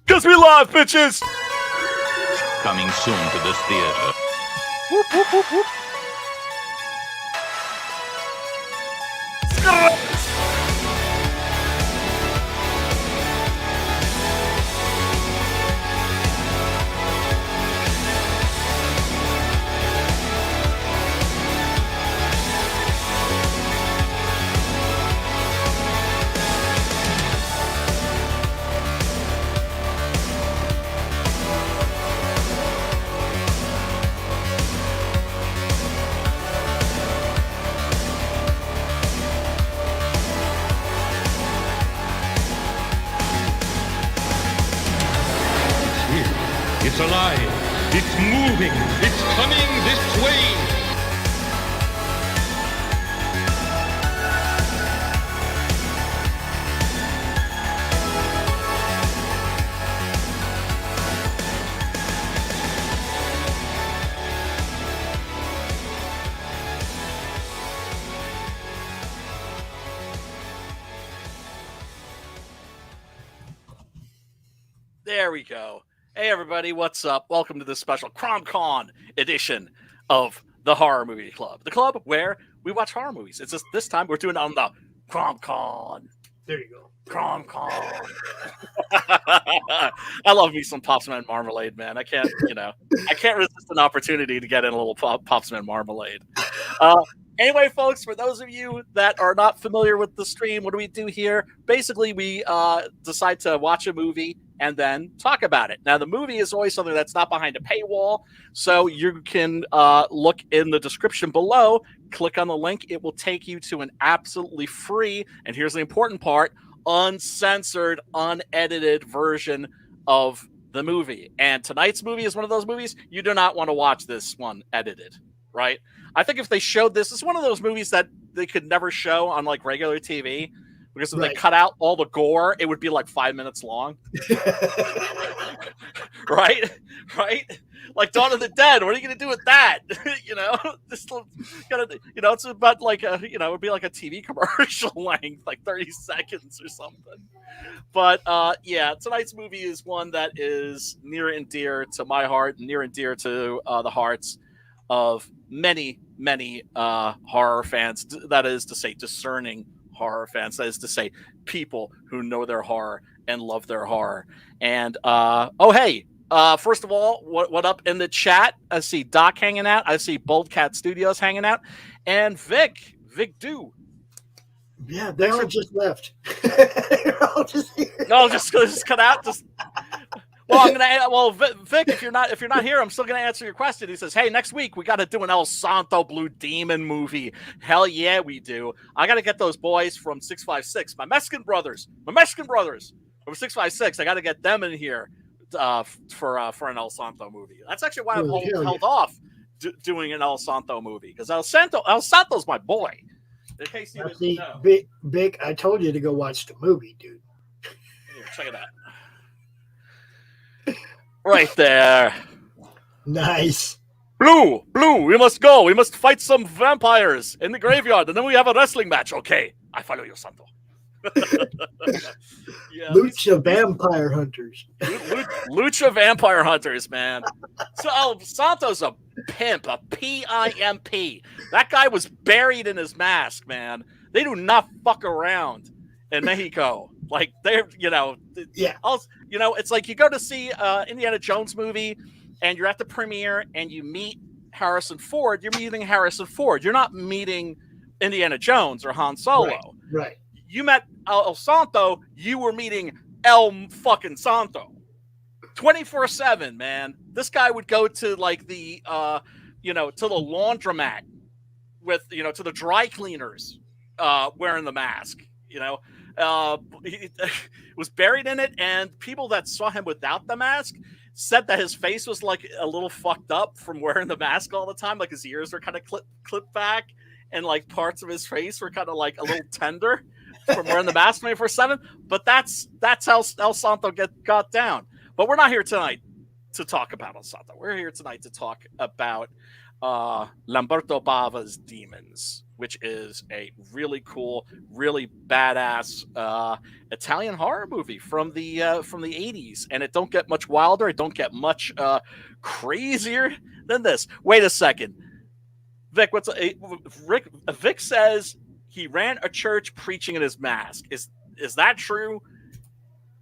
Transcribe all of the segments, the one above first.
'Cause we live, bitches! Coming soon to this theater. Whoop, whoop, whoop, whoop. It's alive. It's moving. It's coming this way. There we go. Hey, everybody, what's up? Welcome to this special CromCon edition of the Horror Movie Club. The club where we watch horror movies. It's just this time we're doing it on the CromCon. There you go. CromCon. I love me some Popsman Marmalade, man. I can't resist an opportunity to get in a little Popsman Marmalade. Anyway, folks, for those of you that are not familiar with the stream, what do we do here? Basically, we decide to watch a movie and then talk about it. Now, the movie is always something that's not behind a paywall, so you can look in the description below, click on the link. It will take you to an absolutely free, and here's the important part, uncensored, unedited version of the movie. And tonight's movie is one of those movies you do not want to watch this one edited, right? I think if they showed this, it's one of those movies that they could never show on like regular TV because if they cut out all the gore, it would be like 5 minutes long. Right? Like Dawn of the Dead. What are you going to do with that? It's about like it would be like a TV commercial length, like 30 seconds or something. But tonight's movie is one that is near and dear to my heart, near and dear to the hearts of many horror fans. That is to say, discerning horror fans. That is to say, people who know their horror and love their horror. And first of all, what up in the chat? I see Doc hanging out. I see Bold Cat Studios hanging out, and Vic Do. Yeah, they all just left. They're all just here. No, just cut out. Well, Vic, if you're not here, I'm still gonna answer your question. He says, "Hey, next week we got to do an El Santo Blue Demon movie." Hell yeah, we do. I got to get those boys from 656, my Mexican brothers from 656. I got to get them in here for an El Santo movie. That's actually why I've held off doing an El Santo movie, because El Santo's my boy. In case you didn't know. Big, I told you to go watch the movie, dude. Here, check it out. Right there. Nice. Blue, we must go. We must fight some vampires in the graveyard, and then we have a wrestling match. Okay, I follow you, Santo. Lucha Vampire Hunters. Lucha Vampire Hunters, man. So Santo's a pimp, a P-I-M-P. That guy was buried in his mask, man. They do not fuck around in Mexico. Like they're, it's like you go to see Indiana Jones movie and you're at the premiere and you meet Harrison Ford. You're meeting Harrison Ford. You're not meeting Indiana Jones or Han Solo. Right. You met El Santo. You were meeting El fucking Santo. 24/7, man. This guy would go to like the, to the laundromat with, to the dry cleaners wearing the mask, he was buried in it, and people that saw him without the mask said that his face was like a little fucked up from wearing the mask all the time. Like his ears were kind of clipped back, and like parts of his face were kind of like a little tender from wearing the mask 24/7. But that's how El Santo got down. But we're not here tonight to talk about El Santo. We're here tonight to talk about Lamberto Bava's Demons. which is a really cool, really badass Italian horror movie from the 80s, and it don't get much wilder. It don't get much crazier than this. Wait a second, Vic. Vic says he ran a church preaching in his mask. Is that true?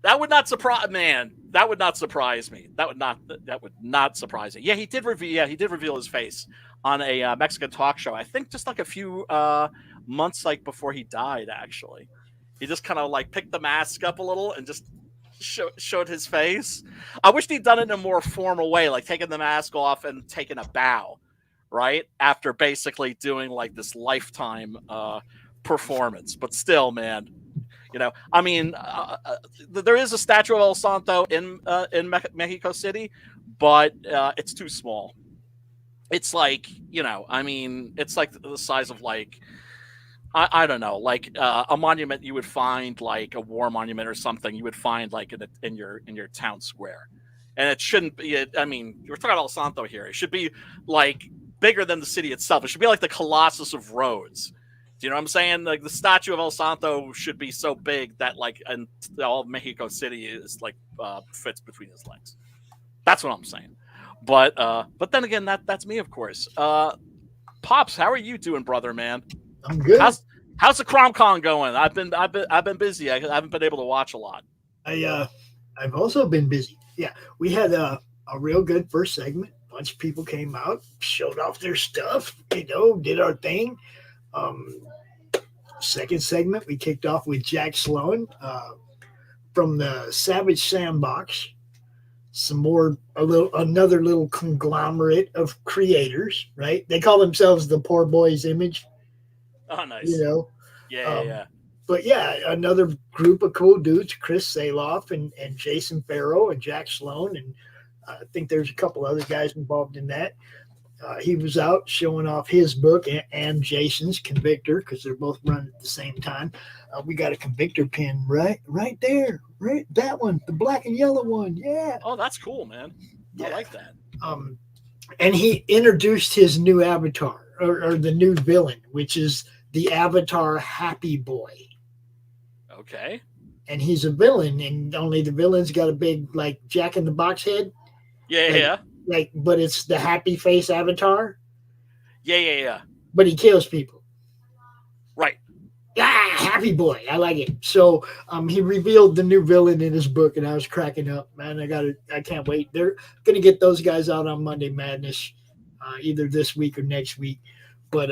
That would not surprise man. That would not surprise me. That would not surprise me. Yeah, he did reveal his face on a Mexican talk show. I think just like a few months like before he died. Actually, he just kind of like picked the mask up a little and just showed his face. I wish he'd done it in a more formal way, like taking the mask off and taking a bow, right after basically doing like this lifetime performance. But still, man. You know, I mean, there is a statue of El Santo in Mexico City, but it's too small. It's like, you know, I mean, it's like the size of like, I don't know, like a monument you would find, like a war monument or something you would find like in your town square. And it shouldn't be, I mean, we're talking about El Santo here. It should be like bigger than the city itself. It should be like the Colossus of Rhodes. You know what I'm saying? Like the statue of El Santo should be so big that like and all of Mexico City is like fits between his legs. That's what I'm saying. But then again, that's me, of course. Pops, how are you doing, brother, man? I'm good. How's the CromCon going? I've been busy. I haven't been able to watch a lot. I've also been busy. Yeah, we had a real good first segment. A bunch of people came out, showed off their stuff, you know, did our thing. Second segment, we kicked off with Jack Sloan from the Savage Sandbox. Another little conglomerate of creators, right? They call themselves the Poor Boys Image. Oh, nice. You know? Yeah. But yeah, another group of cool dudes, Chris Saloff and Jason Farrow and Jack Sloan. And I think there's a couple other guys involved in that. He was out showing off his book and Jason's Convictor because they're both running at the same time. We got a Convictor pin right there, right that one, the black and yellow one. Yeah. Oh, that's cool, man. Yeah. I like that. And he introduced his new avatar or the new villain, which is the Avatar Happy Boy. Okay. And he's a villain, and only the villain's got a big like Jack in the Box head. Yeah. But it's the happy face avatar. Yeah. But he kills people. Right. Happy boy. I like it. So he revealed the new villain in his book, and I was cracking up, man. I can't wait. They're gonna get those guys out on Monday Madness, either this week or next week. But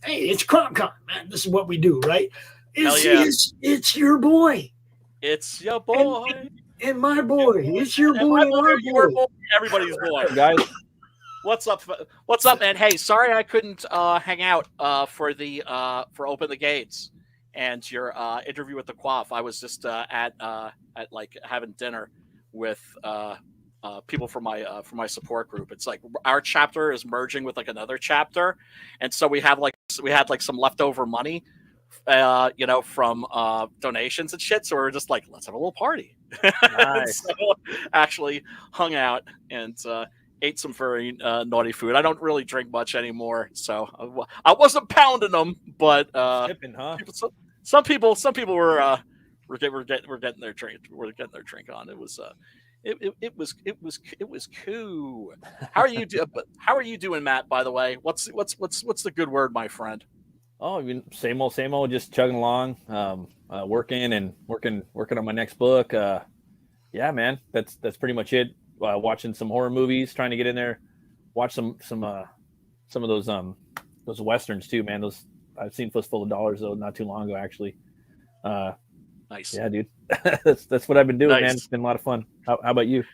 hey, it's CromCon, man. This is what we do, right? It's your boy. It's your boy. And my boy. It's your boy and our boy. Everybody's boy. Guys. What's up, man? Hey, sorry I couldn't hang out for Open the Gates and your interview with the Quaff. I was just at like having dinner with people from my support group. It's like our chapter is merging with like another chapter, and so we had like some leftover money, you know, from donations and shit. So we were just like, let's have a little party. Nice. So actually hung out and ate some very naughty food. I don't really drink much anymore, so I wasn't pounding them, but Sipping, huh? some people were getting their drink on. It was it was cool. How are you doing, Matt? By the way, what's the good word, my friend? Oh, I mean, same old, just chugging along, working on my next book. Yeah, man, that's pretty much it. Watching some horror movies, trying to get in there, watch some of those westerns too, man. Those I've seen Fistful of Dollars though, not too long ago actually. Nice. Yeah, dude. that's what I've been doing, Nice. man. It's been a lot of fun. How about you?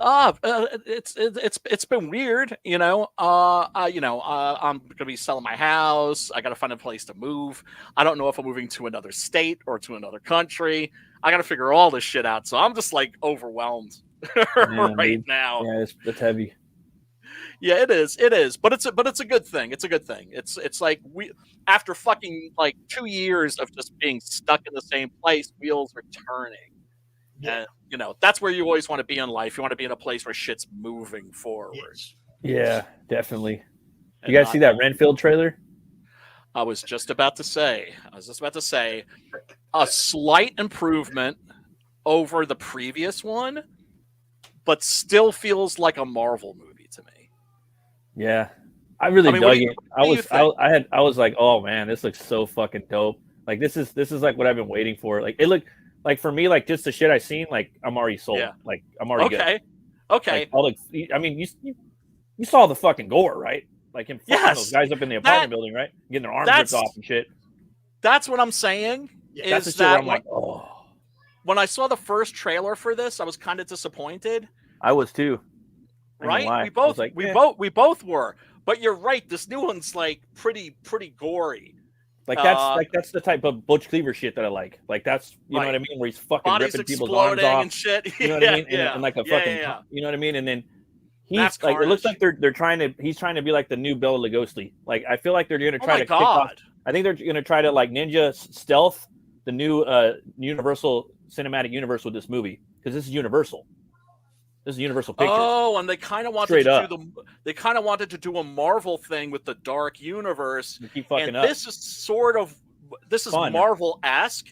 It's been weird, you know. I'm gonna be selling my house. I gotta find a place to move. I don't know if I'm moving to another state or to another country. I gotta figure all this shit out. So I'm just like overwhelmed right now. Yeah, it's heavy. Yeah, it is. But it's a good thing. It's a good thing. It's like we after fucking like 2 years of just being stuck in the same place, wheels are turning. Yeah. And you know, that's where you always want to be in life. You want to be in a place where shit's moving forward. Yes. Yeah, definitely. And You guys not- see that Renfield trailer? I was just about to say a slight improvement over the previous one, but still feels like a Marvel movie to me. Yeah, I really mean, dug it. I was like, oh man, this looks so fucking dope. Like this is like what I've been waiting for. Like it looked like for me, like just the shit I seen, like I'm already sold. Yeah. Like I'm already good. Okay. Like, I mean, you saw the fucking gore, right? Like him fucking those guys up in the apartment building, right? Getting their arms ripped off and shit. That's what I'm saying. That's the shit where I'm like, oh. When I saw the first trailer for this, I was kind of disappointed. I was too. Right? We both were. But you're right. This new one's like pretty gory. Like that's the type of Butch Cleaver shit that I like. Like that's you know what I mean, where he's fucking bodies ripping people's arms off and shit. You know what I mean? And like a fucking, you know what I mean? And then he's like, it looks like he's trying to be like the new Bela Lugosi. Like I feel like they're gonna try to kick off. I think they're gonna try to like ninja stealth the new Universal Cinematic Universe with this movie because this is Universal. This is Universal Pictures. Oh, and they kind of wanted to do a Marvel thing with the Dark Universe. Keep fucking and up. This is Fun. Marvel-esque,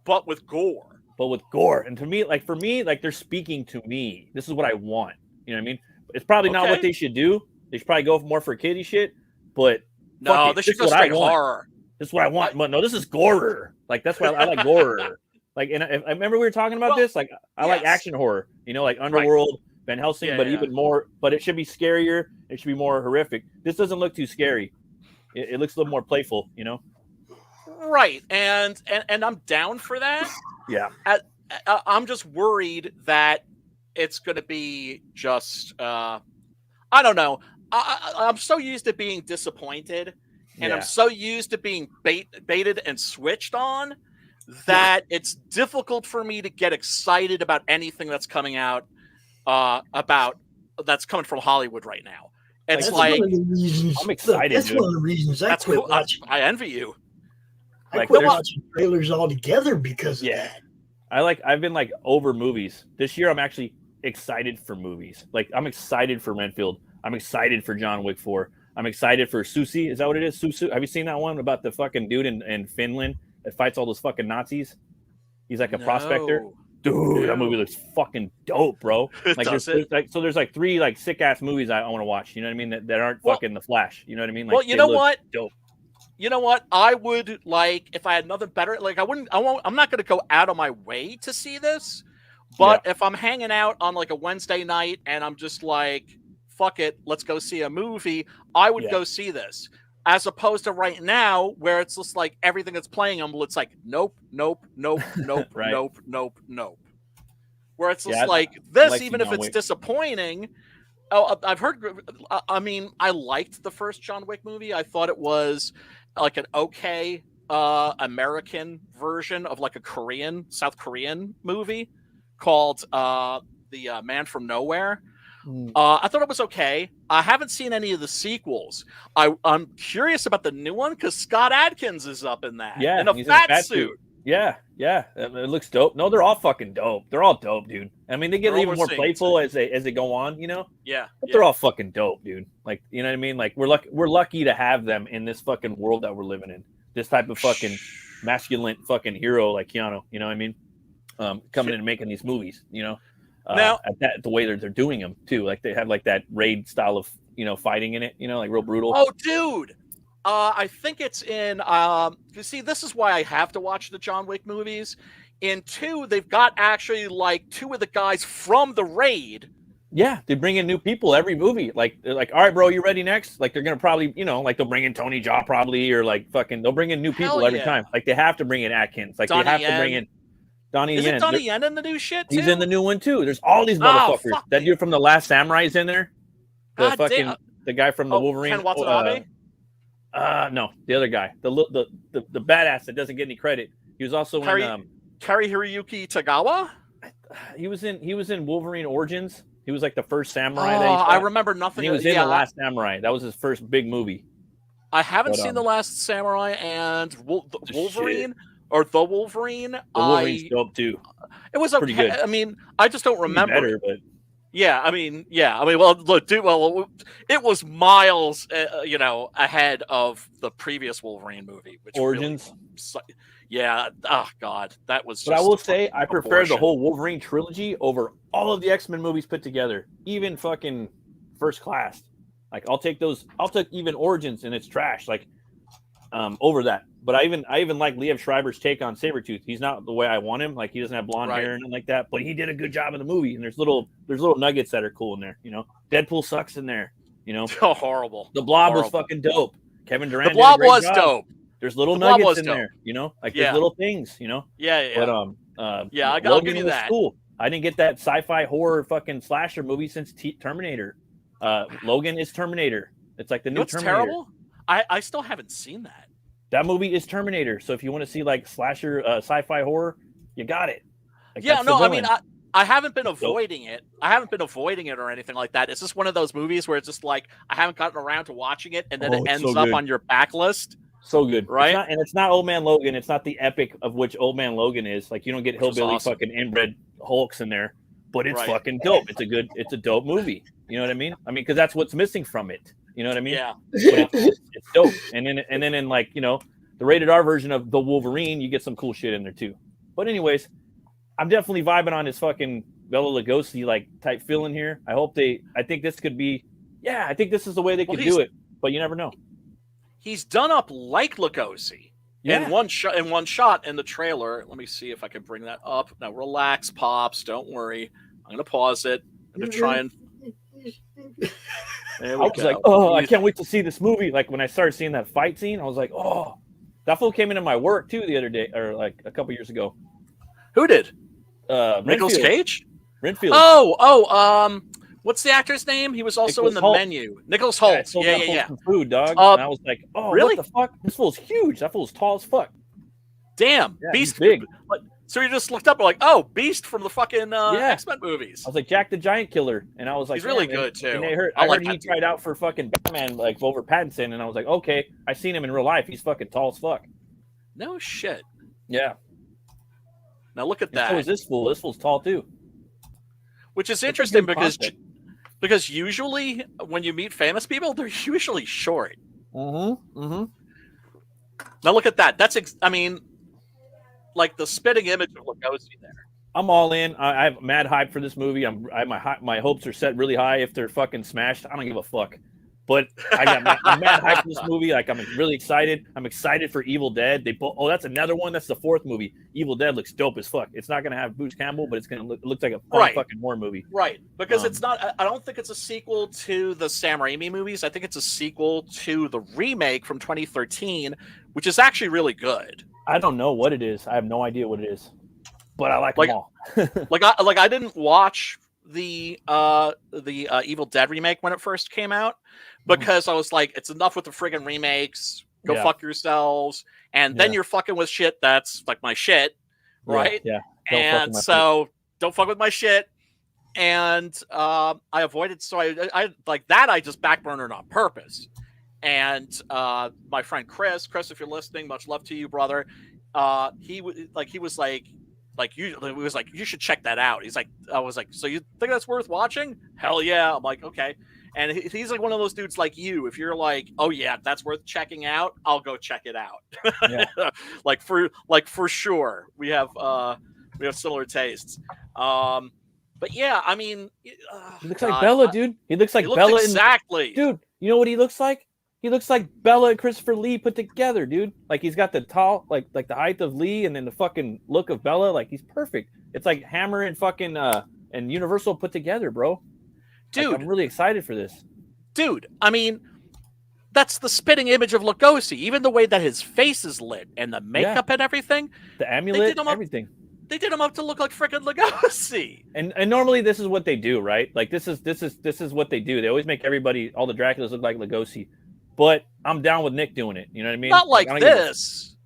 but with gore. And to me, like for me, like they're speaking to me. This is what I want. You know what I mean? It's probably not what they should do. They should probably go more for kiddie shit. But no, they should go straight horror. This is what I want. But no, this is gorer. Like that's why I like gorer. Like, and I remember we were talking about this. Like, I like action horror. You know, like Underworld, Van Helsing, but even more. But it should be scarier. It should be more horrific. This doesn't look too scary. It looks a little more playful. You know. Right, and I'm down for that. Yeah. I'm just worried that it's going to be just. I don't know. I'm so used to being disappointed, and I'm so used to being baited and switched on. That it's difficult for me to get excited about anything that's coming out that's coming from Hollywood right now. It's that's like I'm excited. That's one of the reasons I quit watching. I envy you. I quit watching trailers altogether because of that. I've been like over movies. This year I'm actually excited for movies. Like I'm excited for Renfield. I'm excited for John Wick 4. I'm excited for Susi. Is that what it is? Susu? Have you seen that one about the fucking dude in Finland that fights all those fucking Nazis? He's like a prospector. Dude, that movie looks fucking dope, bro. Like there's like three like sick ass movies I want to watch. You know what I mean? That aren't fucking The Flash. You know what I mean? Like, well, you know what? Dope. You know what? I would like if I had nothing better. Like I'm not going to go out of my way to see this. But if I'm hanging out on like a Wednesday night and I'm just like, fuck it, let's go see a movie, I would go see this. As opposed to right now, where it's just like everything that's playing them, it's like nope, nope, nope, nope, right. nope. Where it's just like this, like even if it's disappointing. Oh, I've heard. I mean, I liked the first John Wick movie. I thought it was like an okay American version of like a South Korean movie called The Man from Nowhere. I thought it was okay. I haven't seen any of the sequels. I'm curious about the new one because Scott Adkins is up in that. Yeah, in a fat suit. Yeah. It looks dope. No, they're all fucking dope. They're all dope, dude. I mean, they get even more playful as they go on, you know? Yeah. But they're all fucking dope, dude. Like, you know what I mean? Like, we're lucky to have them in this fucking world that we're living in. This type of fucking masculine fucking hero like Keanu, you know what I mean? Coming in and making these movies, you know? Now, the way they're doing them too, like they have like that raid style of fighting in it, like real brutal. Oh, dude, I think it's in. You see, this is why I have to watch the John Wick movies. In 2, they've got actually like 2 of the guys from the raid. Yeah, they bring in new people every movie. Like they're like, all right, bro, you ready next? Like they're gonna probably, like they'll bring in Tony Jaa probably, or like fucking they'll bring in new people every time. Like they have to bring in Atkins. Like Donnie they have Yen. to bring in. Donnie Yen. Yen. Donnie Yen in the new shit too? He's in the new one too. There's all these motherfuckers. That dude from The Last Samurai is in there. The guy from the Wolverine. Ken Watanabe? No, the other guy. The badass that doesn't get any credit. He was also in Kari Hiroyuki Tagawa? He was in Wolverine Origins. He was like the first samurai. I remember nothing. And he was in The Last Samurai. That was his first big movie. I haven't seen The Last Samurai and Wolverine. Or the Wolverine. The Wolverine's dope too. It was okay. Good. I mean, I just don't remember. Better, but Yeah, I mean, well, look, dude, well, it was miles, ahead of the previous Wolverine movie, which Origins. Really, yeah, oh god, that was. But I will say, I prefer abortion. the whole Wolverine trilogy over all of the X-Men movies put together, even fucking First Class. Like, I'll take even Origins, and it's trash. Like, over that. But I even like Liev Schreiber's take on Sabretooth. He's not the way I want him. Like, he doesn't have blonde hair and like that. But he did a good job in the movie. And there's little nuggets that are cool in there. You know, Deadpool sucks in there. You know, oh, horrible. The Blob was fucking dope. Kevin Durant. The Blob was dope. There's little nuggets in there. You know, like there's little things. You know. Yeah. But I'll give you that. Cool. I didn't get that sci-fi horror fucking slasher movie since Terminator. Logan is Terminator. It's like the new Terminator. Terrible. I still haven't seen that. That movie is Terminator. So if you want to see like slasher sci-fi horror, you got it. Like, I mean, I haven't been avoiding it. I haven't been avoiding it or anything like that. It's just one of those movies where it's just like I haven't gotten around to watching it, and then it ends up on your backlist. So good, right? It's not Old Man Logan. It's not the epic of which Old Man Logan is. Like, you don't get hillbilly fucking inbred Hulks in there, but it's fucking dope. It's a dope movie. You know what I mean? Because that's what's missing from it. You know what I mean? Yeah. But it's dope. And then in like, you know, the rated R version of the Wolverine, you get some cool shit in there too. But anyways, I'm definitely vibing on this fucking Bela Lugosi like type feeling here. I think this could be, I think this is the way they could do it, but you never know. He's done up like Lugosi in one shot in the trailer. Let me see if I can bring that up. Now relax, Pops. Don't worry. I'm gonna pause it. I'm gonna try and. I was like, I can't wait to see this movie. Like, when I started seeing that fight scene, I was like, oh, that fool came into my work too the other day, or like a couple years ago. Who did? Nicolas Cage? Renfield. What's the actor's name? He was also in the Menu. Nicholas Hoult. Yeah. Some food, dog. And I was like, oh, really? What the fuck? This fool's huge. That fool's tall as fuck. Damn. Yeah, Beast. Big. So you just looked up and like, oh, Beast from the fucking X-Men movies. I was like, Jack the Giant Killer. And I was like, he's really good too. And I heard he tried out for fucking Batman, like over Pattinson. And I was like, okay, I seen him in real life. He's fucking tall as fuck. No shit. Yeah. Now look at that. So is this fool. This fool's tall too. Which is interesting because usually when you meet famous people, they're usually short. Mm-hmm. Now look at that. That's like the spitting image of Lugosi there. I'm all in. I have mad hype for this movie. My hopes are set really high. If they're fucking smashed, I don't give a fuck. But I'm mad hype for this movie. Like, I'm really excited. I'm excited for Evil Dead. That's another one. That's the fourth movie. Evil Dead looks dope as fuck. It's not gonna have Bruce Campbell, but it's gonna look like a fun fucking horror movie. Right. Because it's not. I don't think it's a sequel to the Sam Raimi movies. I think it's a sequel to the remake from 2013, which is actually really good. I don't know what it is. I have no idea what it is, but I like them all. I didn't watch the Evil Dead remake when it first came out because I was like, it's enough with the friggin' remakes. Go fuck yourselves. And then you're fucking with shit that's like my shit, right? Yeah. And so don't fuck with my shit. And I avoided. So I like that. I just backburnered on purpose. And my friend Chris, if you're listening, much love to you, brother. He was like, you should check that out. I was like, so you think that's worth watching? Hell yeah. I'm like, okay. And he's like one of those dudes like you. If you're like, oh yeah, that's worth checking out, I'll go check it out. Yeah. like for sure, we have similar tastes. But yeah, I mean, he looks like Bella, dude. He looks like Bella. Exactly, dude. You know what he looks like? He looks like Bella and Christopher Lee put together, dude. Like, he's got the tall, like the height of Lee, and then the fucking look of Bella. Like, he's perfect. It's like Hammer and fucking and Universal put together, bro. Dude, like, I'm really excited for this. Dude, I mean, that's the spitting image of Lugosi. Even the way that his face is lit and the makeup and everything, the amulet, everything. They did him up to look like freaking Lugosi. And normally this is what they do, right? Like, this is what they do. They always make all the Draculas look like Lugosi. But I'm down with Nick doing it. You know what I mean? Not like this.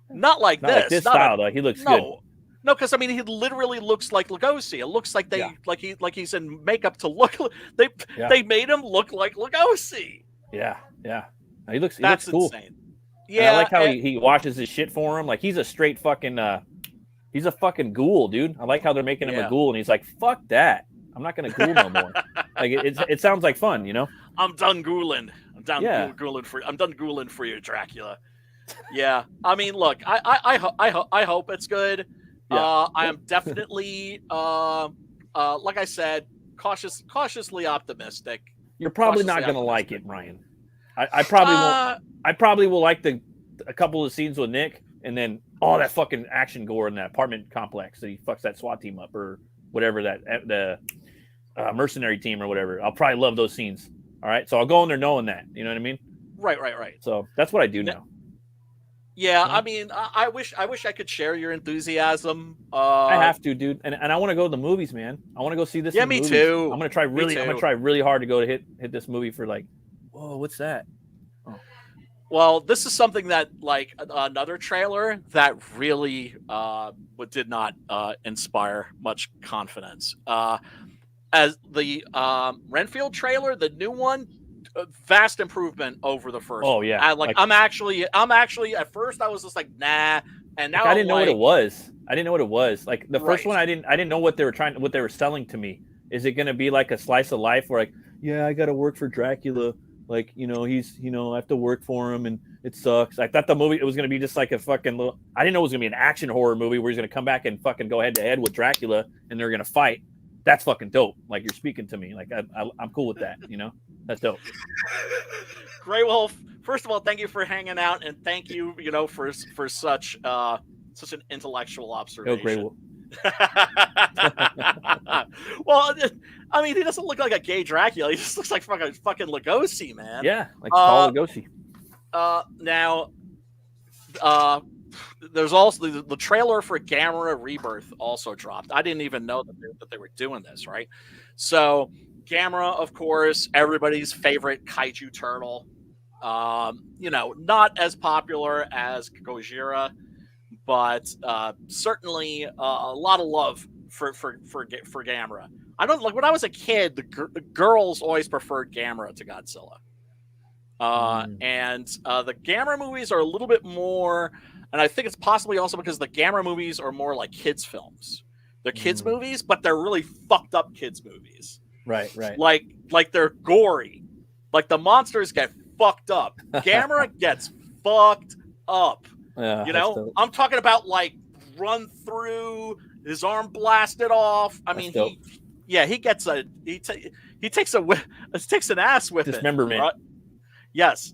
Not like this style, though. He looks good. No, because I mean, he literally looks like Lugosi. It looks like he's in makeup to look. They made him look like Lugosi. Yeah. He looks cool. Insane. Yeah, and I like how he washes his shit for him. Like, he's a straight fucking. He's a fucking ghoul, dude. I like how they're making him a ghoul, and he's like, "Fuck that! I'm not gonna ghoul no more. Like it sounds like fun, you know. I'm done ghouling. I'm done Yeah. ghouling for you, Dracula. Yeah, I mean, look, I hope it's good. Yeah. I am definitely, like I said, cautiously optimistic. You're probably not Cautiously gonna like optimistic. it, Ryan. I probably won't. Uh, I probably will like a couple of scenes with Nick, and then all that fucking action gore in that apartment complex that he fucks that SWAT team up or whatever the mercenary team or whatever. I'll probably love those scenes. All right, so I'll go in there knowing that. You know what I mean? right. So that's what I do now. Yeah, Yeah. I mean, I wish I could share your enthusiasm. I have to, dude, and I want to go to the movies, man. I want to go see this. Yeah, in me movies. too. I'm gonna try really hard to go to hit this movie for like, whoa, what's that? Well, this is something that, like, another trailer that really did not inspire much confidence. As the Renfield trailer, the new one, vast improvement over the first. Oh yeah, I'm actually at first I was just like, nah, and now I didn't know what it was. Like the first Right. one, I didn't know what they were selling to me. Is it going to be like a slice of life where like, yeah, I got to work for Dracula. Like, I have to work for him and it sucks. I thought the movie, it was going to be just like a fucking little, I didn't know it was going to be an action horror movie where he's going to come back and fucking go head to head with Dracula and they're going to fight. That's fucking dope. Like, you're speaking to me. Like, I'm cool with that. That's dope. Grey Wolf, first of all, thank you for hanging out, and thank you, for such an intellectual Yo, observation. Grey Wolf. Well, I mean, he doesn't look like a gay Dracula. He just looks like fucking Lugosi, man. Yeah, like Paul Lugosi. Now, there's also the trailer for Gamera Rebirth also dropped. I didn't even know that they were doing this, right? So Gamera, of course, everybody's favorite kaiju turtle. Not as popular as Gojira, but certainly a lot of love for Gamera. I don't like when I was a kid, the girls always preferred Gamera to Godzilla. And the Gamera movies are a little bit more, and I think it's possibly also because the Gamera movies are more like kids films. They're kids movies, but they're really fucked up kids movies. Right. Like they're gory. Like the monsters get fucked up. Gamera gets fucked up. Yeah, I'm talking about like run through, his arm blasted off. I mean, he takes an ass with dismemberment. It, right? Yes.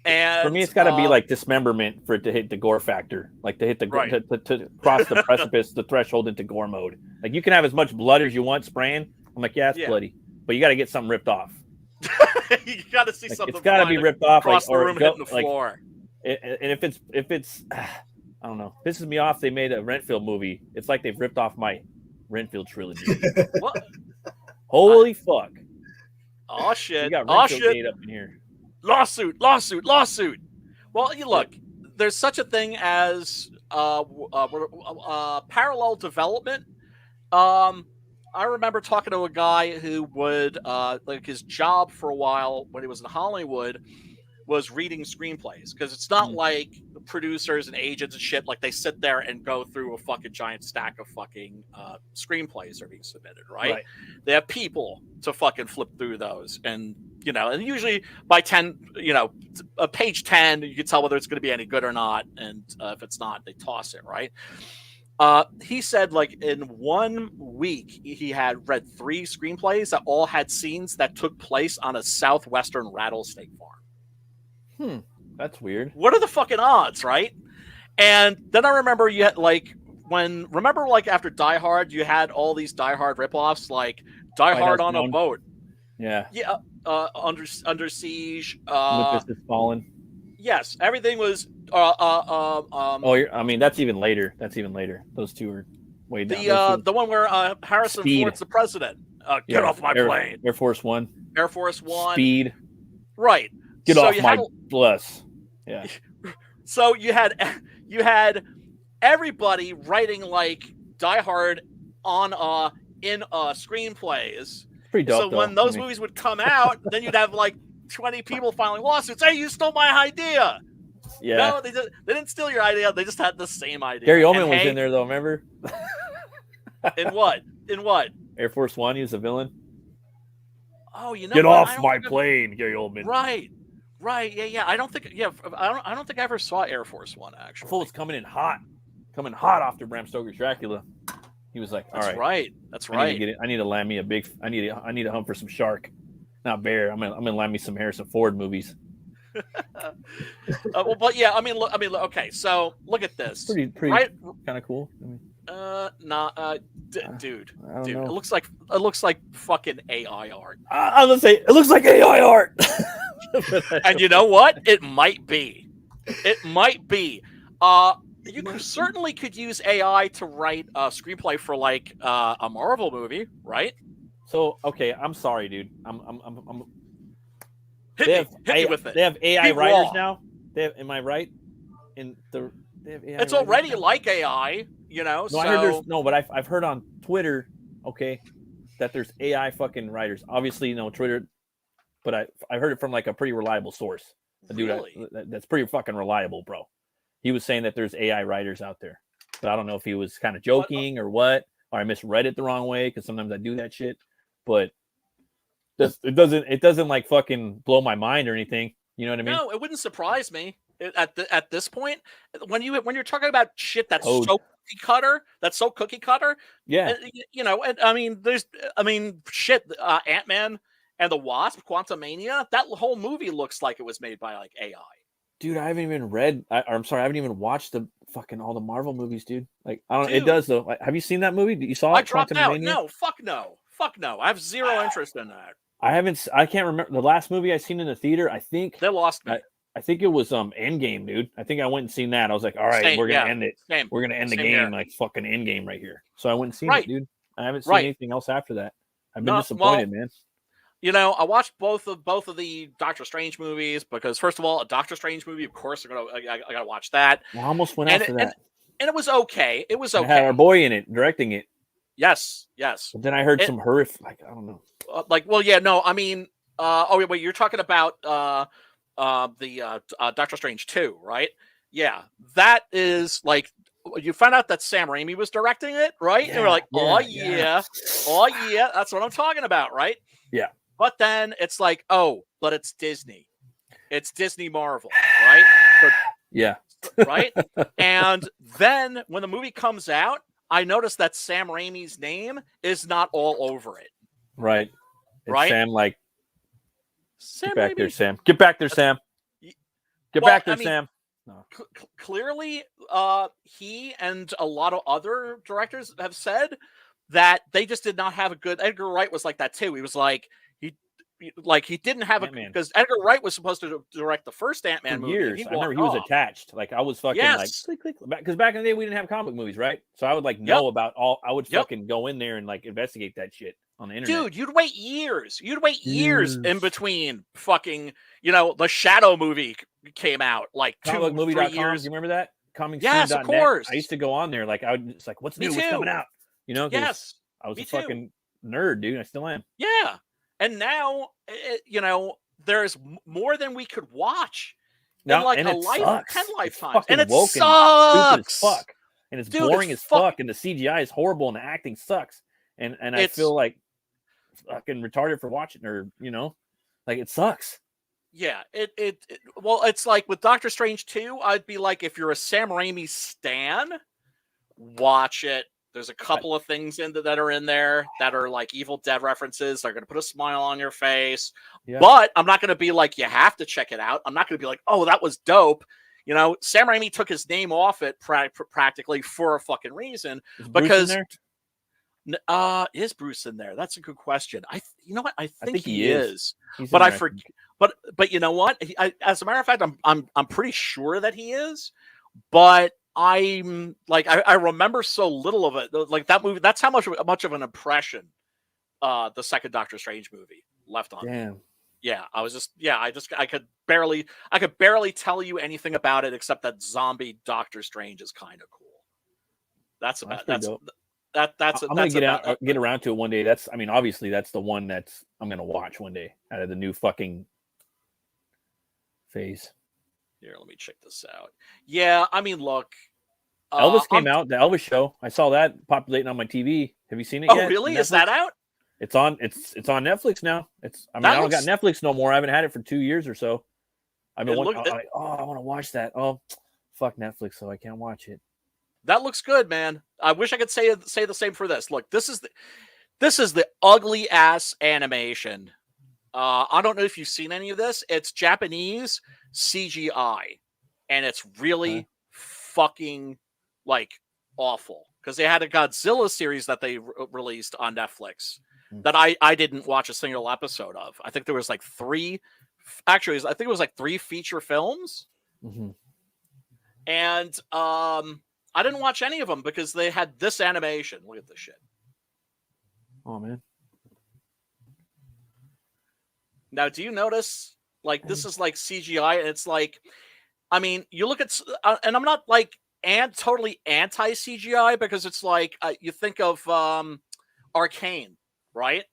And for me, it's got to be like dismemberment for it to hit the gore factor, like to hit the Right. to cross the precipice, the threshold into gore mode. Like you can have as much blood as you want spraying. I'm like, yeah, it's bloody, but you got to get something ripped off. You got to see Like, something. it's got to be ripped off, across like, the room, hitting the floor. And if it's, I don't know, pisses me off. They made a Renfield movie. It's like they've ripped off my Renfield trilogy. What? Holy fuck! Oh shit! You got Oh Renfield shit! Gate up in here. Lawsuit! Well, you look. There's such a thing as parallel development. I remember talking to a guy who would like his job for a while when he was in Hollywood was reading screenplays, because it's not like the producers and agents and shit, like they sit there and go through a fucking giant stack of fucking screenplays are being submitted, right? They have people to fucking flip through those, and and usually by 10, page 10, you can tell whether it's going to be any good or not, and if it's not, they toss it, right? He said, like, in 1 week, he had read 3 screenplays that all had scenes that took place on a southwestern rattlesnake farm. That's weird. What are the fucking odds, right? And then I remember you had, like, after Die Hard, you had all these Die Hard ripoffs, like Die Hard on a boat. Yeah. Yeah. Under Siege. Olympus Has Fallen. Yes, everything was. That's even later. Those two are way down. The one where Harrison Speed. Ford's the president. Get off my plane. Air Force One. Air Force One. Speed. Right. Get off my bless. Yeah. So you had everybody writing like Die Hard in screenplays. Pretty dope. So when those movies would come out, then you'd have like 20 people filing lawsuits. Hey, you stole my idea. Yeah. No, they didn't steal your idea. They just had the same idea. Gary Oldman was in there though. Remember? In what? Air Force One. He was a villain. Oh, you know Get what? off I don't my think I've- plane, Gary Oldman. Right. Yeah. I don't think. Yeah, I don't think I ever saw Air Force One actually. Fool's coming hot after Bram Stoker's Dracula. He was like, "All That's right, right. That's I need to right. get it. I need to land me a big. I need to hunt for some shark, not bear. I'm gonna land me some Harrison Ford movies. Well, but yeah, I mean, look. Okay, so look at this. Pretty Right? kind of cool. I mean, Dude. I don't Dude, know. it looks like fucking AI art. I was gonna say it looks like AI art. And you know what? It might be. It might be. You certainly could use AI to write a screenplay for like a Marvel movie, right? So okay, I'm sorry, dude. I'm Hit me with it. They have AI Be writers raw. now. Am I right? They have AI It's writers already now? like AI, you know. No, so I heard there's no, but I've heard on Twitter, okay, that there's AI fucking writers. Obviously, Twitter, but I heard it from like a pretty reliable source. A dude really, that's pretty fucking reliable, bro. He was saying that there's AI writers out there, but I don't know if he was kind of joking or what, or I misread it the wrong way because sometimes I do that shit. But it doesn't like fucking blow my mind or anything. You know what I mean? no, it wouldn't surprise me at this point when you're talking about shit that's Code. so cookie cutter. Yeah. And I mean, shit. Ant-Man and the Wasp, Quantumania, that whole movie looks like it was made by like AI. Dude, I haven't even read. I'm sorry, I haven't even watched the fucking all the Marvel movies, dude. Like, I don't. It Dude. does though. Like, have you seen that movie? You saw it? I dropped out. Quantumania? No, fuck no. I have zero interest in that. I haven't. I can't remember the last movie I seen in the theater. I think They lost me. I think it was Endgame, dude. I think I went and seen that. I was like, all right, Same, we're gonna yeah. end it. Same. We're gonna end the Same game here. like fucking Endgame right here. So I went and seen Right. it, dude. I haven't seen Right. anything else after that. I've been No, disappointed, man. I watched both of the Doctor Strange movies because first of all, a Doctor Strange movie, of course, I gotta watch that. I almost went after that. And it was okay. It was It had okay. our boy in it directing it. Yes. But then I heard some horrific, like I don't know. I mean, wait, you're talking about the Doctor Strange 2, right? Yeah, that is like you found out that Sam Raimi was directing it, right? And we're like, oh yeah, that's what I'm talking about, right? Yeah. But then it's like, but it's Disney. It's Disney Marvel, right? Yeah. Right? And then when the movie comes out, I noticed that Sam Raimi's name is not all over it. Right. It's Right? Sam, like, Sam get back Raimi, there, Sam. Get back there, Sam. Get Well, back there, I mean, Sam. clearly, he and a lot of other directors have said that they just did not have a good. Edgar Wright was like that too. He was like he didn't have Ant-Man. because Edgar Wright was supposed to direct the first Ant-Man For movie. years. He I remember walked he was off. attached. Like I was fucking Yes. like click. Because back in the day we didn't have comic movies, right? So I would like know about all. I would Yep. fucking go in there and like investigate that shit on the internet. Dude, you'd wait years. You'd wait years in Years. between fucking, the Shadow movie came out like 2-3 Comicmovie.com. years. Do you remember that? Yes, of Comicsoon.net. course. I used to go on there. Like I would. It's like, what's Me new? What's too. coming out? 'Cause Yes. I was Me a too. fucking nerd, dude. I still am. Yeah. And now, there's more than we could watch in like and a it life, sucks. 10 It's lifetimes. fucking And it woke and stupid as sucks. fuck. And it's Dude, boring it's as fuck. And the CGI is horrible and the acting sucks. And I It's- feel like fucking retarded for watching or like it sucks. Yeah. It's like with Doctor Strange 2, I'd be like, if you're a Sam Raimi stan, watch it. There's a couple of things that are in there that are like Evil Dead references. They're going to put a smile on your face. Yeah. But I'm not going to be like, you have to check it out. I'm not going to be like, oh, that was dope. Sam Raimi took his name off it practically for a fucking reason. Is Bruce in Because there? is Bruce in there? That's a good question. You know what? I think think he he is. is. He's But in I there, forget. But you know what? As a matter of fact, I'm pretty sure that he is. But I'm like I remember so little of it. Like that movie. That's how much of an impression the second Doctor Strange movie left on me. Damn. Yeah, I could barely tell you anything about it except that zombie Doctor Strange is kind of cool. That's Well, about that's pretty that's I'm gonna get around to it one day. Obviously that's the one that's I'm gonna watch one day out of the new fucking phase. Here, let me check this out. Yeah, I mean, look, Elvis came out. The Elvis show. I saw that populating on my TV. Have you seen it Oh, yet? really? Netflix? Is that out? It's on. It's on Netflix now. I don't got Netflix no more. I haven't had it for 2 years or so. I've been I want to watch that. Oh, fuck Netflix, so I can't watch it. That looks good, man. I wish I could say the same for this. Look, this is the ugly ass animation. I don't know if you've seen any of this. It's Japanese CGI, and it's really fucking like awful because they had a Godzilla series that they released on Netflix that I didn't watch a single episode of. I think there was like 3. Actually, I think it was like 3 feature films, and I didn't watch any of them because they had this animation. Look at this shit. Oh man. Now, do you notice, like, this is like CGI, and it's like, I mean, you look at, and I'm not like totally anti CGI because it's like you think of Arcane, right?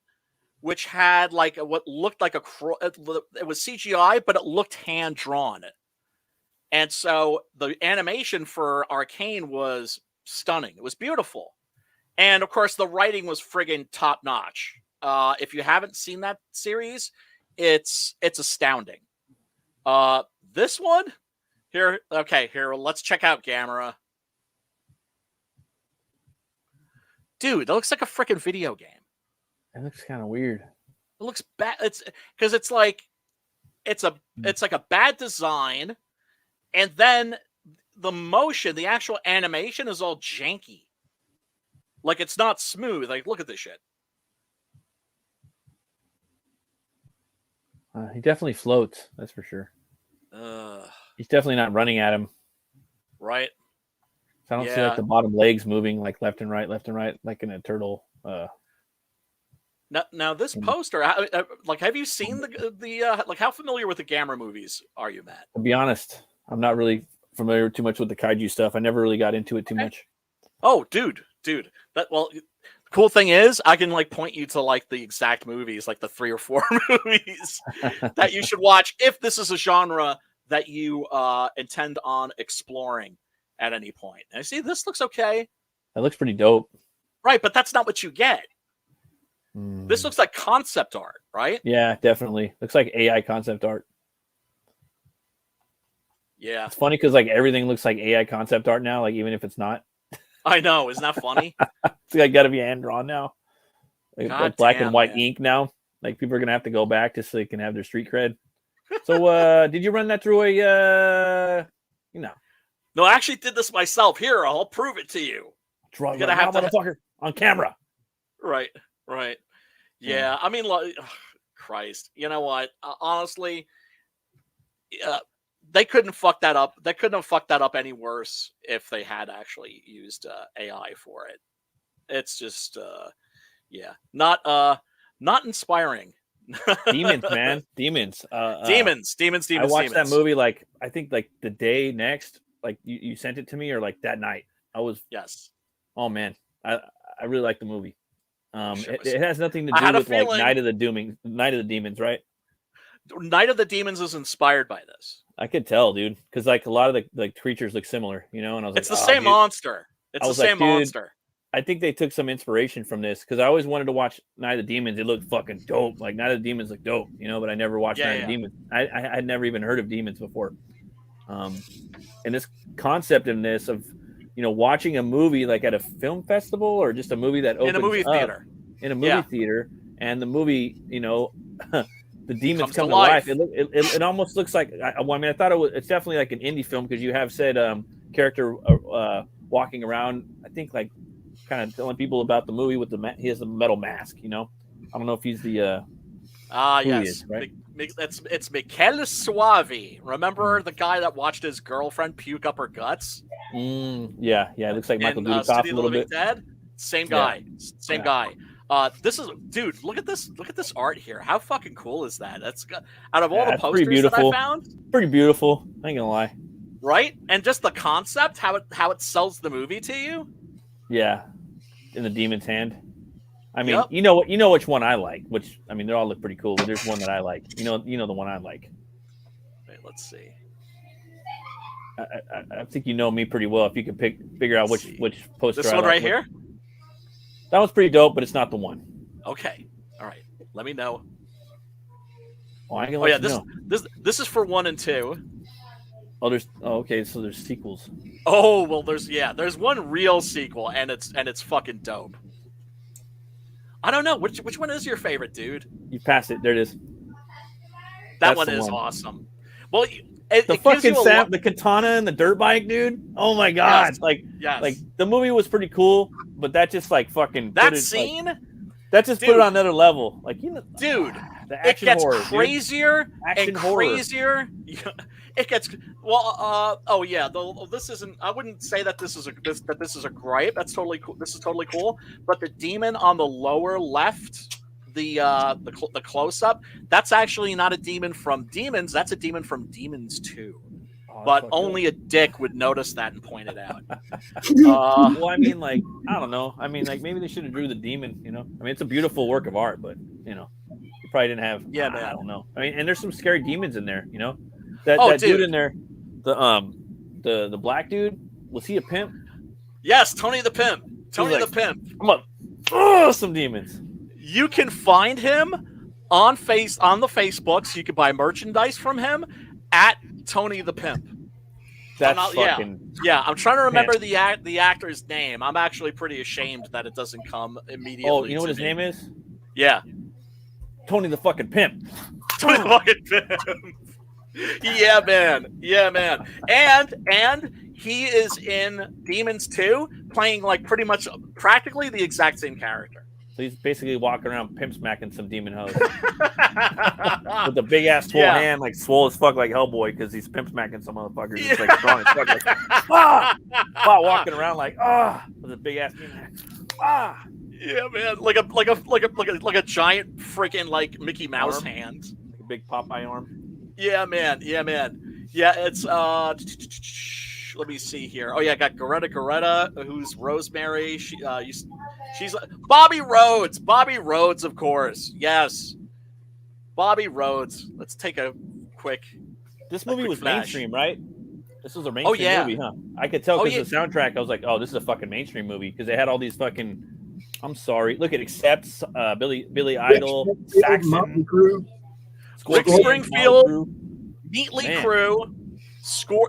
Which had like what looked like it was CGI, but it looked hand drawn. And so the animation for Arcane was stunning. It was beautiful. And of course, the writing was friggin' top notch. If you haven't seen that series, it's astounding. This one here, let's check out Gamera. Dude, that looks like a freaking video game. It looks kind of weird. It looks bad. It's because it's like it's like a bad design, and then the motion, the actual animation is all janky. Like it's not smooth. Like look at this shit. He definitely floats. That's for sure. He's definitely not running at him. Right. So I don't see like the bottom legs moving like left and right, like in a turtle. Now this poster, like, have you seen the like, how familiar with the Gamera movies are you, Matt? To be honest, I'm not really familiar too much with the kaiju stuff. I never really got into it too much. Oh, dude. The cool thing is I can like point you to like the exact movies, like the 3 or 4 movies that you should watch if this is a genre that you intend on exploring at any point. And I see this looks okay. That looks pretty dope. Right, but that's not what you get. This looks like concept art, right? Yeah, definitely. Looks like AI concept art. Yeah. It's funny because like everything looks like AI concept art now, like even if it's not. I know. Isn't that funny? It's like got to be hand drawn now. Like black and white ink now. Like people are going to have to go back just so they can have their street cred. So did you run that through a, No, I actually did this myself. Here, I'll prove it to you. You're going to have motherfucker on camera. Right. Yeah, I mean, Christ. You know what? Honestly, they couldn't fuck that up. They couldn't have fucked that up any worse if they had actually used AI for it. It's just, not inspiring. Demons, man, demons. Demons. I watched that movie like I think like the day next. Like you sent it to me, or like that night. Yes. Oh man, I really like the movie. It has nothing to do with like Night of the Demons, right? Night of the Demons is inspired by this. I could tell, dude, because like a lot of the creatures look similar, And I was like, it's the same monster. It's the same monster. I think they took some inspiration from this because I always wanted to watch Night of the Demons. It looked fucking dope. Like Night of the Demons looked dope, but I never watched Night of the Demons. I had never even heard of demons before. And this concept in this of watching a movie like at a film festival or just a movie that opens in a movie theater. In a movie theater, and the movie, the demons come to life. It almost looks like. I thought it's definitely like an indie film because you have said character walking around. I think like kind of telling people about the movie with he has a metal mask. I don't know if he's the. Yes, is, right? It's Michele Soavi. Remember the guy that watched his girlfriend puke up her guts? Yeah. It looks like Michael Dudikoff a little bit. Dead? Same guy. Same guy. This is, dude. Look at this art here. How fucking cool is that? That's out of all the posters that I found. Pretty beautiful. I ain't gonna lie. Right, and just the concept, how it sells the movie to you. Yeah, in the demon's hand. I mean, you know which one I like. Which they all look pretty cool, but there's one that I like. You know the one I like. Wait, let's see. I think you know me pretty well. If you can figure out which poster. This I one like. right here? That one's pretty dope, but it's not the one. Okay. All right. Let me know. Oh, I can Oh let yeah, you know. this is for 1 and 2. Okay, so there's sequels. Oh well, there's one real sequel, and it's fucking dope. I don't know which one is your favorite, dude. You pass it. There it is. That That's one the is one. awesome. Well, The fucking the katana and the dirt bike, dude. Oh my god! Yes. Like the movie was pretty cool, but that just like fucking that put it, scene, like, that just put dude. it on another level. Like dude. the It action gets horror, crazier Action and horror. crazier. It gets oh yeah. This isn't. I wouldn't say that this is a gripe. That's totally cool. This is totally cool. But the demon on the lower left, the close up, that's actually not a demon from Demons. That's a demon from Demons 2. Oh, But fuck only a dick would notice that and point it out. well, I mean, like I don't know. I mean, like maybe they should have drew the demon. You know, I mean, it's a beautiful work of art, but you know, you probably didn't have. Yeah, man. I don't know. I mean, and there's some scary demons in there. You know, that Oh, dude dude. in there, the black dude, was he a pimp? Yes, Tony the Pimp. Tony like- the Pimp. I'm like, some demons. You can find him on the Facebook, so you can buy merchandise from him at Tony the Pimp. That's yeah. fucking. Yeah, I'm trying to remember the actor's name. I'm actually pretty ashamed that it doesn't come immediately. Oh, you know to what his me. name is? Yeah, Tony the fucking pimp. Tony the fucking Pimp. Yeah, man. Yeah, man. And he is in Demons 2, playing like practically the exact same character. So he's basically walking around pimp smacking some demon hoes with a big ass swole hand, like swole as fuck, like Hellboy, because he's pimp smacking some motherfuckers. He's like strong as fuck, like, walking around like with a big ass demon hand. Yeah, man, like a giant freaking like Mickey Mouse Arm. hand. Like a big Popeye arm. Yeah, man. Yeah, man. Yeah, it's let me see here. Oh yeah, I got Goretta, who's Rosemary. She's Bobby Rhodes. Bobby Rhodes, of course. Yes, Bobby Rhodes. Let's take a quick. This movie was flash. mainstream, right? This was a mainstream yeah. movie, huh? I could tell Oh, because the soundtrack. I was like, oh, this is a fucking mainstream movie because they had all these fucking. I'm sorry. Look at Accepts, Billy Idol, Saxon, Crew. Rick Scorpion, Springfield, Crew. Neatly Man. Crew,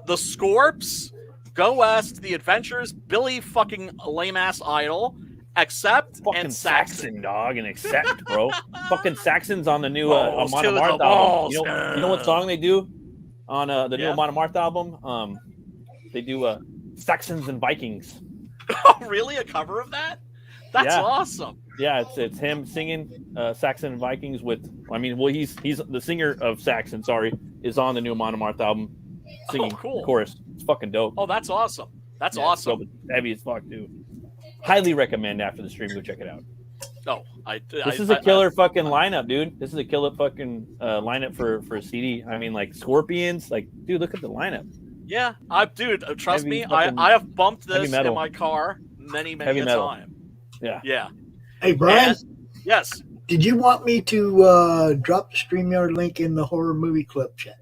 the Scorps, Go West, The Adventures, Billy fucking lame ass Idol, Accept, Fucking and Saxon. dog, and Accept, bro. Fucking Saxon's on the new Balls to Amon the Amarth balls. album. You know what song they do on the new Yeah. Amon Amarth album? They do Saxons and Vikings. Oh, really? A cover of that? That's Yeah. awesome. Yeah, it's him singing Saxon and Vikings with. I mean, well, he's the singer of Saxon. Sorry, is on the new Amon Amarth album singing cool. the chorus. It's fucking dope. Oh, that's awesome. That's Yeah, it's awesome. dope. It's heavy as fuck, dude. Highly recommend after the stream. Go check it out. Oh, This is a killer fucking lineup, dude. This is a killer fucking lineup for a CD. I mean, like Scorpions. Like, dude, look at the lineup. Yeah, trust Heavy me, fucking- I have bumped heavy this metal. in my car many Heavy a metal. time. Yeah. Yeah. Hey, Brian, Yes. did you want me to drop the StreamYard link in the horror movie club chat?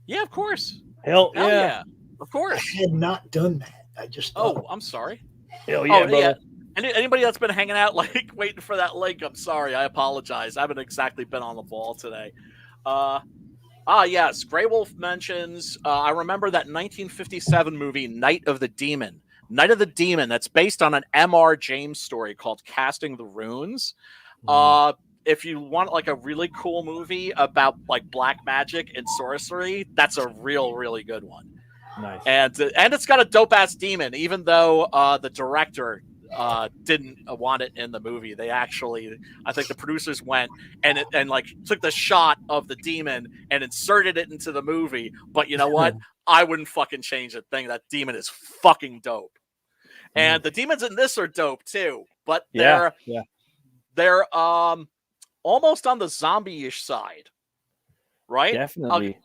Yeah, of course. Hell Hell yeah. yeah. Of I course. had not done that. I just thought, Oh, I'm sorry. Hell yeah, brother. Anybody that's been hanging out, like waiting for that link, I'm sorry. I apologize. I haven't exactly been on the ball today. Yes. Grey Wolf mentions. I remember that 1957 movie, Night of the Demon. Night of the Demon. That's based on an M.R. James story called Casting the Runes. If you want like a really cool movie about like black magic and sorcery, that's a really good one. Nice. And it's got a dope ass demon, even though the director didn't want it in the movie. They actually, I think the producers went and like took the shot of the demon and inserted it into the movie. But you know what? I wouldn't fucking change a thing. That demon is fucking dope. And the demons in this are dope too. But they're almost on the zombie-ish side, right? Definitely.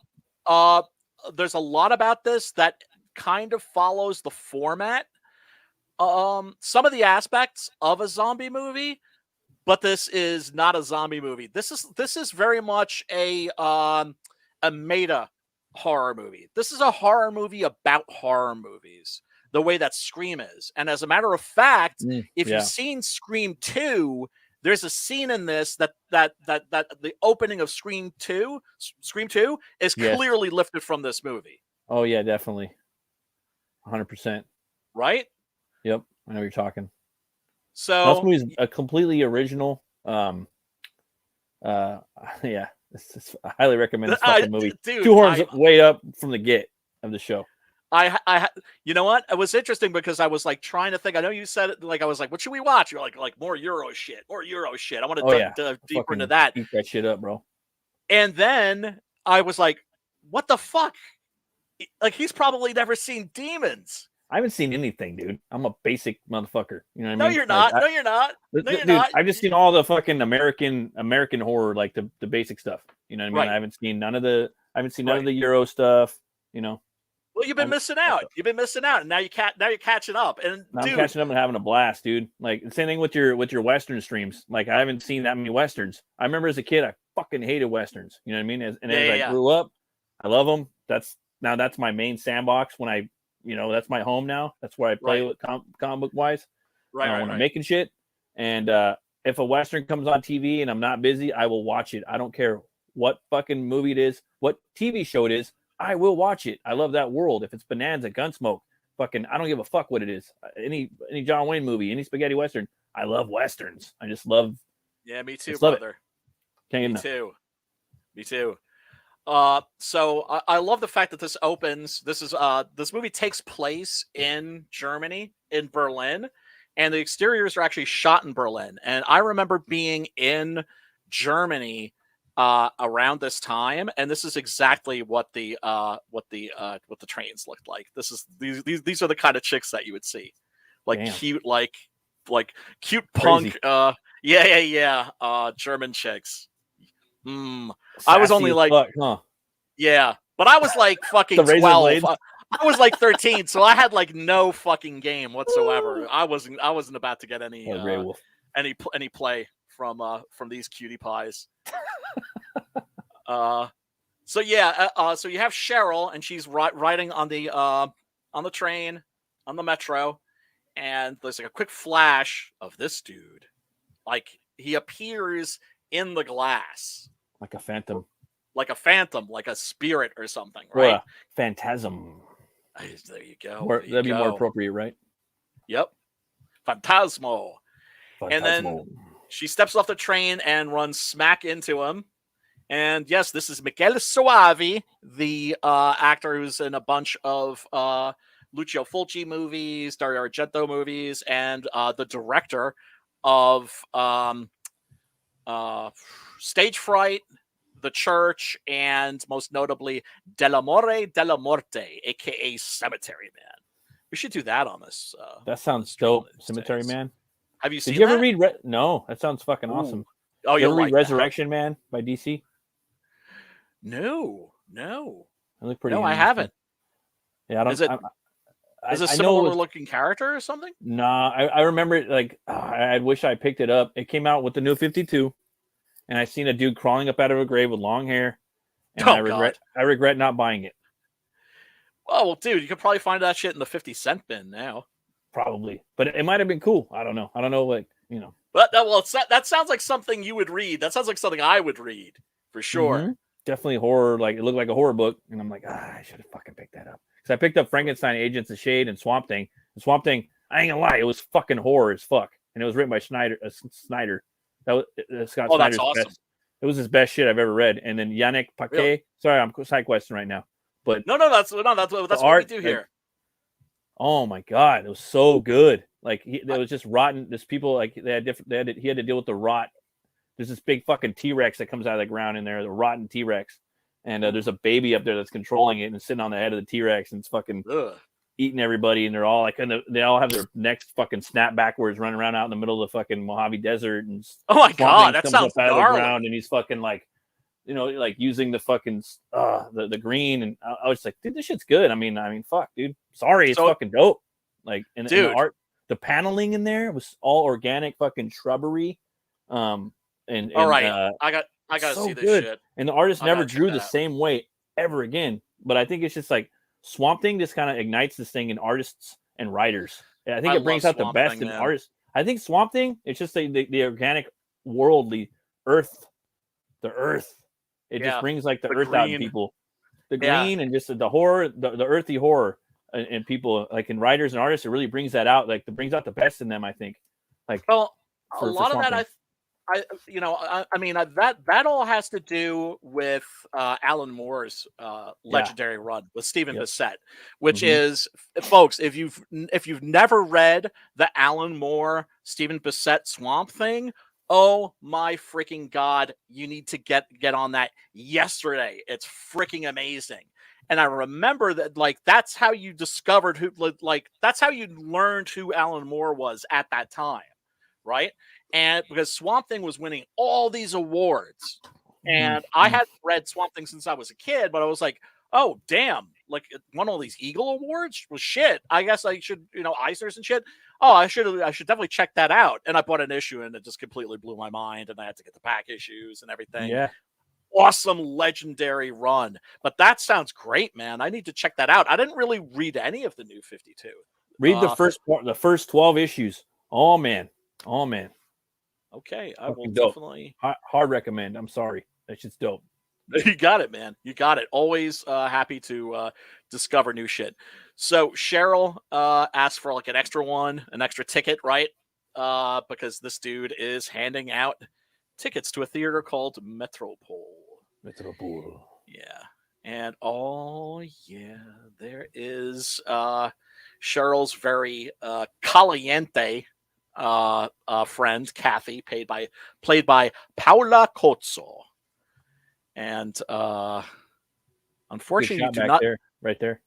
There's a lot about this that kind of follows the format. Some of the aspects of a zombie movie, but this is not a zombie movie. This is very much a meta horror movie. This is a horror movie about horror movies, the way that Scream is. And as a matter of fact, if you've seen Scream 2, there's a scene in this that the opening of Scream 2 is clearly lifted from this movie. Oh yeah, definitely. 100%. Right? Yep, I know what you're talking. So this movie's a completely original. Yeah, I highly recommend this fucking movie. Dude, Two horns way up from the get of the show. You know what? It was interesting because I was like trying to think. I know you said it. Like I was like, "What should we watch?" You're like more Euro shit, more Euro shit. I want to dive deeper into that. Keep that shit up, bro. And then I was like, "What the fuck?" Like he's probably never seen Demons. I haven't seen anything, dude. I'm a basic motherfucker. You know what I mean? No, you're not. No, you're not. No, you're not. I've just seen all the fucking American horror, like the basic stuff. You know what I mean? Right. I haven't seen none of the Euro stuff. You know. Well, you've been missing out. You've been missing out, and now you're catching up. And I'm catching up and having a blast, dude. Like the same thing with your Western streams. Like I haven't seen that many Westerns. I remember as a kid, I fucking hated Westerns. You know what I mean? As I grew up, I love them. That's my main sandbox when I. That's my home now. That's where I play with comic book wise. When I'm making shit. And if a Western comes on TV and I'm not busy, I will watch it. I don't care what fucking movie it is, what TV show it is. I will watch it. I love that world. If it's Bonanza, Gunsmoke, fucking, I don't give a fuck what it is. Any John Wayne movie, any spaghetti Western. I love Westerns. I just love. Yeah, me too, brother. Me too. So I love the fact that this opens. This movie takes place in Germany, in Berlin, and the exteriors are actually shot in Berlin. And I remember being in Germany around this time, and this is exactly what the trains looked like. These are the kind of chicks that you would see, like Damn. cute, like cute punk. German chicks. I was only like, fuck, huh? Yeah, but I was like fucking 12. I was like 13, so I had like no fucking game whatsoever. I wasn't about to get any play from these cutie pies. So you have Cheryl, and she's riding on the train, on the metro, and there's like a quick flash of this dude, like he appears in the glass, like a phantom, like a spirit or something, right? Or phantasm. There you go. That'd be more appropriate, right? Yep. Phantasmo. And then she steps off the train and runs smack into him. And yes, this is Michele Soavi, the actor who's in a bunch of Lucio Fulci movies, Dario Argento movies, and the director of Stage Fright, The Church, and most notably Dell'Amore della Morte, aka Cemetery Man. We should do that on this. That sounds dope. Cemetery Man. Have you seen? Did you ever read? No, that sounds fucking awesome. Oh, you ever read Resurrection Man by DC? No. It looked pretty. No, I haven't. Yeah, I don't. Is it a similar looking character or something? No, I remember it like I wish I picked it up. It came out with the New 52. And I seen a dude crawling up out of a grave with long hair, and I regret not buying it. Oh well, dude, you could probably find that shit in the 50-cent bin now. Probably, but it might have been cool. I don't know, But that sounds like something you would read. That sounds like something I would read for sure. Mm-hmm. Definitely horror. Like it looked like a horror book, and I'm like, I should have fucking picked that up because I picked up Frankenstein, Agents of Shade, and Swamp Thing. And Swamp Thing, I ain't gonna lie, it was fucking horror as fuck, and it was written by Snyder. That was Scott Snyder's that's awesome. best. It was his best shit I've ever read. And then Yannick Paquet. Really? Sorry, I'm side questing right now. But that's what we do here. Oh my god, it was so good. Like it was just rotten. There's people like he had to deal with the rot. There's this big fucking T-Rex that comes out of the ground in there, the rotten T-Rex, and there's a baby up there that's controlling it and sitting on the head of the T-Rex, and it's fucking eating everybody, and they're all like, they all have their necks fucking snap backwards, running around out in the middle of the fucking Mojave Desert, and oh my god, that sounds out of the ground, and he's fucking like, like using the fucking the green, and I was like, dude, this shit's good. I mean, fuck, dude, sorry, it's fucking dope. Like, and the art, the paneling in there was all organic fucking shrubbery, and all right, I got to so see this good. shit. And the artist never drew the same way ever again. but I think it's just like Swamp Thing just kind of ignites this thing in artists and writers. And I think it brings love out the Swamp best Thing, in man. artists. I think Swamp Thing, it's just the organic, worldly earth, the earth. It Yeah, just brings like the the earth out in green. people, the Yeah. green and just the horror, the earthy horror, and people like in writers and artists. It really brings that out. Like it brings out the best in them. I think. Like Well, a for lot of Swamp that, Thing. I mean, that all has to do with Alan Moore's legendary run with Stephen Yep. Bissett, which Mhm. is, folks, if you've never read the Alan Moore Stephen Bissett Swamp Thing, oh my freaking god, you need to get on that yesterday. It's freaking amazing. And I remember that, like, that's how you discovered that's how you learned who Alan Moore was at that time, right? And because Swamp Thing was winning all these awards, and I hadn't read Swamp Thing since I was a kid, but I was like, oh damn, like it won all these Eagle Awards? Well, shit, I guess I should, Eisner's and shit. Oh, I should definitely check that out. And I bought an issue, and it just completely blew my mind, and I had to get the back issues and everything. Yeah. Awesome, legendary run. But that sounds great, man. I need to check that out. I didn't really read any of the New 52. Read the first 12 issues. Oh man. Okay, I will Fucking dope. definitely. Hard recommend. I'm sorry. That shit's dope. You got it, man. You got it. Always happy to discover new shit. So Cheryl asked for like an extra ticket, right? Because this dude is handing out tickets to a theater called Metropole. Yeah. And oh yeah, there is Cheryl's very caliente friend Kathy, played by Paula Cozzo. And unfortunately, you Good do shot back not. there, right there.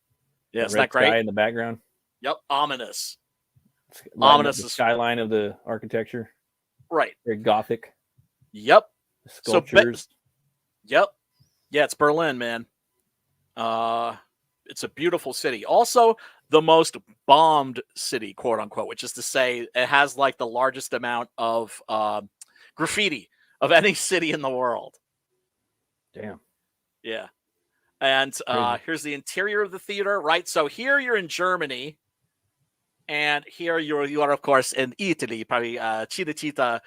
Yeah, The isn't red that great? sky in the background. Yep, ominous. Lighting up Ominous the is- skyline of the architecture. Right. Very gothic. Yep. Sculptures. Yep. Yeah, it's Berlin, man. It's a beautiful city. Also, the most bombed city, quote unquote, which is to say, it has like the largest amount of graffiti of any city in the world. Damn. Yeah. And Crazy. here's the interior of the theater, right? So here you're in Germany, and here you are, of course, in Italy, probably Cinecittà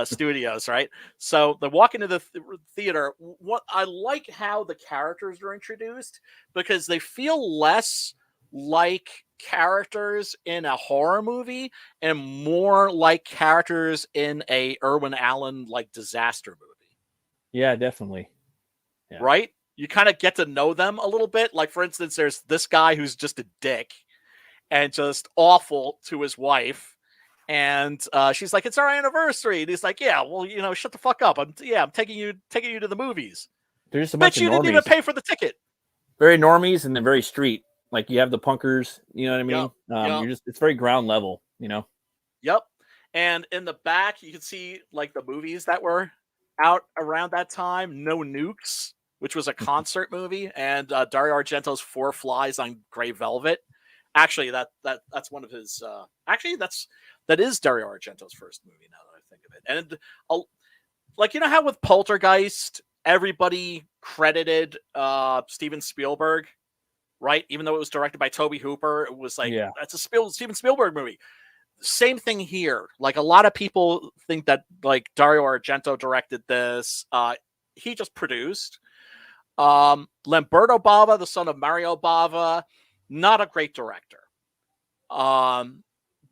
Studios, right? So they walk into the theater. What I like how the characters are introduced, because they feel less like characters in a horror movie and more like characters in a Irwin Allen like disaster movie. Yeah, definitely. Yeah. Right? You kind of get to know them a little bit. Like, for instance, there's this guy who's just a dick and just awful to his wife. And she's like, "It's our anniversary." And he's like, "Yeah, well, shut the fuck up. I'm taking you to the movies." They're just a Bet bunch you of didn't even normies. pay for the ticket. Very normies and then very street. Like you have the punkers, you know what I mean? Yep. It's very ground level, you know? Yep. And in the back, you can see like the movies that were out around that time. No Nukes, which was a concert movie, and Dario Argento's Four Flies on Grey Velvet. Actually, that's one of his. That is Dario Argento's first movie. Now that I think of it, and like how with Poltergeist, everybody credited Steven Spielberg, right? Even though it was directed by Tobe Hooper, it was like, that's a Steven Spielberg movie. Same thing here. Like a lot of people think that like Dario Argento directed this. He just produced. Lamberto Bava, the son of Mario Bava, not a great director.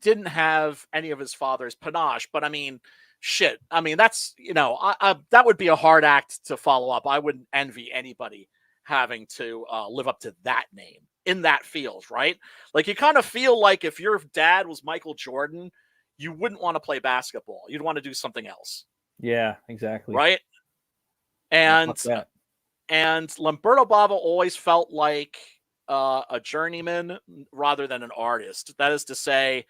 Didn't have any of his father's panache, but I mean, shit. I mean, that's, that would be a hard act to follow up. I wouldn't envy anybody having to live up to that name in that field, right? Like you kind of feel like if your dad was Michael Jordan, you wouldn't want to play basketball. You'd want to do something else. Yeah, exactly. Right. And Lamberto Bava always felt like a journeyman rather than an artist. That is to say,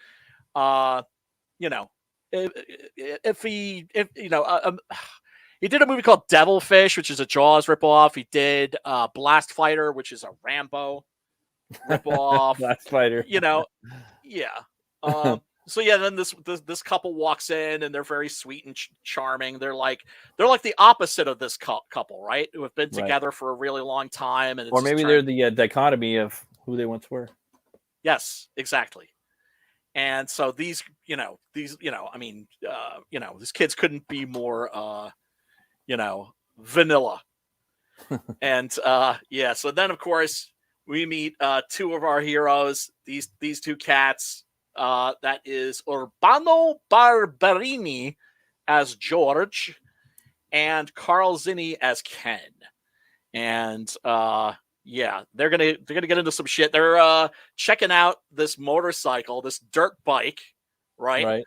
if he did a movie called Devilfish, which is a Jaws ripoff. He did Blast Fighter, which is a Rambo ripoff. Blast Fighter. Yeah. So yeah, then this couple walks in and they're very sweet and charming. They're like the opposite of this couple, right? Who have been Right. together for a really long time, and it's Or just maybe they're the dichotomy of who they once were. yes, exactly. And so these kids couldn't be more vanilla. And so then of course we meet two of our heroes, these two cats. That is Urbano Barberini as George and Carl Zinni as Ken. And they're gonna get into some shit. They're checking out this motorcycle, this dirt bike, right?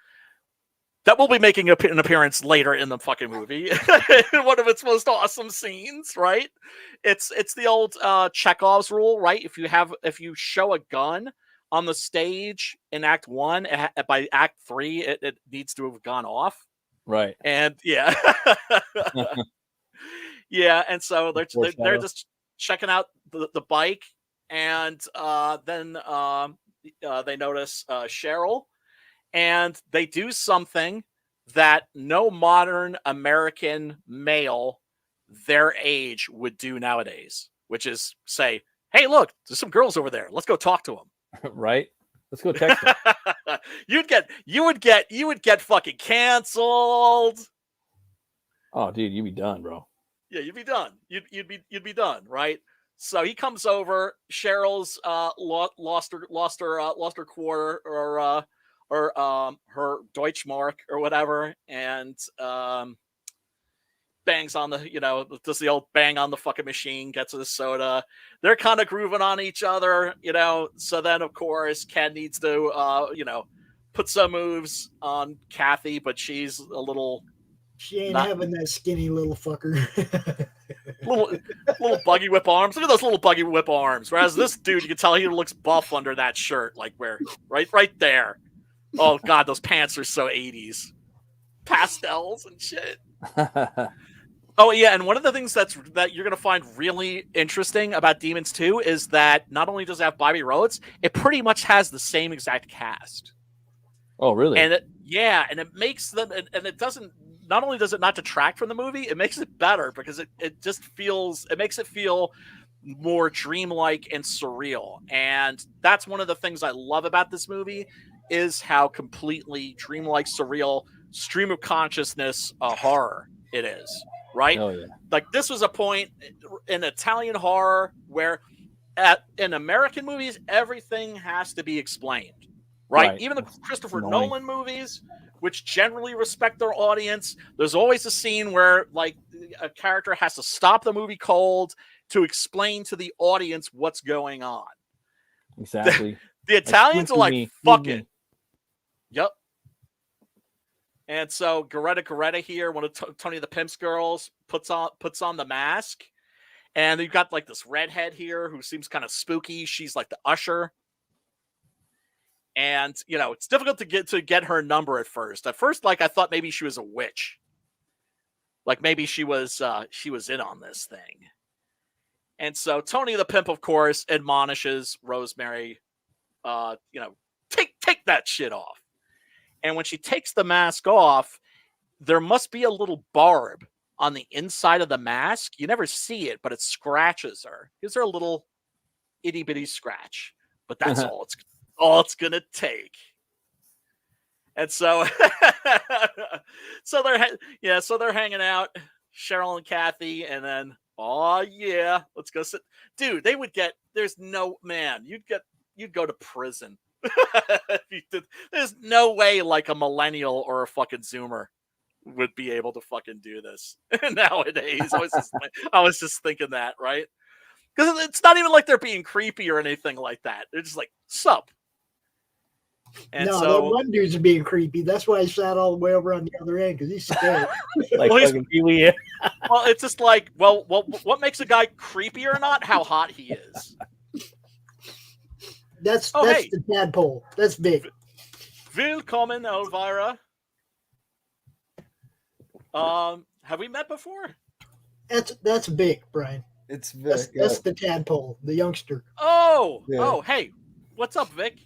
That will be making an appearance later in the fucking movie. One of its most awesome scenes, right? It's the old Chekhov's rule, right? If you show a gun on the stage in Act 1, by Act 3, it needs to have gone off. Right. And yeah. Yeah, and so they're just checking out the bike, and then they notice Cheryl, and they do something that no modern American male their age would do nowadays, which is say, "Hey, look, there's some girls over there. Let's go talk to them." Right? Let's go text them. You would get fucking canceled. Oh, dude, you'd be done, bro. Yeah, you'd be done. You'd be done, right? So he comes over. Cheryl's lost her quarter or her Deutschmark or whatever, and bangs on does the old bang on the fucking machine, gets a soda. They're kind of grooving on each other, So then, of course, Ken needs to put some moves on Kathy, but she's a little. She ain't having that skinny little fucker. little buggy whip arms. Look at those little buggy whip arms. Whereas this dude, you can tell he looks buff under that shirt, like where right there. Oh god, those pants are so 80s. Pastels and shit. Oh yeah, and one of the things that you're gonna find really interesting about Demons 2 is that not only does it have Bobby Rhodes, it pretty much has the same exact cast. Oh really? And it makes them, and it doesn't. Not only does it not detract from the movie, it makes it better because it makes it feel more dreamlike and surreal. And that's one of the things I love about this movie is how completely dreamlike, surreal, stream of consciousness horror it is, right? Oh, yeah. Like this was a point in Italian horror where in American movies, everything has to be explained, right? Even the Christopher Nolan movies, which generally respect their audience, there's always a scene where like a character has to stop the movie cold to explain to the audience what's going on. Exactly. The Italians are like, fuck it. Yep. And so Goretta here, one of Tony the Pimp's girls, puts on the mask. And you've got like this redhead here who seems kind of spooky. She's like the usher. And, it's difficult to get her number at first. At first, like, I thought maybe she was a witch. Like, maybe she was in on this thing. And so Tony the Pimp, of course, admonishes Rosemary, take that shit off. And when she takes the mask off, there must be a little barb on the inside of the mask. You never see it, but it scratches her. Gives her a little itty-bitty scratch. But that's all it's gonna take. And so they're hanging out, Cheryl and Kathy, and then let's go sit. Dude, you'd go to prison. There's no way like a millennial or a fucking Zoomer would be able to fucking do this nowadays. I was just thinking that, right? Because it's not even like they're being creepy or anything like that. They're just like, sup. And no, so that one dude's being creepy. That's why I sat all the way over on the other end, because he's scared. Like fucking Pee-wee. Well, it's just like, well, what makes a guy creepy or not? How hot he is. That's the tadpole. That's Vic. Willkommen, Elvira. Have we met before? That's Vic, Brian. It's Vic. That's the tadpole, the youngster. Oh, Yeah. hey, what's up, Vic?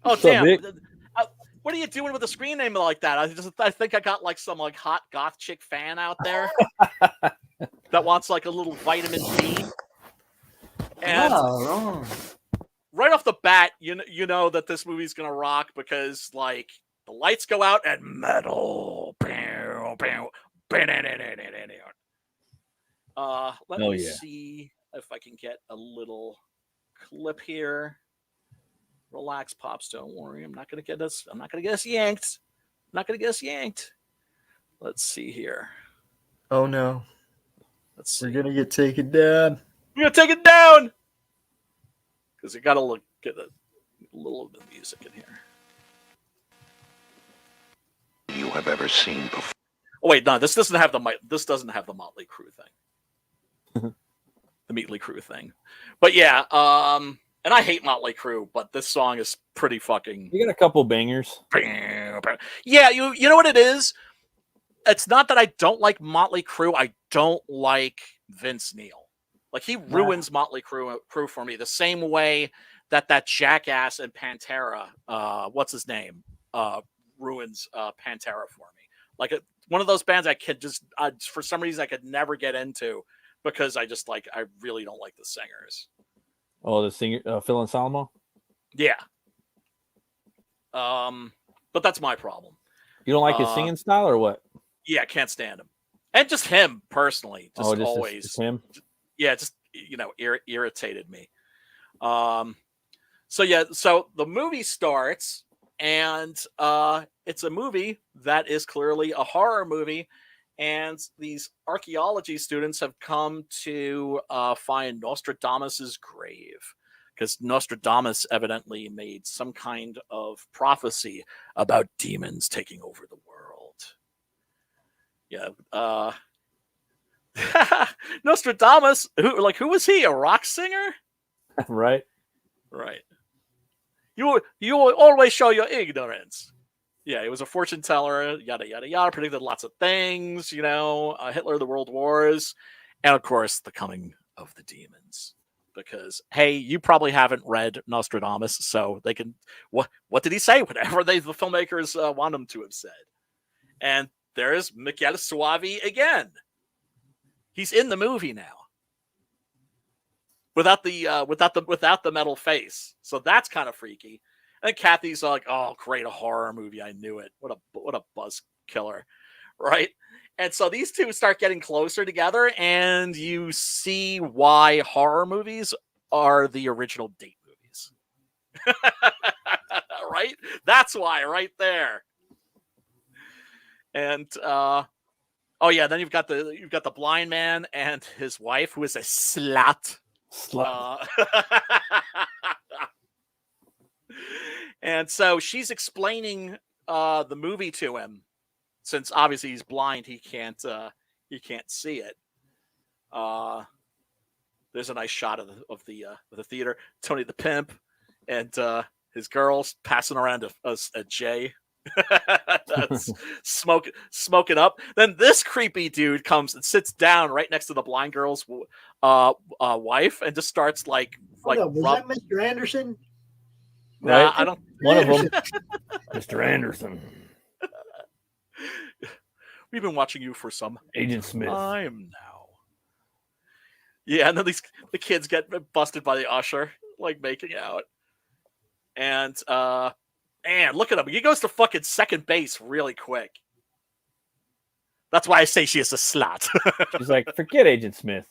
Oh, What's damn. up, Vic? What are you doing with a screen name like that? I think I got like some like hot goth chick fan out there that wants like a little vitamin D. And right off the bat, you know that this movie's gonna rock because like the lights go out and metal. Let me see if I can get a little clip here. Relax, Pops. Don't worry. I'm not gonna get us yanked. Let's see here. Oh no. Let's see. We're gonna get taken down. We're gonna take it down. Because you gotta get a little bit of music in here. You have ever seen before. Oh wait, no, this doesn't have the Motley Crue thing. The Meatley Crue thing. But yeah, and I hate Motley Crue, but this song is pretty fucking. You got a couple bangers. Yeah, you know what it is? It's not that I don't like Motley Crue. I don't like Vince Neil. Like he ruins Motley Crue for me the same way that jackass and Pantera, what's his name, ruins Pantera for me. Like one of those bands I could just for some reason I could never get into because I really don't like the singers. Oh, the singer Phil Anselmo? Yeah. But that's my problem. You don't like his singing style or what? Yeah, I can't stand him. And just him personally. Just always. Just him? Yeah, just irritated me. So the movie starts and it's a movie that is clearly a horror movie. And these archaeology students have come to find Nostradamus's grave because Nostradamus evidently made some kind of prophecy about demons taking over the world. Yeah. Nostradamus, who was he? A rock singer? Right. You will always show your ignorance. Yeah, he was a fortune teller, yada, yada, yada, predicted lots of things, Hitler, the World Wars, and of course, the coming of the demons. Because, hey, you probably haven't read Nostradamus, so they can, what did he say? Whatever the filmmakers want him to have said. And there's Michele Soavi again. He's in the movie now. Without the metal face. So that's kind of freaky. And Kathy's like, "Oh, great, a horror movie! I knew it. What a buzz killer, right?" And so these two start getting closer together, and you see why horror movies are the original date movies, right? That's why, right there. And then you've got the blind man and his wife, who is a slut. And so she's explaining the movie to him, since obviously he's blind, he can't see it. There's a nice shot of the theater. Tony the Pimp and his girls passing around a J. That's smoking up. Then this creepy dude comes and sits down right next to the blind girl's wife and just starts was that Mr. Anderson? Nah, right? I don't. One of them, Mr. Anderson. We've been watching you for some Agent Smith. time now. Yeah, and then the kids get busted by the usher, making out. And look at him. He goes to fucking second base really quick. That's why I say she is a slut. She's like, forget Agent Smith.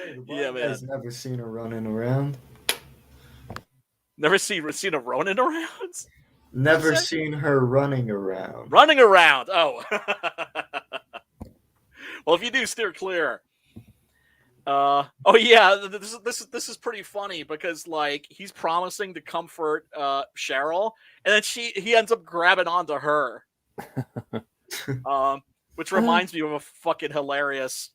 Hey, yeah, man. I've never seen her running around. Never seen a Ronin around? Never seen her running around. Running around. Oh. Well, if you do, steer clear. Oh yeah, this is pretty funny because he's promising to comfort Cheryl, and then he ends up grabbing onto her. Which reminds me of a fucking hilarious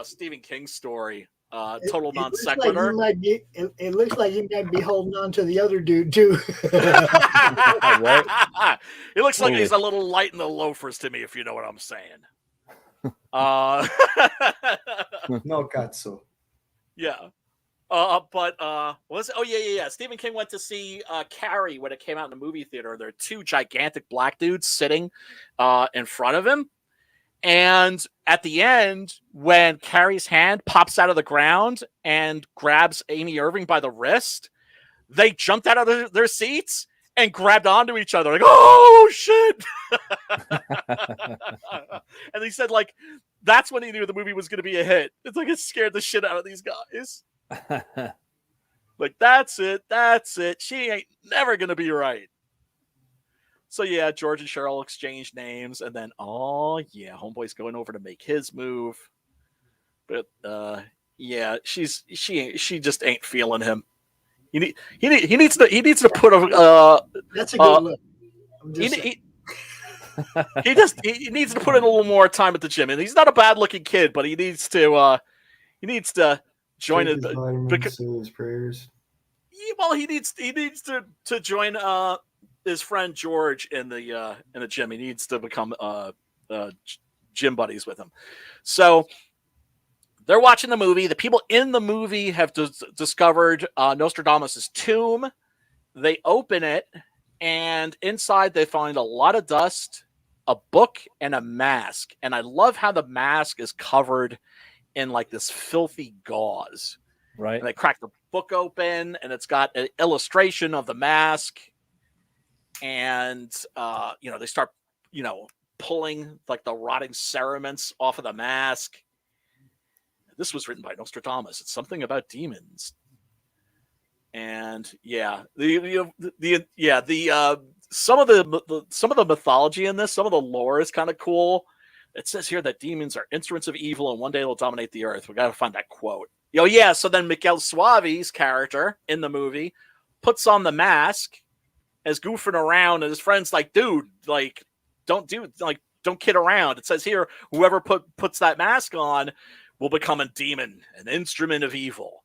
Stephen King story. Total non sequitur. It looks like he might be holding on to the other dude too. Right? It looks like he's a little light in the loafers to me, if you know what I'm saying. No cazzo. Yeah. was it? Oh yeah. Stephen King went to see Carrie when it came out in the movie theater. There are two gigantic black dudes sitting in front of him, and at the end, when Carrie's hand pops out of the ground and grabs Amy Irving by the wrist, they jumped out of their seats and grabbed onto each other, like, "Oh shit!" And he said, like, that's when he knew the movie was going to be a hit. It's like it scared the shit out of these guys. Like, that's it. She ain't never gonna be right. So yeah, George and Cheryl exchange names, and then homeboy's going over to make his move. But yeah, she just ain't feeling him. He needs to put a That's a good look. he needs to put in a little more time at the gym, and he's not a bad looking kid, but he needs to join Take it his vitamins, say his prayers. Well, he needs to join his friend George in the gym. He needs to become gym buddies with him. So they're watching the movie. The people in the movie have discovered Nostradamus' tomb. They open it, and inside they find a lot of dust, a book, and a mask. And I love how the mask is covered in like this filthy gauze. Right. And they crack the book open, and it's got an illustration of the mask. And they start, pulling like the rotting cerements off of the mask. This was written by Nostradamus. It's something about demons. And yeah, some of the mythology in this, some of the lore is kind of cool. It says here that demons are instruments of evil, and one day they'll dominate the earth. We got to find that quote. So then Miguel Suave's character in the movie puts on the mask, as goofing around, and his friend's like, dude, like, don't kid around. It says here, whoever puts that mask on will become a demon, an instrument of evil.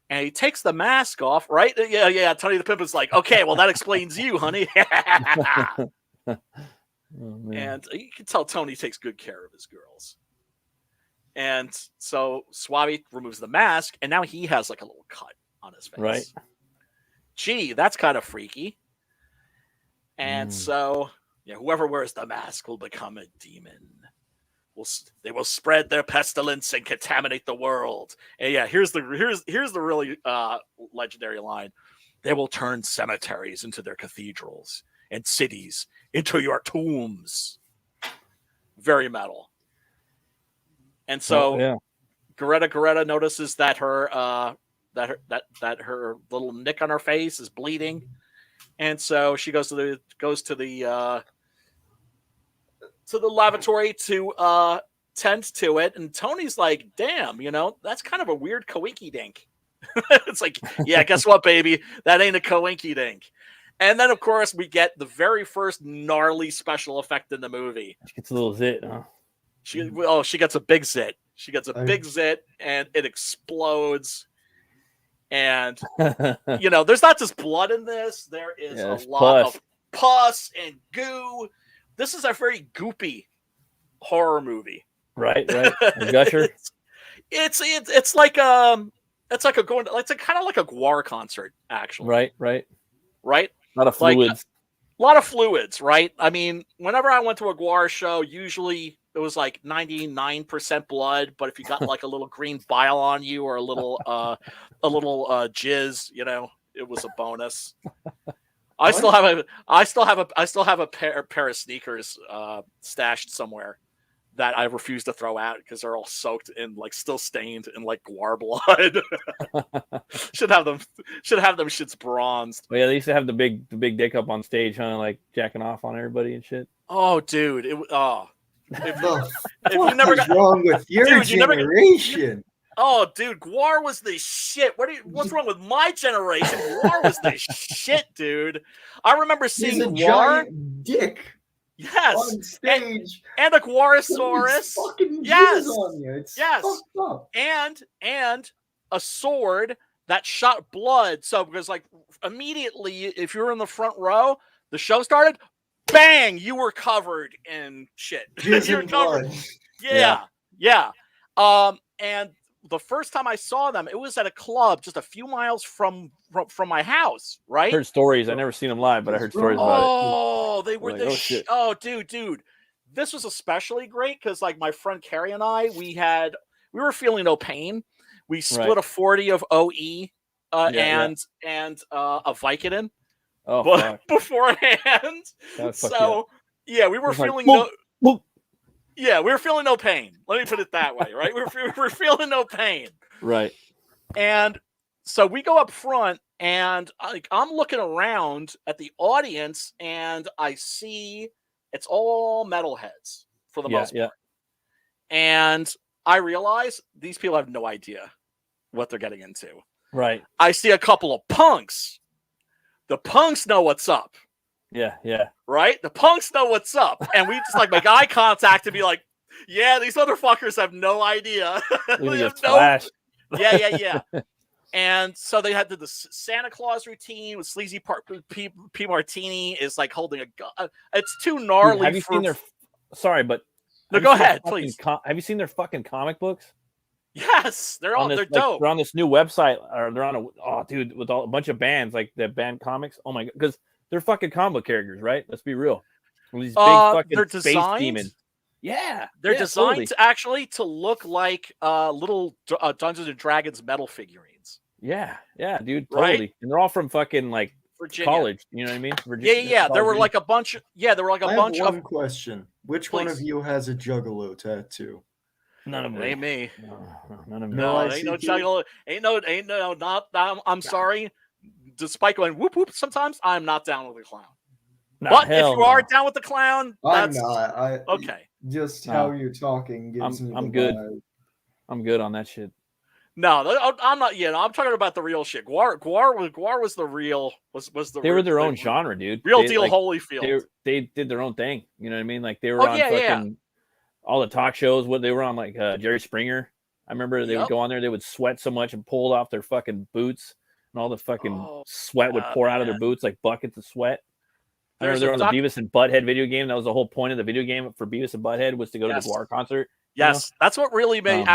And he takes the mask off, right? Yeah. Tony the Pimp is like, okay, well, that explains you, honey. And you can tell Tony takes good care of his girls. And so Suave removes the mask, and now he has like a little cut on his face. Right. Gee, that's kind of freaky. And so, whoever wears the mask will become a demon. They will spread their pestilence and contaminate the world. And yeah, here's the really legendary line: they will turn cemeteries into their cathedrals and cities into your tombs. Very metal. And so, Goretta notices that her her little nick on her face is bleeding, and so she goes to the lavatory to tend to it. And Tony's like, damn, that's kind of a weird coinky dink. It's like, yeah, guess what, baby? That ain't a coinky dink. And then, of course, we get the very first gnarly special effect in the movie. She gets a little zit, huh? She gets a big zit. She gets a big zit, and it explodes. And, there's not just blood in this. There is a lot of pus and goo. This is a very goopy horror movie. Right. A gusher. It's like kind of like a Gwar concert, actually. Right. A lot of fluids. A lot of fluids, right? I mean, whenever I went to a Gwar show, usually it was like 99% blood, but if you got like a little green bile on you or a little jizz, it was a bonus. I still have a pair of sneakers stashed somewhere that I refuse to throw out because they're all soaked in still stained in Gwar blood. should have them shits bronzed. Well, yeah, they used to have the big dick up on stage, huh? Like jacking off on everybody and shit. Oh, dude, if you never got wrong with your generation. Oh, dude, Gwar was the shit. What's wrong with my generation? Gwar was the shit, dude. I remember seeing He's a Gwar. Giant dick. Yes. On stage. And a Gwarosaurus. Yes. On you. It's yes. Up. And a sword that shot blood. So because immediately, if you were in the front row, the show started, bang, you were covered in shit. You were covered. Yeah. And the first time I saw them, it was at a club just a few miles from my house, right? Heard stories. I never seen them live, but I heard stories about it. Oh, they were Like, the oh, shit. oh, dude. This was especially great because like my friend Carrie and I, we were feeling no pain. We split a 40 of OE and a Vicodin beforehand. So yeah, we were feeling we were feeling no pain. Let me put it that way, right? We're feeling no pain. Right. And so we go up front and I'm looking around at the audience and I see it's all metalheads for the most part. And I realize these people have no idea what they're getting into. Right. I see a couple of punks. The punks know what's up. Yeah. Right? The punks know what's up. And we just like make eye contact and be like, yeah, these motherfuckers have no idea. They have Yeah. And so they had the Santa Claus routine with Sleazy P. Martini is like holding a gun. It's too gnarly. Dude, have you seen their? Sorry, but no, go ahead, please. Have you seen their fucking comic books? Yes, they're they're dope. They're on this new website, or they're on with a bunch of bands like the band comics. Oh my god, because they're fucking comic book characters, right? Let's be real. These big fucking space demons. Yeah, they're designed actually to look like little Dungeons and Dragons metal figurines. Yeah, dude, totally. Right? And they're all from fucking like Virginia. College. You know what I mean? Virginia. Yeah. There were like a bunch. There were like a bunch of. One question: which one of you has a Juggalo tattoo? None of them. Ain't me. No, none of them. No, ain't no Juggalo. Ain't no. Not. I'm sorry. Despite going whoop whoop, sometimes I'm not down with the clown. But if you are down with the clown, that's I'm not. Okay. Just how you're talking gives me. I'm good. I'm good on that shit. No, I'm not. I'm talking about the real shit. Guar was the real. They were their own genre, dude. Real deal, Holyfield. They did their own thing. You know what I mean? Like they were on fucking all the talk shows. What they were on, like Jerry Springer. I remember they would go on there. They would sweat so much and pull off their fucking boots, and all the fucking sweat would pour out of their boots like buckets of sweat. I remember they were on the Beavis and Butthead video game. That was the whole point of the video game for Beavis and Butthead was to go to the Guar concert. Yes, that's what really made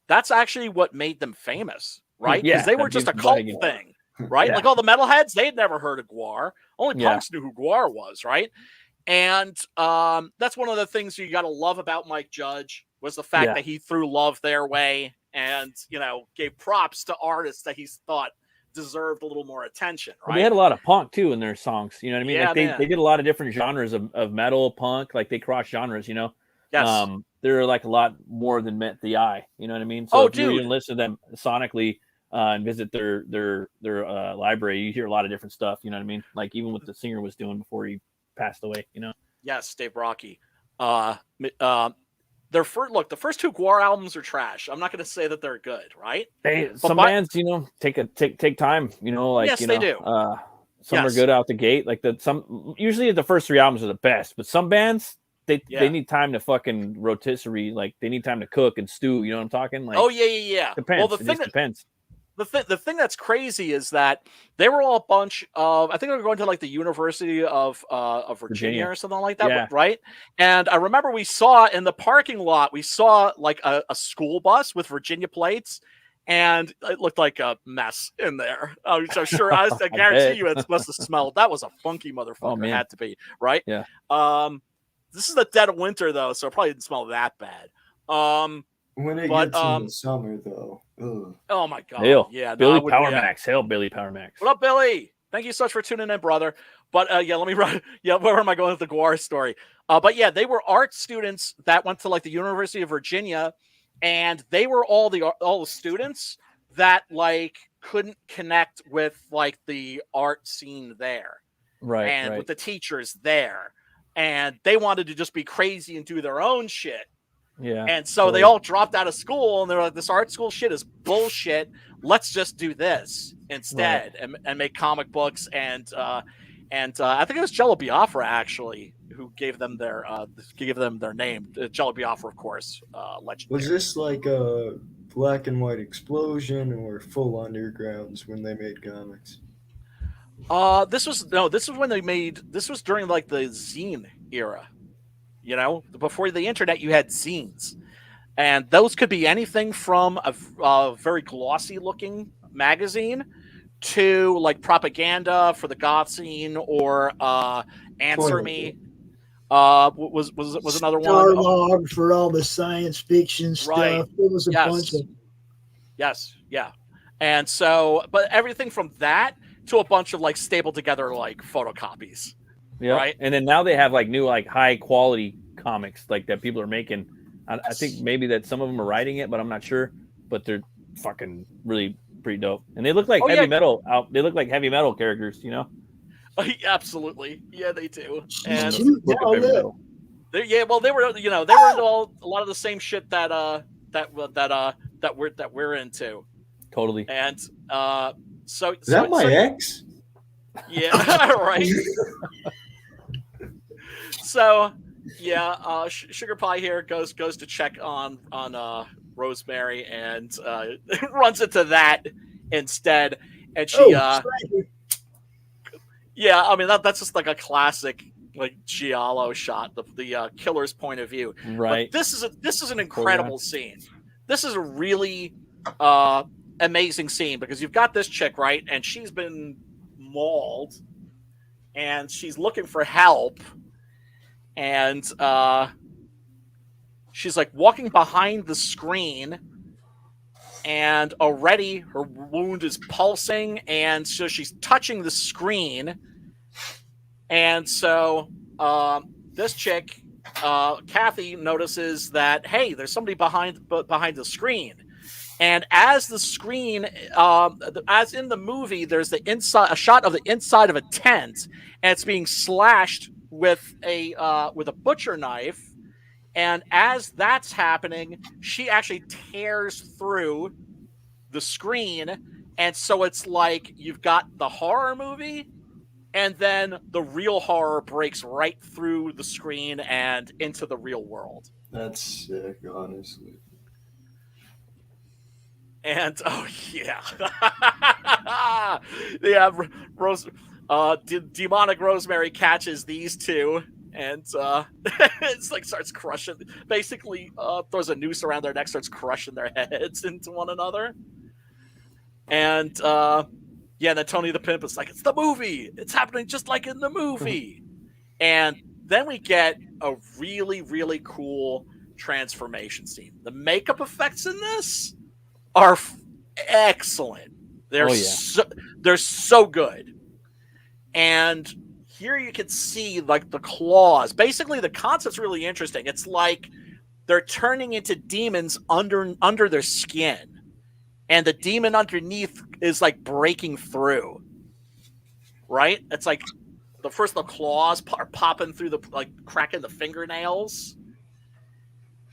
That's actually what made them famous, right? Because they were just a cult thing, right? Like all the metalheads, they'd never heard of Guar. Only punks knew who Guar was, right? And that's one of the things you got to love about Mike Judge was the fact that he threw love their way and, gave props to artists that he thought deserved a little more attention, right? Well, they had a lot of punk, too, in their songs. You know what I mean? Yeah, like they did a lot of different genres of metal, punk. Like they cross genres, Yes. They're like a lot more than met the eye. You know what I mean? So if you listen to them sonically and visit their library, you hear a lot of different stuff. You know what I mean? Like even what the singer was doing before he passed away. Yes, Dave Rocky. The first two Guar albums are trash. I'm not going to say that they're good, right? Some bands, take time. They do. Some are good out the gate. Like usually the first three albums are the best, but some bands. They need time to fucking rotisserie, like they need time to cook and stew. You know what I'm talking? Like, Depends. Well, depends. The thing that's crazy is that they were all a bunch of. I think they were going to like the University of Virginia or something like that, right? And I remember we saw in the parking lot, like a school bus with Virginia plates. And it looked like a mess in there. So sure, I guarantee you it must have smelled. That was a funky motherfucker. It had to be, right? Yeah. This is the dead of winter, though, so it probably didn't smell that bad. When it gets in the summer, though. Ugh. Oh, my God. Hail. Yeah, Billy Power Max. Hail, Billy Power Max. What up, Billy? Thank you so much for tuning in, brother. But, let me run. Yeah, where am I going with the Guar story? But, yeah, they were art students that went to, like, the University of Virginia, and they were all the students that, like, couldn't connect with, like, the art scene there. Right, and with the teachers there. And they wanted to just be crazy and do their own shit. Yeah. And so they all dropped out of school and they're like, this art school shit is bullshit. Let's just do this instead and make comic books. And I think it was Jello Biafra actually who gave them their name. Jello Biafra, of course, legendary. Was this like a black and white explosion or full undergrounds when they made comics? This was during like the zine era, before the internet, you had zines. And those could be anything from a very glossy looking magazine to like propaganda for the goth scene, or Answer Toilet Me. Was another one. Starlog for all the science fiction stuff. Right. There was a Yes. bunch of Yes, yeah. And so, but everything from that to a bunch of like stapled together like photocopies. Yeah. Right. And then now they have like new, like high quality comics like that people are making. I think maybe that some of them are writing it, but I'm not sure. But they're fucking really pretty dope. And they look like heavy metal. They look like heavy metal characters, you know? Absolutely. Yeah, they do. And Look up heavy metal. well, they were, they were into a lot of the same shit that we're into. Totally. And so Is that my ex? Yeah, right. So yeah, Sugar Pie here goes to check on Rosemary and runs into that instead, and she yeah, I mean that's just like a classic like giallo shot, the killer's point of view. Right. But this is an incredible scene. This is a really amazing scene because you've got this chick, right, and she's been mauled, and she's looking for help, and she's like walking behind the screen, and already her wound is pulsing, and so she's touching the screen, and so this chick, Kathy, notices that, hey, there's somebody behind the screen. And as the screen, as in the movie, there's a shot of the inside of a tent, and it's being slashed with a butcher knife. And as that's happening, she actually tears through the screen, and so it's like you've got the horror movie, and then the real horror breaks right through the screen and into the real world. That's sick, honestly. And oh yeah, yeah. Demonic Rosemary catches these two, and it's like starts crushing. Basically, throws a noose around their neck, starts crushing their heads into one another. And yeah, then Tony the Pimp is like, "It's the movie. It's happening just like in the movie." And then we get a really, really cool transformation scene. The makeup effects in this are excellent. They're they're so good. And here you can see like the claws. Basically, the concept's really interesting. It's like they're turning into demons under their skin, and the demon underneath is like breaking through. Right? It's like the claws are popping through cracking the fingernails.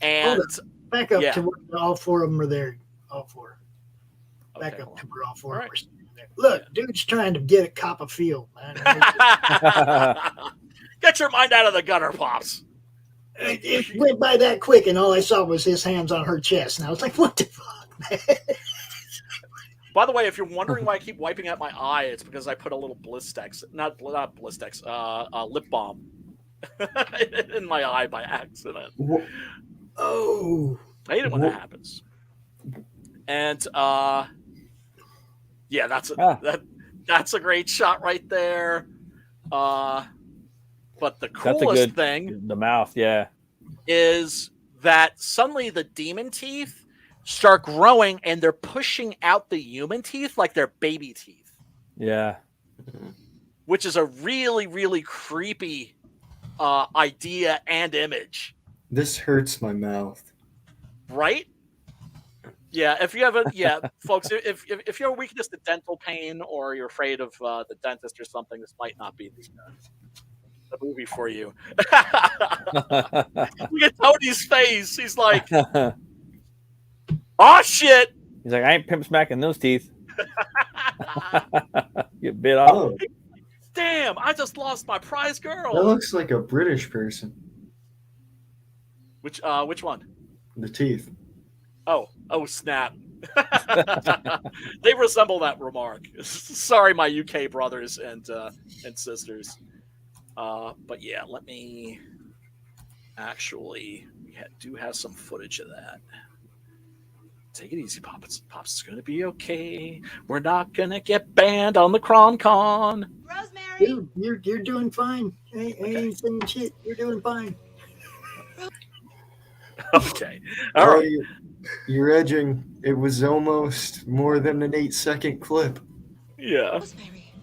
And back up to where all four of them are there. All four. Back Okay, up to where all four all of them are standing there. Look, dude's trying to get a cop a field, man. Get your mind out of the gutter, Pops. It went by that quick, and all I saw was his hands on her chest, and I was like, "What the fuck, man?" By the way, if you're wondering why I keep wiping out my eye, it's because I put a little Blistex, not Blistex, lip balm in my eye by accident. Oh, I hate it when that happens. And yeah, that's a great shot right there. But the coolest thing, the mouth, is that suddenly the demon teeth start growing and they're pushing out the human teeth like they're baby teeth. Yeah. Which is a really, really creepy idea and image. This hurts my mouth. Right? Yeah, if you have folks, if you're a weakness to dental pain or you're afraid of the dentist or something, this might not be the movie for you. Look at Tony's face. He's like, "Oh shit!" He's like, "I ain't pimp smacking those teeth." Get bit off. Oh, Damn! I just lost my prize girl. that looks like a British person. Which one? The teeth. Oh, snap. They resemble that remark. Sorry, my UK brothers and sisters. But yeah, let me actually do have some footage of that. Take it easy, Pops. Pops is gonna be okay. We're not gonna get banned on the CronCon. Rosemary, you're doing fine. I ain't saying shit. You're doing fine. Okay. All right. You're edging. It was almost more than an 8-second clip. Yeah. Rosemary.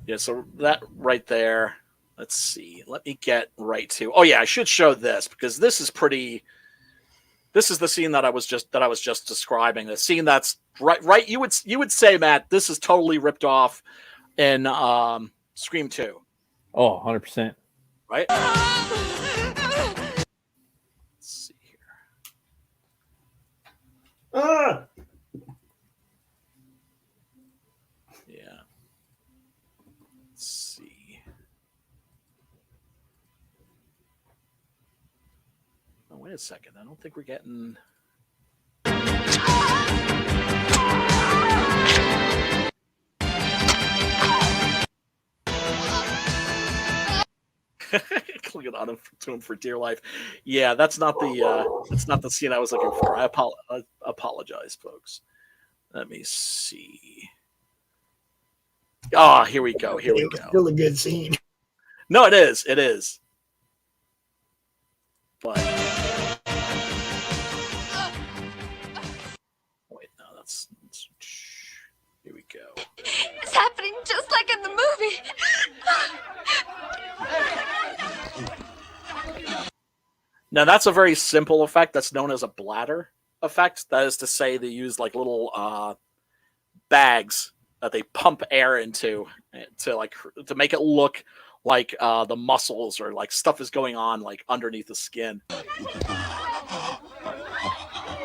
Yeah, so that right there. Let's see. Let me get right to. Oh yeah, I should show this because this is pretty. This is the scene that I was just describing. The scene that's right. You would say, Matt, this is totally ripped off in Scream 2. Oh, 100%. Right? Let's see here. Ah! Yeah. Let's see. Oh, wait a second. I don't think we're getting. Clinging on to him for dear life. Yeah, that's not the scene I was looking for. I apologize, folks. Let me see. Ah, here we go. Here we It was go. still a good scene. No, it is. It is. But wait, no, that's here we go. It's happening just like in the movie. Now that's a very simple effect that's known as a bladder effect. That is to say, they use like little bags that they pump air into to make it look like the muscles or like stuff is going on like underneath the skin.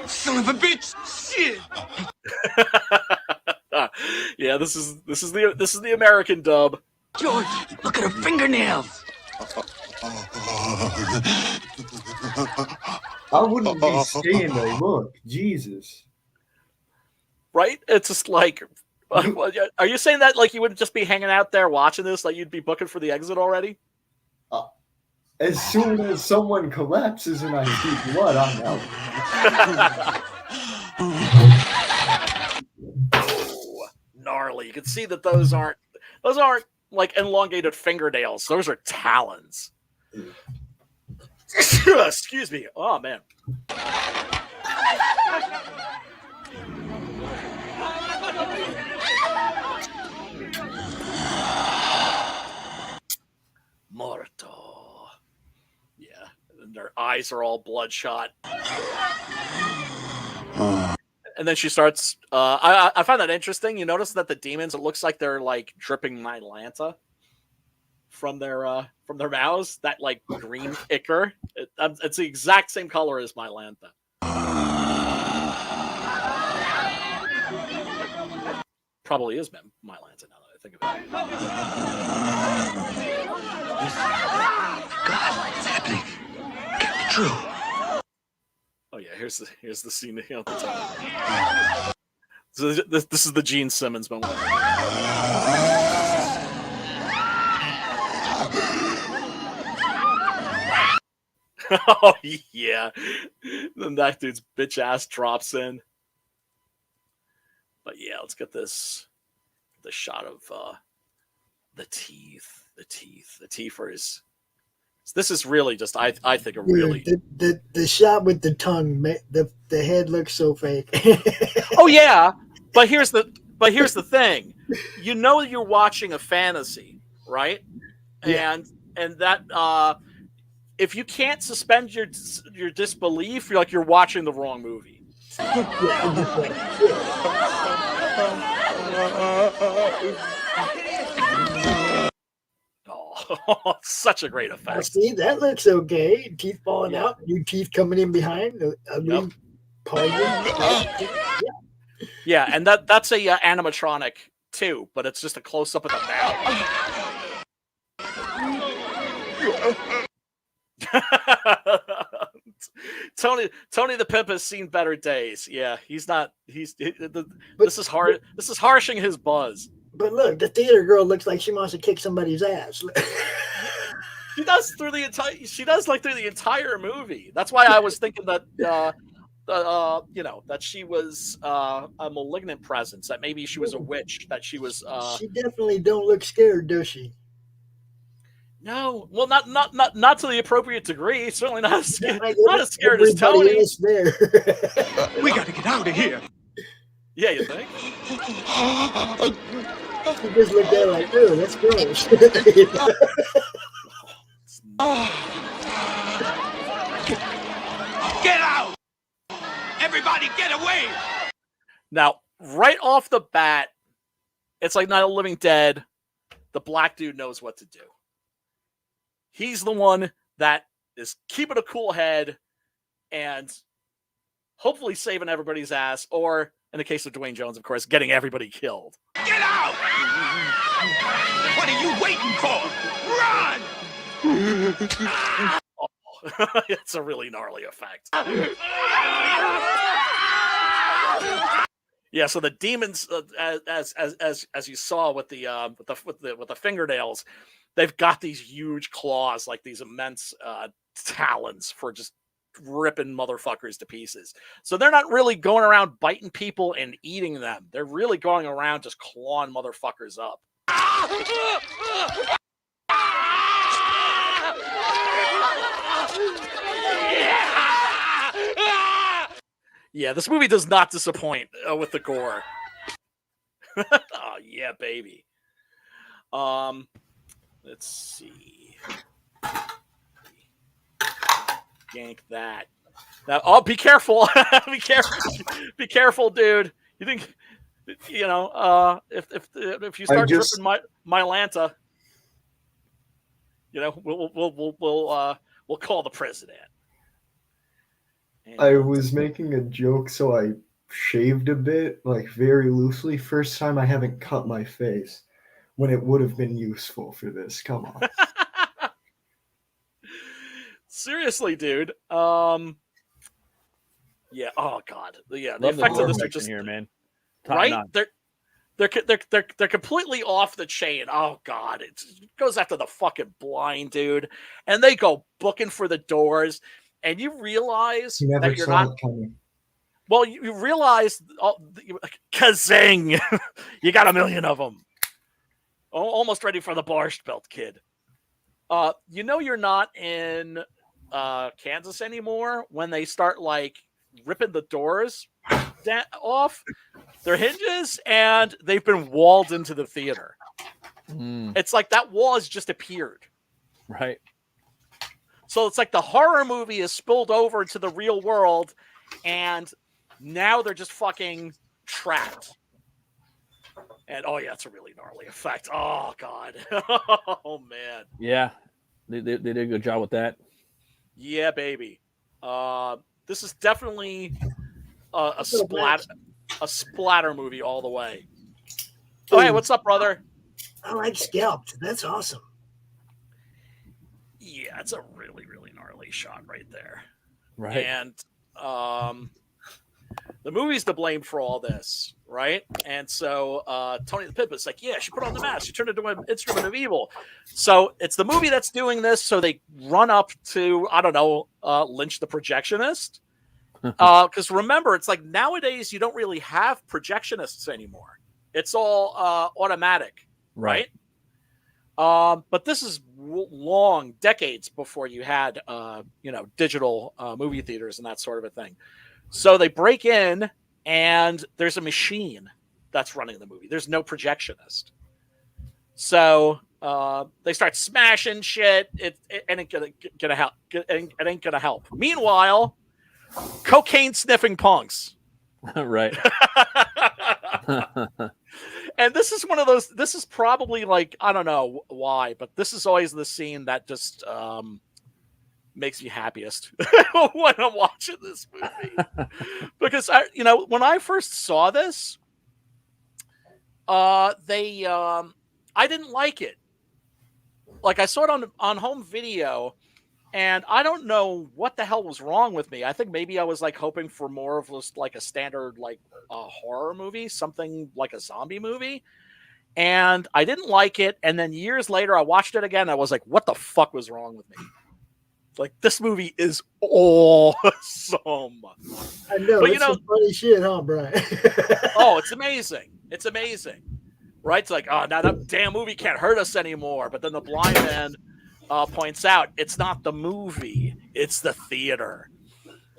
Son of a bitch! Shit! Yeah, this is the American dub. George, look at her fingernails! I wouldn't be saying they look. Jesus. Right? It's just like, are you saying that like you would just be hanging out there watching this, like you'd be booking for the exit already? As soon as someone collapses and I see blood, I'm out. Oh, gnarly. You can see that those aren't like elongated fingernails. Those are talons. Excuse me. Oh man. Morto. Yeah. And their eyes are all bloodshot. And then she starts. I find that interesting. You notice that the demons, it looks like they're like dripping Mylanta from their mouths. That like green ichor. It's the exact same color as Mylanta. Probably is Mylanta now that I think about it. God, it's happening. Can't be true. Oh yeah, here's the scene at the top. So this is the Gene Simmons moment. Oh yeah, then that dude's bitch ass drops in. But yeah, let's get the shot of the teeth. The teeth are his. This is really just I think a really the shot with the tongue, the head looks so fake. Oh yeah, but here's the thing. You know you're watching a fantasy, right? Yeah. And that if you can't suspend your disbelief, you're watching the wrong movie. Oh, such a great effect. See, that looks okay. Teeth falling out, new teeth coming in behind. Ugly Yeah, and that's a animatronic too, but it's just a close up of the mouth. Tony the Pimp has seen better days. Yeah, this is hard. This is harshing his buzz. But look, the theater girl looks like she wants to kick somebody's ass. She does through the entire. She does like through the entire movie. That's why I was thinking that that she was a malignant presence. That maybe she was a witch. That she was. She definitely don't look scared, does she? No, well, not to the appropriate degree. Certainly not as scared, Like not as scared as everybody Tony. else there. We gotta get out of here. Yeah, you think? She just looked at her like, "Oh, that's gross." Get out! Everybody get away! Now, right off the bat, it's like Night of the Living Dead. The black dude knows what to do. He's the one that is keeping a cool head and hopefully saving everybody's ass, or in the case of Dwayne Jones, of course, getting everybody killed. Get out! What are you waiting for? Run! It's a really gnarly effect. Yeah, so the demons, as you saw with the fingernails, they've got these huge claws, like these immense talons for just ripping motherfuckers to pieces. So they're not really going around biting people and eating them. They're really going around just clawing motherfuckers up. Yeah, this movie does not disappoint with the gore. Oh yeah, baby. Let's see. Yank that. Now, oh, be careful. Be careful. Be careful, dude. You think, if you start dripping my Lanta, we'll call the president. I was making a joke, so I shaved a bit, like very loosely. First time I haven't cut my face when it would have been useful for this. Come on. Seriously, dude. Yeah. Oh God. Yeah. The effects of this are just here, man. Right? They're completely off the chain. Oh God. It goes after the fucking blind dude, and they go booking for the doors. And you realize that you're not coming. Well, you realize, kazing, you got a million of them. Almost ready for the Borscht Belt, kid. You're not in Kansas anymore when they start like ripping the doors off their hinges, and they've been walled into the theater. It's like that wall has just appeared. Right. So it's like the horror movie is spilled over to the real world, and now they're just fucking trapped. And oh yeah, it's a really gnarly effect. Oh God. Oh man. Yeah, they did a good job with that. Yeah, baby. This is definitely a splatter movie all the way. Oh hey, what's up, brother? I like Scalped. That's awesome. Yeah, it's a really, really gnarly shot right there. Right. And the movie's to blame for all this, right? And so Tony the Pip is like, yeah, she put on the mask. She turned into an instrument of evil. So it's the movie that's doing this. So they run up to, I don't know, Lynch the projectionist. Because remember, it's like nowadays you don't really have projectionists anymore. It's all automatic, right? But this is long decades before you had, digital movie theaters and that sort of a thing. So they break in, and there's a machine that's running the movie. There's no projectionist. So they start smashing shit. It ain't gonna help. It ain't gonna help. Meanwhile, cocaine sniffing punks. Right. And this is one of those. This is probably like, I don't know why, but this is always the scene that just makes me happiest when I'm watching this movie. Because when I first saw this, I didn't like it. Like I saw it on home video, and I don't know what the hell was wrong with me. I think maybe I was like hoping for more of just like a standard like horror movie, something like a zombie movie. and I didn't like it. And then years later, I watched it again. I was like, what the fuck was wrong with me? Like, this movie is awesome. I know. But, It's some funny shit, huh, Brian? Oh, it's amazing. It's amazing. Right? It's like, oh, now that damn movie can't hurt us anymore. But then the blind man points out it's not the movie, it's the theater.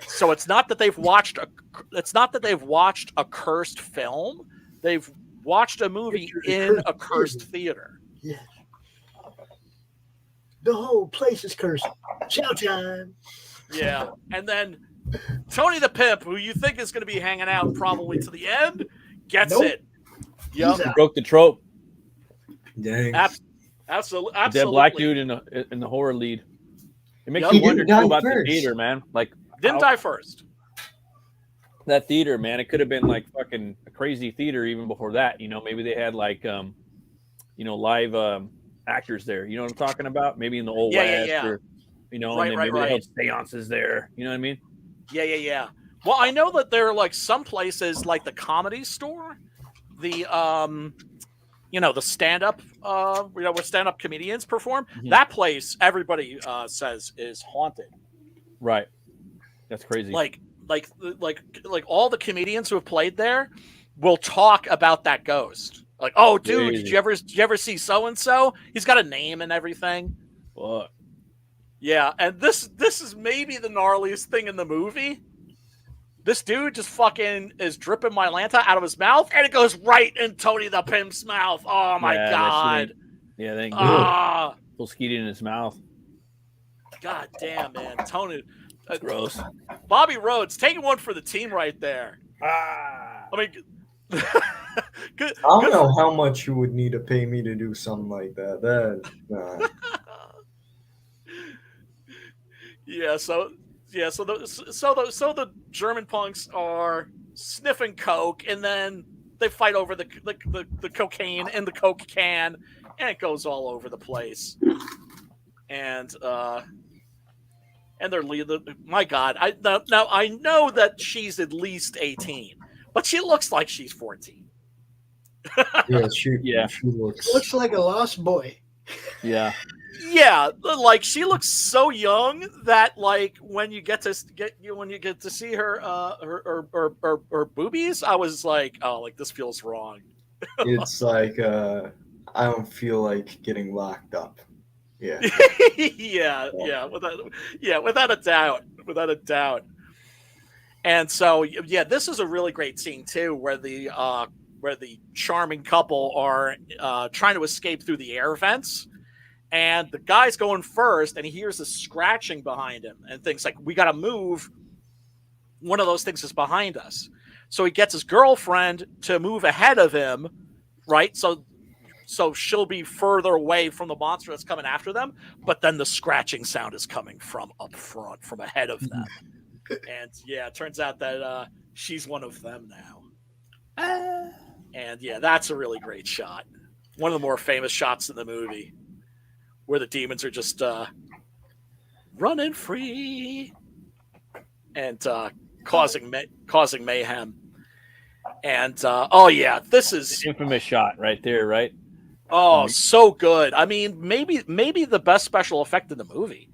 So it's not that they've watched a cursed film. They've watched a movie in a cursed theater. Yeah. The whole place is cursed. Chow time. Yeah. And then Tony the Pimp, who you think is going to be hanging out probably to the end, gets Nope. it. Yep. He's out. Broke the trope. Dang. Absolutely. That black dude in the horror lead. It makes Yep. you He wonder didn't too die about the first. theater, man. Like Didn't how- die first. that theater, man. It could have been like fucking a crazy theater even before that. You know, maybe they had like live actors there. You know what I'm talking about? Maybe in the old Yeah, West, yeah. or and Right, then right, maybe they right. had seances there. You know what I mean? Yeah. Well, I know that there are like some places like the Comedy Store, the the stand-up where stand-up comedians perform. Mhm. That place everybody says is haunted. Right. That's crazy. Like all the comedians who have played there will talk about that ghost. Like, oh dude, Crazy. did you ever see so and so? He's got a name and everything. Fuck. Yeah, and this is maybe the gnarliest thing in the movie. This dude just fucking is dripping Mylanta out of his mouth, and it goes right in Tony the Pimp's mouth. Oh my Yeah, that god! shit Yeah, they Ah, full skeet in his mouth. god damn, man, Tony. Gross. Bobby Rhodes taking one for the team right there. I mean, good. I don't know how much you would need to pay me to do something like that. Yeah, so the German punks are sniffing coke, and then they fight over the cocaine in the coke can, and it goes all over the place. And they're my God, I know that she's at least 18, but she looks like she's 14. Yeah, she Looks like a lost boy. Yeah. Yeah, like she looks so young that like when you get to see her her boobies, I was like, oh, like this feels wrong. It's like I don't feel like getting locked up. Yeah. Without a doubt. And so yeah, this is a really great scene too, where the charming couple are trying to escape through the air vents. And the guy's going first, and he hears a scratching behind him and thinks, like, we got to move. One of those things is behind us. So he gets his girlfriend to move ahead of him, right? So she'll be further away from the monster that's coming after them. But then the scratching sound is coming from up front, from ahead of them. And, yeah, it turns out that she's one of them now. And, yeah, that's a really great shot. One of the more famous shots in the movie, where the demons are just running free and causing mayhem. And this is Infamous shot right there, right? so good. I mean, maybe the best special effect in the movie.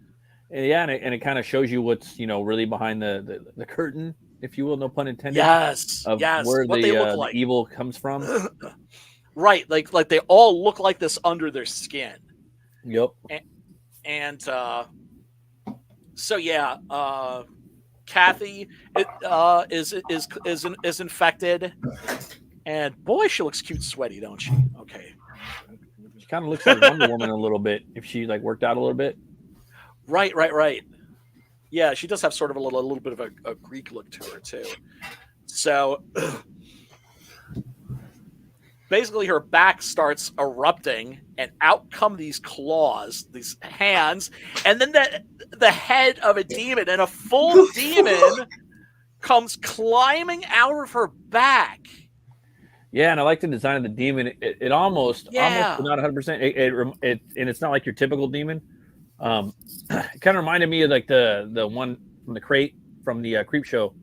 Yeah, and it kind of shows you what's really behind the curtain, if you will, no pun intended. Yes, of yes. where What the, they look like. the evil comes from. Right, like they all look like this under their skin. Yep. And Kathy is infected, and boy, she looks cute, sweaty, don't she? Okay, She kind of looks like Wonder Woman a little bit if she like worked out a little bit. right. Yeah, she does have sort of a little bit of a Greek look to her too. So basically, her back starts erupting, and out come these claws, these hands, and then the head of a demon, and a full demon comes climbing out of her back. Yeah, and I like the design of the demon. It almost, Yeah. but not 100%. It and it's not like your typical demon. It kind of reminded me of like the one from the crate from the Creep Show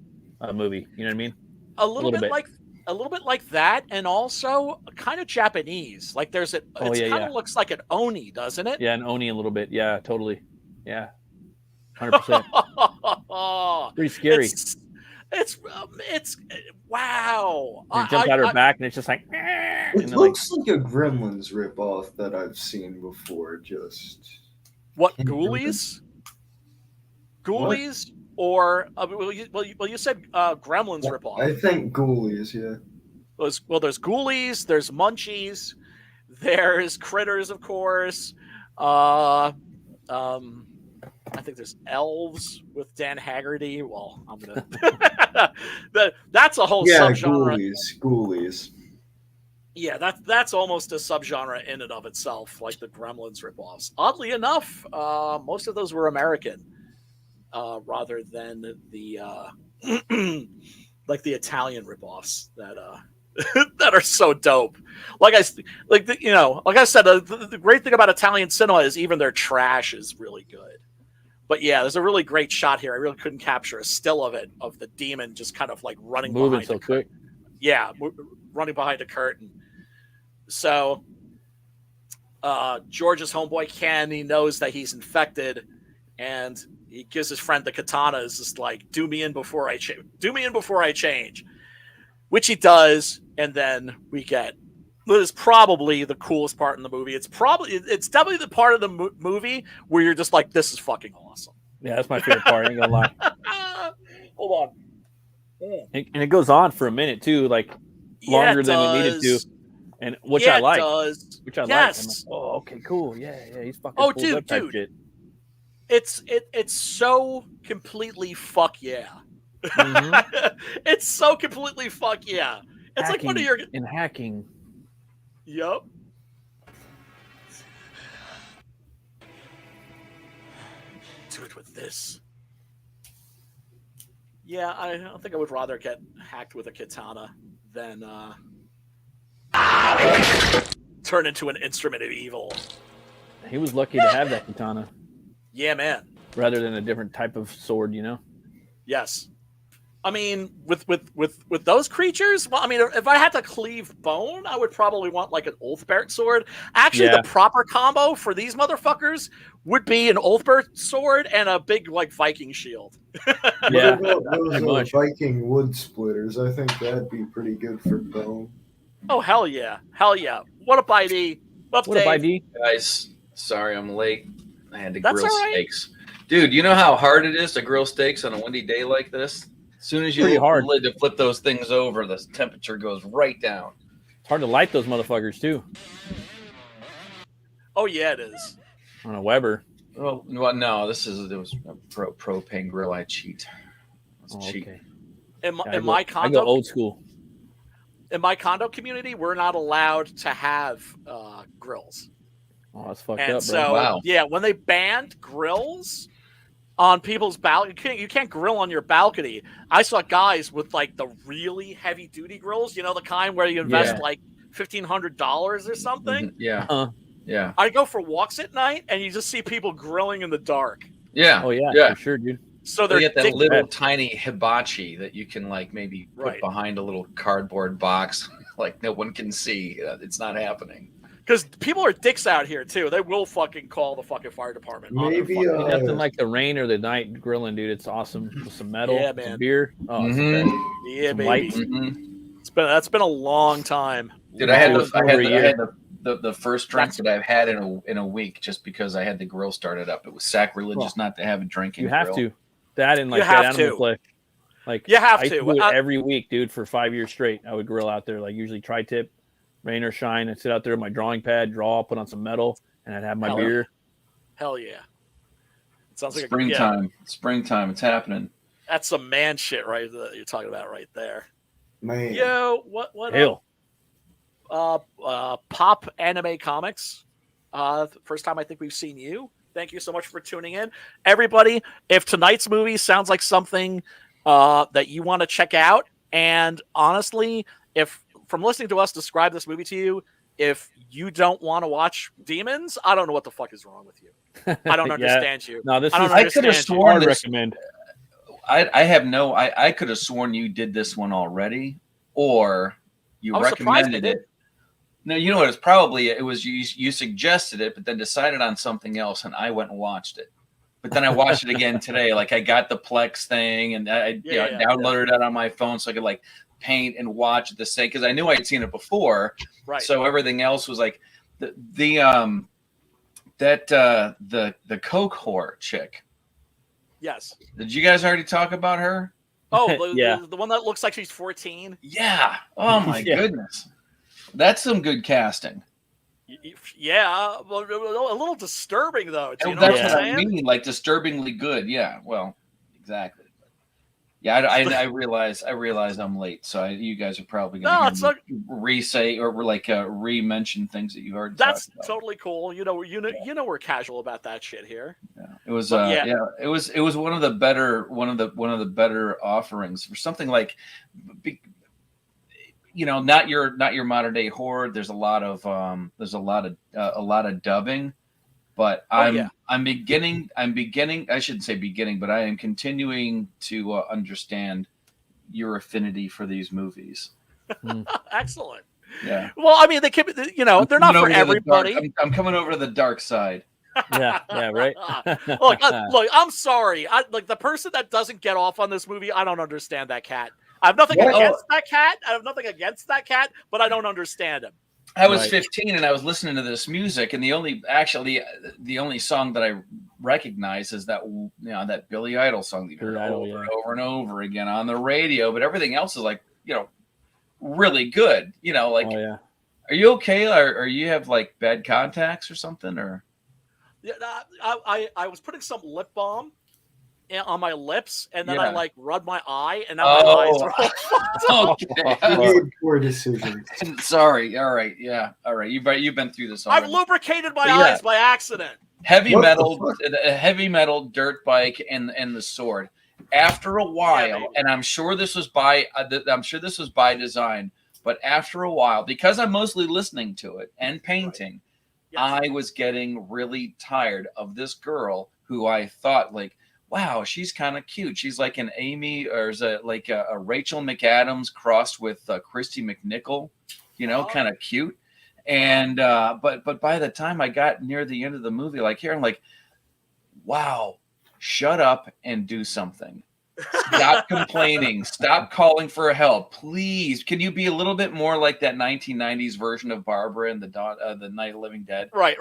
movie. You know what I mean? A little bit bit. like a little bit like that, and also kind of Japanese. Like there's it. Oh, It yeah, kind yeah. of looks like an oni, doesn't it? Yeah, and Oni a little bit. Yeah, totally. Yeah, 100%. Pretty scary. It's wow. And it jumps out her back, and it's just like. It And then, like, looks like a Gremlins ripoff that I've seen before. Just What Can't remember. Ghoulies? Ghoulies or you said Gremlins ripoff. I think Ghoulies, yeah. There's Ghoulies, there's Munchies, there's Critters, of course. I think there's Elves with Dan Haggerty. Well, I'm gonna. That's a whole Yeah, subgenre. Ghoulies. Yeah, that's almost a subgenre in and of itself, like the Gremlins ripoffs. Oddly enough, most of those were American, rather than the like the Italian ripoffs that that are so dope. Like I said, the great thing about Italian cinema is even their trash is really good. But yeah, there's a really great shot here. I really couldn't capture a still of it, of the demon just kind of like running moving behind so the quick. yeah, running behind a curtain. So George's homeboy Ken, he knows that he's infected, and he gives his friend the katana. Is just like, do me in before I change, which he does, and then we get. This is probably the coolest part in the movie. It's definitely the part of the movie where you're just like, this is fucking awesome. Yeah, that's my favorite part. I ain't gonna lie. Hold on. And it goes on for a minute too, like longer than it needed to, and which I like. Which I like. I'm like, oh, okay, cool. Yeah, he's fucking. Oh, pulled up type dude. shit. It's so completely fuck yeah. Mhm. It's so completely fuck yeah. It's like one of your hacking. Yup. Do it with this. Yeah, I don't think I would rather get hacked with a katana than turn into an instrument of evil. He was lucky to have that katana Yeah, man. rather than a different type of sword, you know. Yes. I mean, with those creatures, well, I mean, if I had to cleave bone, I would probably want like an Ulfbert sword. Actually, Yeah. the proper combo for these motherfuckers would be an Ulfbert sword and a big like Viking shield. Yeah, What about those pretty much. Viking wood splitters? I think that'd be pretty good for bone. Oh hell yeah, hell yeah! What up, ID? What What up, Dave? ID? Guys, sorry I'm late. I had to That's grill all right. steaks. Dude, you know how hard it is to grill steaks on a windy day like this? As soon as you Pretty open hard. the lid to flip those things over, the temperature goes right down. It's hard to light those motherfuckers too Oh yeah, it is. on a Weber. Well, no, it was a propane grill. I cheat. Let's Oh, cheat. okay. In Yeah, my I condo, go old school. in my condo community, we're not allowed to have grills. Oh, that's fucked And up, bro. so, Wow. yeah, when they banned grills on people's balcony, you can't grill on your balcony. I saw guys with like the really heavy duty grills, the kind where you invest Yeah. like $1,500 or something. Mhm. Yeah. Uh. Yeah. I go for walks at night and you just see people grilling in the dark. Yeah. Oh yeah, Yeah. for sure, dude. So They they're get that dick- little tiny hibachi that you can like maybe put Right. behind a little cardboard box, like no one can see. It's not happening. because people are dicks out here too. They will fucking call the fucking fire department. on their Maybe, fucking- Ain't nothing like the rain or the night grilling, dude. It's awesome. With some metal, Yeah, some man. beer. Oh, it's the Mhm. best. yeah, some baby. lights. Mhm. That's been a long time. Dude, I had Over the a year. first drink That's- that I've had in a week just because I had the grill started up. It was sacrilegious not to have a drinking. You have grill. to. That and like You that have animal to. play. Like You have I used to. do it I- every week, dude, for 5 years straight. I would grill out there, like usually tri-tip, rain or shine. I'd sit out there with my drawing pad, draw, put on some metal, and I'd have my Hell beer. Hell yeah. It sounds like Springtime. Springtime. It's happening. That's some man shit right that you're talking about right there. Man, Yo, what Hell. Pop Anime Comics. First time I think we've seen you. Thank you so much for tuning in. Everybody, if tonight's movie sounds like something that you want to check out, and honestly, if from listening to us describe this movie to you, if you don't want to watch demons, I don't know what the fuck is wrong with you. I don't Yeah. understand you. No, this I don't is I could have understand you. sworn hard this. recommend. I could have sworn you did this one already. or you I was surprised they recommended did. it. No, you know what? It was you suggested it, but then decided on something else, and I went and watched it. But then I watched it again today. Like I got the Plex thing, and I downloaded it on my phone so I could like paint and watch at the same, because I knew I'd seen it before. Right. So everything else was like the Coke whore chick. Yes. Did you guys already talk about her? Oh, Yeah. the one that looks like she's 14. Yeah. Oh my Yeah. goodness. That's some good casting. Yeah, well, a little disturbing though. Do you know That's what what I'm I saying? mean. Like disturbingly good. Yeah. Well, exactly. Yeah, I realize I'm late, so you guys are probably going to re-say or like re-mention things that you already. That's talked about. totally cool. You know, we're casual about that shit here. Yeah. It was it was one of the better offerings for something like, not your modern day horror. There's a lot of dubbing. But I'm beginning. I shouldn't say beginning, but I am continuing to understand your affinity for these movies. Excellent. Yeah. Well, I mean, they can. They're not for everybody. I'm coming over to the dark side. Yeah. Right. Look, I'm sorry. Like the person that doesn't get off on this movie, I don't understand that cat. I have nothing against that cat. But I don't understand him. I was 15 and I was listening to this music, and the only song that I recognize is that that Billy Idol song that you heard over and over again on the radio. But everything else is like really good. Are you okay? Or you have like bad contacts or something? Or yeah, I was putting some lip balm on my lips, and then I like rubbed my eye, and now my eyes are all okay. Poor decision. Sorry. All right. Yeah. All right. You've been through this already. I've lubricated my eyes by accident. Heavy metal dirt bike and the sword. After a while, and I'm sure this was by design, but after a while, because I'm mostly listening to it and painting, I was getting really tired of this girl who I thought like, wow, she's kind of cute. She's like an Amy, or is it like a Rachel McAdams crossed with Christy McNichol, kind of cute. And but by the time I got near the end of the movie, like here, I'm like, wow, shut up and do something. Stop complaining. Stop calling for help, please. Can you be a little bit more like that 1990s version of Barbara and the Night of the Living Dead? Right.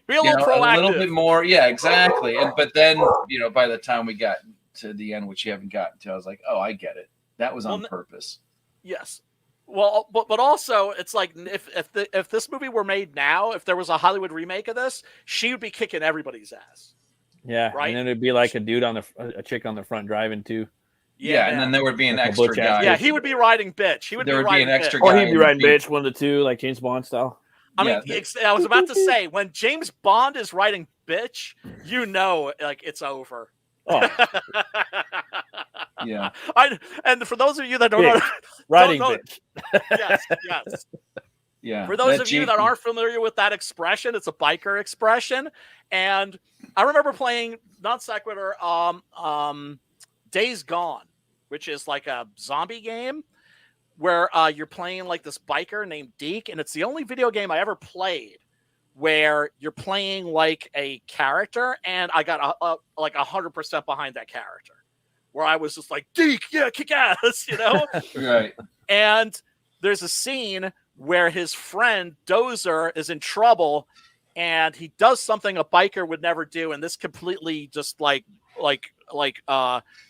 Be a little proactive. A little bit more. Yeah, exactly. But then by the time we got to the end, which you haven't gotten to, I was like, oh, I get it. That was on purpose. Yes. Well, but also it's like if this movie were made now, if there was a Hollywood remake of this, she would be kicking everybody's ass. Yeah, right. And then it'd be like a chick on the front driving too. Yeah, and then there would be an extra guy. Yeah, he would be riding bitch. There would be an extra bitch. guy. Or he'd be riding bitch 1 to 2, like James Bond style. I mean, I was about to say, when James Bond is riding bitch, like it's over. Oh. Yeah. And for those of you that don't know, riding bitch. Yes. Yeah. For those of you that aren't familiar with that expression, it's a biker expression. And I remember playing non sequitur Days Gone, which is like a zombie game where you're playing like this biker named Deke, and it's the only video game I ever played where you're playing like a character, and I got like 100% behind that character, where I was just like, Deke, yeah, kick ass, Right. And there's a scene where his friend Dozer is in trouble, and he does something a biker would never do, and this completely just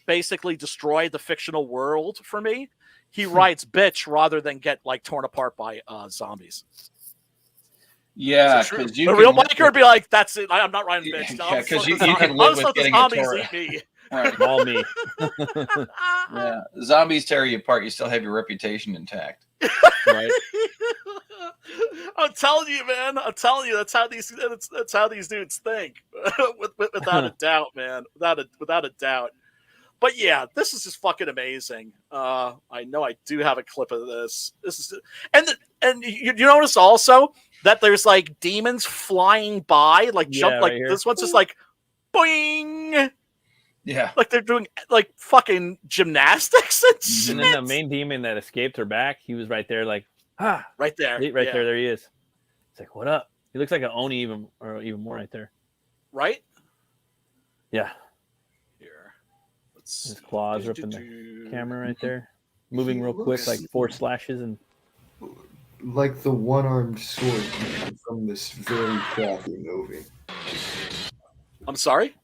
basically destroyed the fictional world for me. He rides bitch rather than get like torn apart by zombies. Yeah, because the real biker would be like, "That's it. I'm not riding bitch." Yeah, because you can live with getting a torn. Eat me. Right. All me. Yeah, zombies tear you apart. You still have your reputation intact. Right. I'm telling you, man. That's how these dudes think, without a doubt, man. Without a doubt. But yeah, this is just fucking amazing. I know I do have a clip of this. This is and you notice also that there's like demons flying by, like jump, like right here. this one's just like boing. Yeah. Like they're doing like fucking gymnastics and shit. And then the main demon that escaped her back, he was right there, like, right there, there he is. It's like, what up? He looks like an Oni even more right there. Right? Yeah. Here. Let's His claws are up in the camera right there. Moving real quick, like 4 slashes and like the one-armed sword from this very crappy movie. I'm sorry?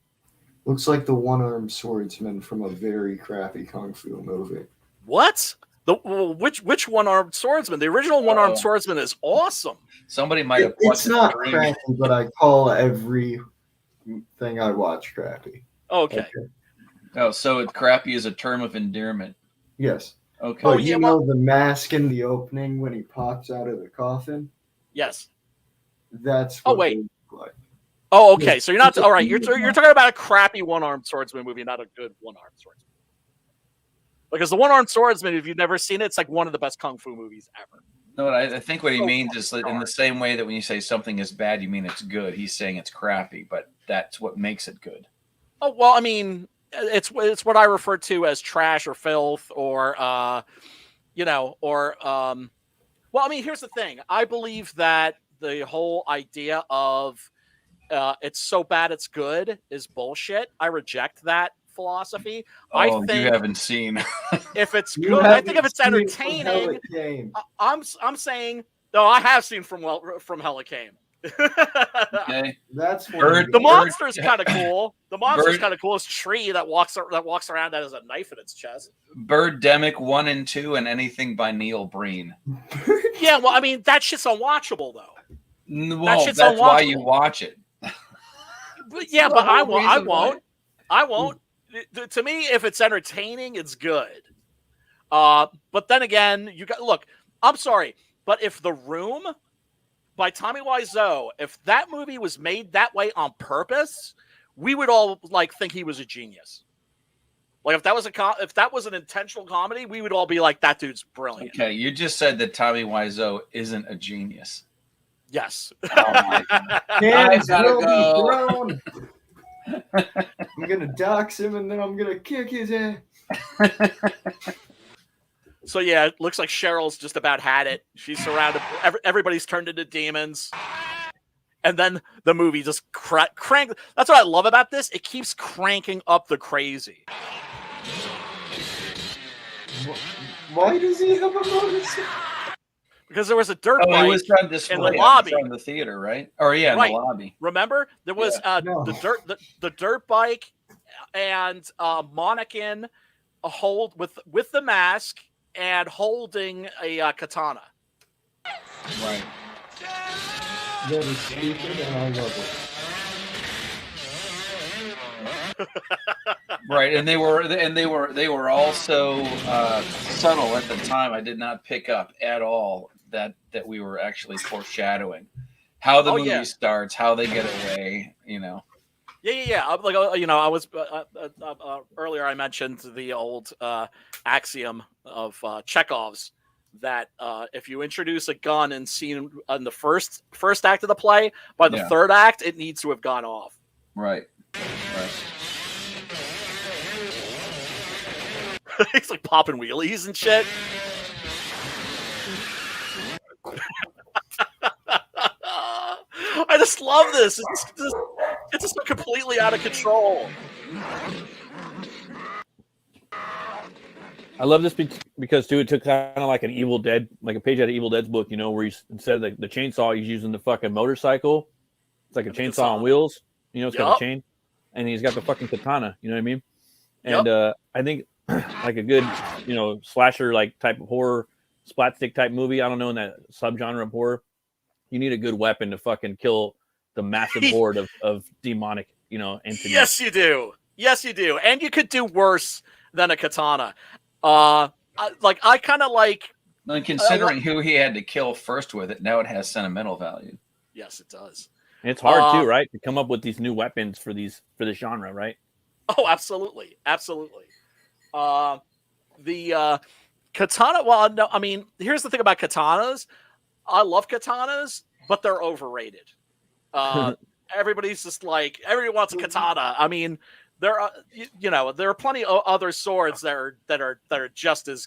Looks like the one-armed swordsman from a very crappy kung fu movie. What? Which one-armed swordsman? The original one-armed swordsman is awesome. Somebody might have. It's not crappy, but I call every thing I watch crappy. Okay. Oh, so crappy is a term of endearment. Yes. Okay. Oh, you know the mask in the opening when he pops out of the coffin? Yes. That's Oh, what wait. they look like. Oh, okay. So you're not all right. You're talking about a crappy one-armed swordsman movie, not a good one-armed swordsman. Because the one-armed swordsman, if you've never seen it, it's like one of the best kung fu movies ever. No, I think what he means is in the same way that when you say something is bad, you mean it's good. He's saying it's crappy, but that's what makes it good. Oh well, I mean, it's what I refer to as trash or filth, or well, I mean, here's the thing. I believe that the whole idea of it's so bad it's good is bullshit. I reject that philosophy. Oh, I think you haven't seen. if it's good, I think if it's entertaining, I'm saying no. I have seen From Hell It Came. Okay. That's the monster is kind of cool. The monster is kind of cool. It's tree that walks around that has a knife in its chest. Birdemic 1 and 2 and anything by Neil Breen. Yeah, well, I mean that shit's unwatchable though. Well, that's why you watch it. But yeah, but I won't. To me, if it's entertaining, it's good. But then again, look. I'm sorry, but if The Room by Tommy Wiseau, if that movie was made that way on purpose, we would all think he was a genius. Like if that was an intentional comedy, we would all be like, that dude's brilliant. Okay, you just said that Tommy Wiseau isn't a genius. Yes. Oh my God. I gotta go. I'm gonna dox him and then I'm gonna kick his ass. So yeah, it looks like Cheryl's just about had it. She's surrounded. Everybody's turned into demons. And then the movie just crank. That's what I love about this. It keeps cranking up the crazy. Why does he have a motorcycle? Because there was a dirt bike it was on display in the lobby in the theater, right? Or in the lobby. Remember, there was the dirt bike and Monacan hold with the mask and holding a katana. Right. That is stupid, and I love it. Right, and they were also subtle at the time. I did not pick up at all that we were actually foreshadowing how the movie starts, how they get away. Yeah. Like I was earlier. I mentioned the old axiom of Chekhov's that if you introduce a gun in scene in the first act of the play, by the third act, it needs to have gone off. Right. He's like popping wheelies and shit. I just love this. It's just completely out of control. I love this because too, it took kind of like an Evil Dead, like a page out of Evil Dead's book, where instead of the chainsaw, he's using the fucking motorcycle. It's like a chainsaw on wheels, it's got a chain, and he's got the fucking katana. You know what I mean? And I think like a good, slasher like type of horror, splat stick type movie. I don't know, in that subgenre of horror, you need a good weapon to fucking kill the massive horde of demonic, entities. Yes, you do. And you could do worse than a katana. I kind of like. And considering who he had to kill first with it, now it has sentimental value. Yes, it does. And it's hard too, right, to come up with these new weapons for this genre, right? Oh, absolutely. The katana. Well, no, I mean, here's the thing about katanas. I love katanas, but they're overrated. Everybody's just like, everybody wants a katana. I mean, there are there are plenty of other swords that are just as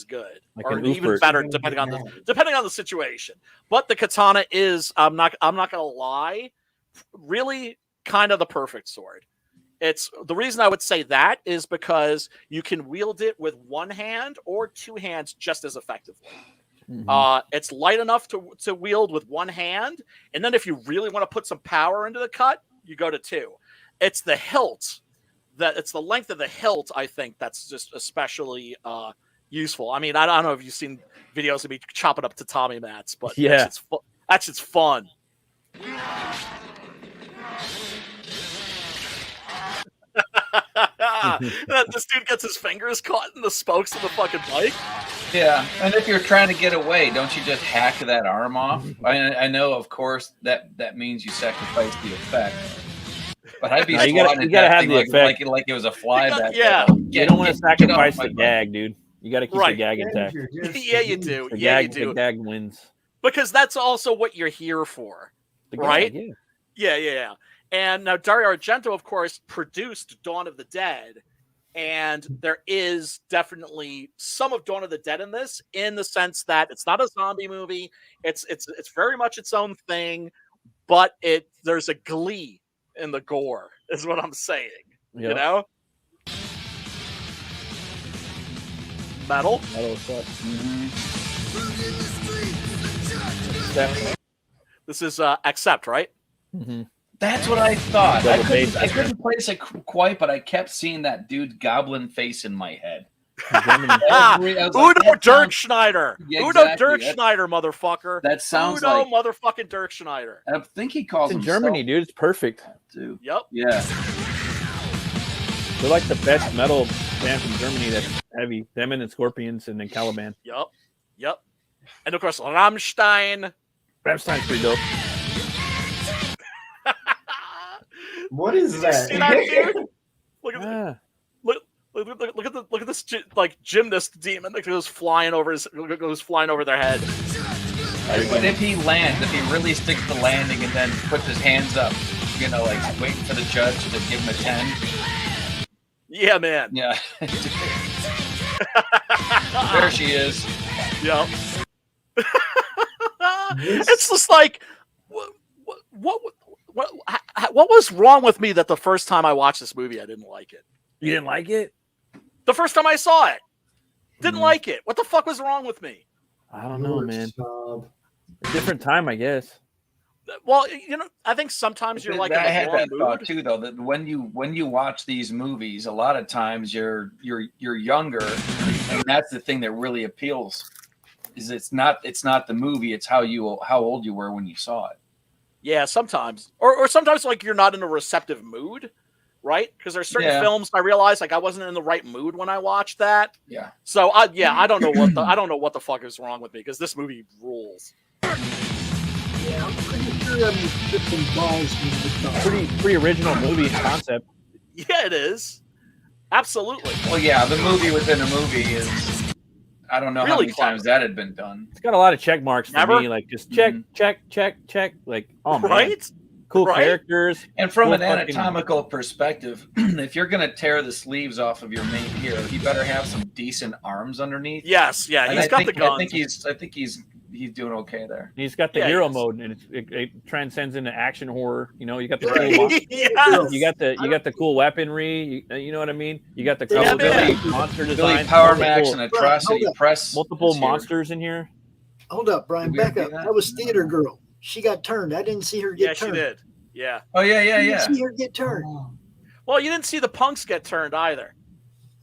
good, Like or an even Ufert. better depending on the situation. But the katana is, I'm not gonna lie, really kind of the perfect sword. It's the reason I would say that is because you can wield it with one hand or two hands just as effectively. It's light enough to wield with one hand, and then if you really want to put some power into the cut, you go to two. It's the hilt it's the length of the hilt, I think, that's just especially useful. I mean, I don't know if you've seen videos of me chopping up tatami mats, but Yeah, that's just fun. This dude gets his fingers caught in the spokes of the fucking bike. Yeah, and if you're trying to get away, don't you just hack that arm off? I know, of course, that means you sacrifice the effect. But I'd be you gotta have the effect. like it was a fly back. Yeah. You don't want to sacrifice the gag, dude. You got to keep the Right. gag intact. Yeah, you do. The Yeah, gag, you do. The gag wins. Because that's also what you're here for. The Right? gag, Yeah. And now Dario Argento, of course, produced Dawn of the Dead. And there is definitely some of Dawn of the Dead in this, in the sense that it's not a zombie movie. It's very much its own thing, but there's a glee in the gore, is what I'm saying. Yep. You know? Metal. Metal sucks. This is Accept, right? Mm-hmm. That's what I thought. Double I bass. couldn't place it quite, but I kept seeing that dude goblin face in my head. Udo Dirk Schneider. Yeah, Udo exactly. Dirk Schneider, motherfucker. That sounds Udo like motherfucking Dirk Schneider. I think he calls It's in himself, Germany, dude. It's perfect. Dude. Yep. Yeah. They're like the best metal band from Germany that's heavy. Them and the Scorpions and then Caliban. Yep. And of course, Rammstein. Rammstein's pretty dope. What is that? See that, dude? Look at Ah. look at this like gymnast demon that goes flying over their head. But if he really sticks to landing and then puts his hands up, like waiting for the judge to give him a 10. Yeah, man. Yeah. There she is. Yep. It's just like what was wrong with me that the first time I watched this movie I didn't like it? You didn't like it? The first time I saw it, didn't like it. What the fuck was wrong with me? I don't know, man. Snob. Different time, I guess. Well, I think sometimes you're like in I had the wrong that thought mood. too, though. That when you watch these movies, a lot of times you're younger, and that's the thing that really appeals. Is it's not the movie; it's how old you were when you saw it. Yeah, sometimes, or sometimes like you're not in a receptive mood, right? Because there's certain films I realized like I wasn't in the right mood when I watched that. Yeah. So I don't know what the fuck is wrong with me because this movie rules. Yeah, I'm pretty sure I'm flipping balls when we talk. Pretty original movie concept. Yeah, it is. Absolutely. Well, yeah, the movie within a movie is. I don't know how Really many clever. times that had been done. It's got a lot of check marks for Never? me. Like just check. Like, oh man, Right? cool Right? characters. And from Cool an fucking- anatomical perspective, if you're going to tear the sleeves off of your main hero, he better have some decent arms underneath. Yes, yeah. And He's got the guns. I think he's doing okay there. He's got the Yeah, hero yes. mode, and it transcends into action horror. You know, you got the cool, Yes. you got the cool weaponry. You know what I mean? You got the Yeah, couple man. different monster Billy designs. Power Max and multiple, Atrocity Hold up. Press. multiple is here. monsters in here. Hold up, Brian. Did we Back do up. that? That was Theater Girl. She got turned. I didn't see her get Yeah, she turned. did. Yeah. Oh yeah, I yeah. didn't see her get turned. Well, you didn't see the punks get turned either.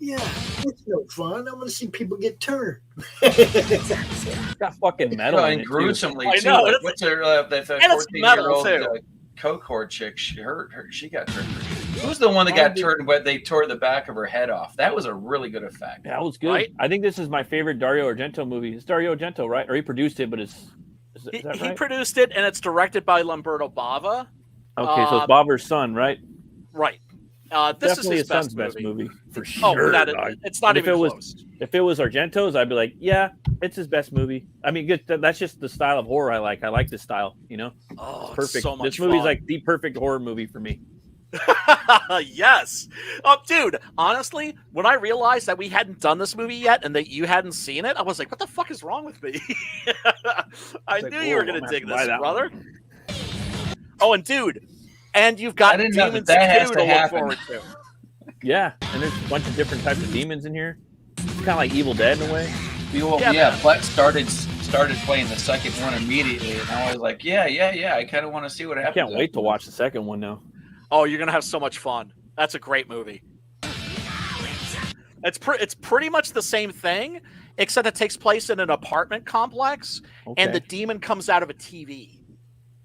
Yeah, that's no fun. I want to see people get turned. It's got fucking metal in and it, too. gruesomely I too. know, Like, it's- what's her? That and it's metal, 14-year-old too. coke whore chick. She got turned. Who's the one that got turned when they tore the back of her head off? That was a really good effect. That was good. Right? I think this is my favorite Dario Argento movie. It's Dario Argento, right? Or he produced it, but is He that right? produced it, and it's directed by Lamberto Bava. Okay, so it's Bobber's son, right? Right. This Definitely is his son's best movie for Oh, sure. that dog. it's not If even it was- close. If it was Argento's, I'd be like, yeah, it's his best movie. I mean, good. That's just the style of horror I like. I like this style. You know, Oh, perfect. It's so much This movie's fun. like the perfect horror movie for me. Yes. Dude, honestly, when I realized that we hadn't done this movie yet and that you hadn't seen it, I was like, what the fuck is wrong with me? I like, knew you were whoa, going to I'm dig gonna have this, to buy that brother. Oh, and dude, and you've got I didn't know Demons that has 2 to to look happen. forward to. Yeah, and there's a bunch of different types of demons in here. It's kind of like Evil Dead in a way. Well, Yeah, yeah, man. Flex started playing the second one immediately, and I was like, yeah. I kind of want to see what I happens. can't wait to watch the second one now. Oh, you're going to have so much fun. That's a great movie. It's pretty much the same thing, except it takes place in an apartment complex, Okay. and the demon comes out of a TV.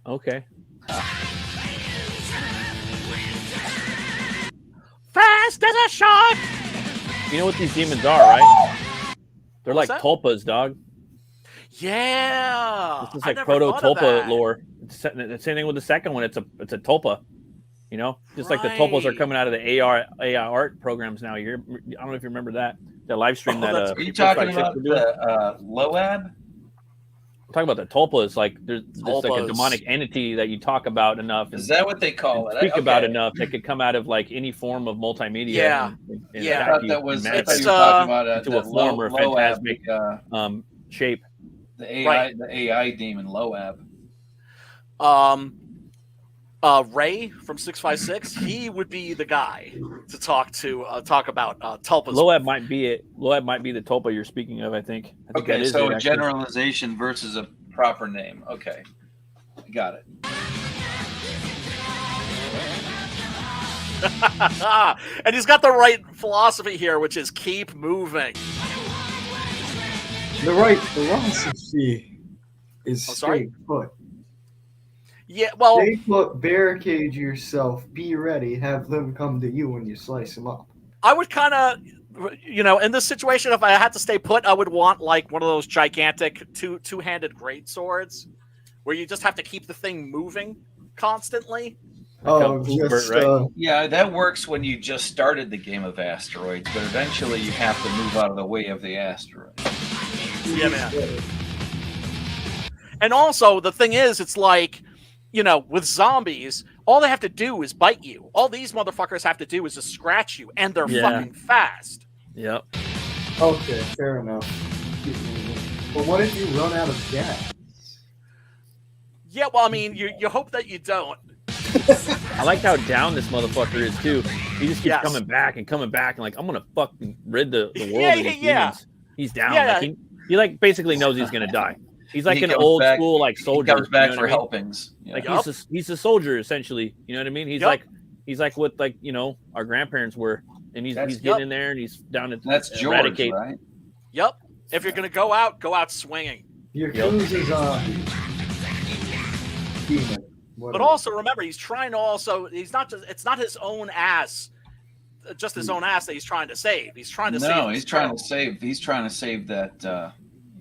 Okay. Fast as a shark! You know what these demons are, right? They're What's like that? tulpas, dog. Yeah. This is I like never proto thought of tulpa that. lore. It's the same thing with the second one. It's a tulpa. You know, just like the tulpas are Right. coming out of the AI art programs now. I don't know if you remember that live stream Oh, that. that's- Are you First talking Strike about Six were doing. the Loab? I'm talking about the tulpas. Like there's like a Tulpas. demonic entity that you talk about enough. Is that what they call it? Speak about Okay. enough that could come out of like any form of multimedia. Yeah. and Yeah. I attack thought you that was. and I thought manifest you were talking about into the a form or Loab, phantasmic shape. the AI, Right. the AI demon Loab. Ray from 656, he would be the guy to talk about tulpas. Loab might be it. Loab might be the tulpa you're speaking of. I think that Okay, is so it, a actually. generalization versus a proper name. Okay, got it. And he's got the right philosophy here, which is keep moving. The right philosophy is I'm sorry? stay put. Yeah, well, Stay put, barricade yourself, be ready, have them come to you when you slice them up. I would kind of, in this situation, if I had to stay put, I would want like one of those gigantic two-handed great swords, where you just have to keep the thing moving constantly. Oh, Uber, just right? Yeah, that works when you just started the game of asteroids, but eventually you have to move out of the way of the asteroid. Yeah, man. And also, the thing is, it's like, with zombies, all they have to do is bite you. All these motherfuckers have to do is just scratch you, and they're Yeah. fucking fast. Yep. Okay, fair enough. But what if you run out of gas? Yeah, well, I mean, you hope that you don't. I like how down this motherfucker is too. He just keeps Yes. coming back and like I'm gonna fucking rid the world Yeah, of these yeah. demons. He's down. Yeah. Like he like basically knows he's gonna die. He's like He an comes old back- school like soldier. He comes back you know for what I mean? helpings. Yeah. Like Yup. he's a soldier essentially. You know what I mean? He's Yup. like what like our grandparents were, and he's That's- getting in there and he's down to That's George, eradicate. right? Yep. If you're gonna go out swinging. Yakuza zombie. Demon. But whatever. also remember, he's trying to it's not his own ass, just his own ass that he's trying to save. He's trying to save. No, his he's trying to girl. save. He's trying to save that.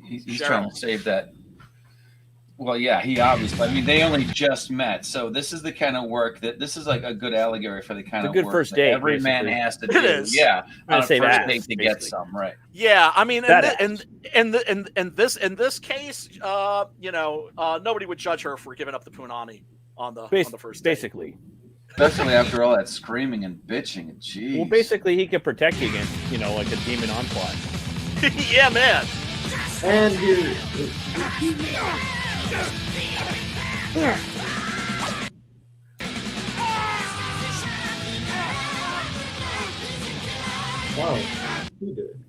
He's Cheryl. trying to save that. Well, yeah, he obviously. I mean, they only just met, so this is the kind of work this is like a good allegory for the kind It's a of good work first that date, every man basically. has to It do. is. Yeah, Trying on to a save first ass, date to get basically. some right. Yeah, I mean, That in this case, nobody would judge her for giving up the punani on the first date. Basically. Especially after all that screaming and bitching and jeez. Well, basically, he could protect you against like a demon onslaught. Yeah, man. And you. Wow, he did.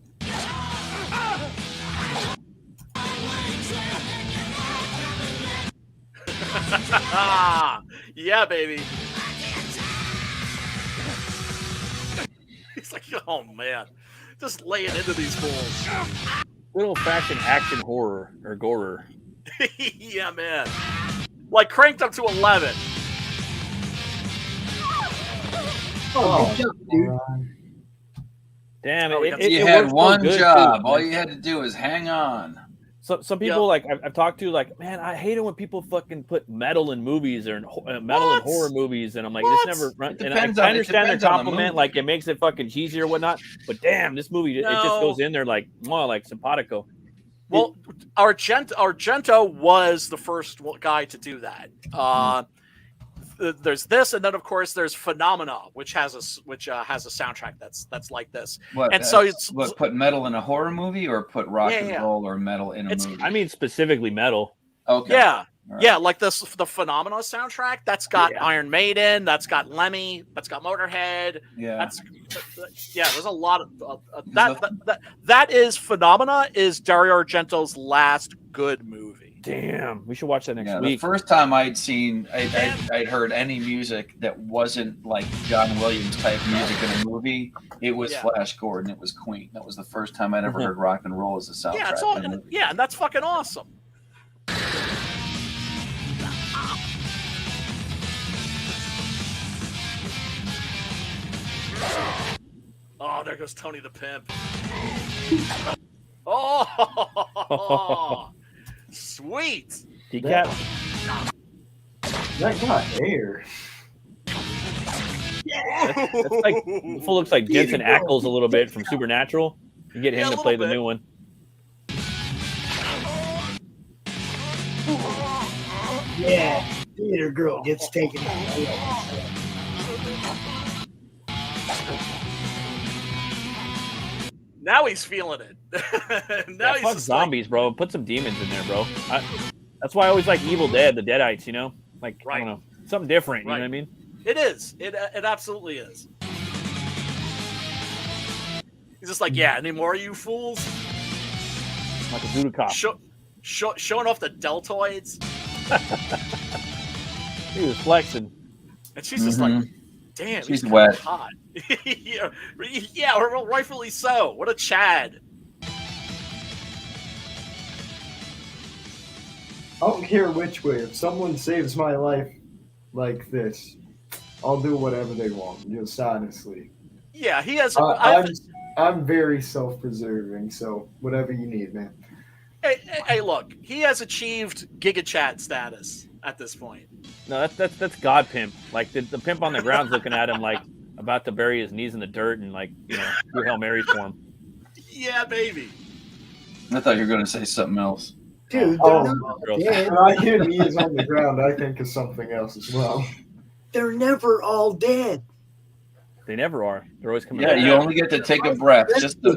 Yeah, baby. He's like, oh man, just laying into these fools. Good old fashioned action horror or gorer. Yeah, man. Like cranked up to 11. Oh, good job, dude. Damn Oh, it! you it had worked so one good, job. too, All man. you had to do is hang on. So some people like I've talked to like, man, I hate it when people fucking put metal in movies or metal in What? horror movies, and I'm like, What? this never. It And depends I on- it understand their depends on the compliment, movie. like it makes it fucking cheesy or whatnot. But damn, this movie it just No. goes in there like more like simpatico. Well, Argento was the first guy to do that. there's this, and then of course there's Phenomena, which has a soundtrack that's like this. What, And so it's what, put metal in a horror movie or put rock and roll or metal in a movie? I mean, specifically metal. Okay. Yeah. All right. Yeah, like the Phenomena soundtrack. That's got Iron Maiden. That's got Lemmy. That's got Motorhead. Yeah. There's a lot of that is Phenomena is Dario Argento's last good movie. Damn, we should watch that next The week. first time I'd heard any music that wasn't like John Williams type music in a movie, it was Flash Gordon. It was Queen. That was the first time I'd ever heard rock and roll as a soundtrack. Yeah, it's all, and that's fucking awesome. Oh, there goes Tony the Pimp. Oh, sweet. Decap. That got air. That's like full looks like Jensen Ackles a little bit from Supernatural. You get him to play the new one. Yeah, theater girl gets taken. Now he's feeling it. Now he's fuck just zombies, bro. Put some demons in there, bro. That's why I always like Evil Dead, the Deadites. You know, like I don't know, something different. You know what I mean? It is. It absolutely is. He's just like, yeah, any more of you fools? Like a voodoo cop. Showing off the deltoids. He was flexing. And she's just like, damn, she's he's wet. hot. yeah, rightfully so. What a Chad. I don't care which way. If someone saves my life like this, I'll do whatever they want. Just honestly. Yeah, he has. I'm very self-preserving, so whatever you need, man. Hey, look, he has achieved Giga Chad status at this point. No, that's God Pimp. Like the pimp on the ground's looking at him like about to bury his knees in the dirt and like do Hail Marys for him. Yeah, baby. I thought you were going to say something else. Dude, when I hear knees on the ground, I think of something else as well. They're never all dead. They never are. They're always coming. Yeah, back. you only get to take a breath,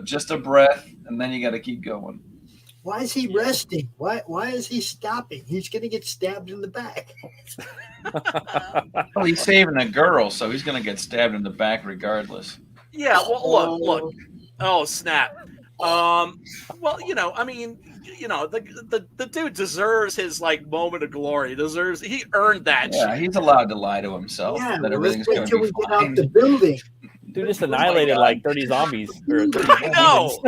just a breath, and then you got to keep going. Why is he resting? Why is he stopping? He's going to get stabbed in the back. Well, he's saving a girl, so he's going to get stabbed in the back regardless. Yeah, well, look. Oh, snap. Well, I mean, the dude deserves his like moment of glory. He earned that. Yeah, shit. he's allowed to lie to himself Yeah, that let's everything's wait going till to we be get out fine. the building. Dude just annihilated like 30 zombies. I know.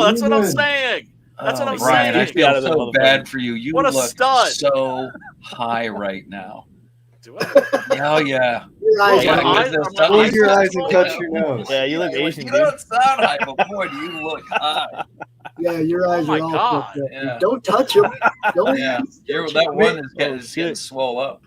That's what I'm saying. That's what I'm Ryan, I saying. feel so bad for you. You What a look stud. so high right now. Do I? Oh yeah. Your eyes Yeah, are get this high. Close your eyes Oh, and touch your nose. Yeah, you look Asian, You dude. don't sound high, but boy, do you look high. Yeah, your eyes my are all God. fucked up. Yeah. Don't touch them. Don't Yeah, touch that 'em. one is getting swole up.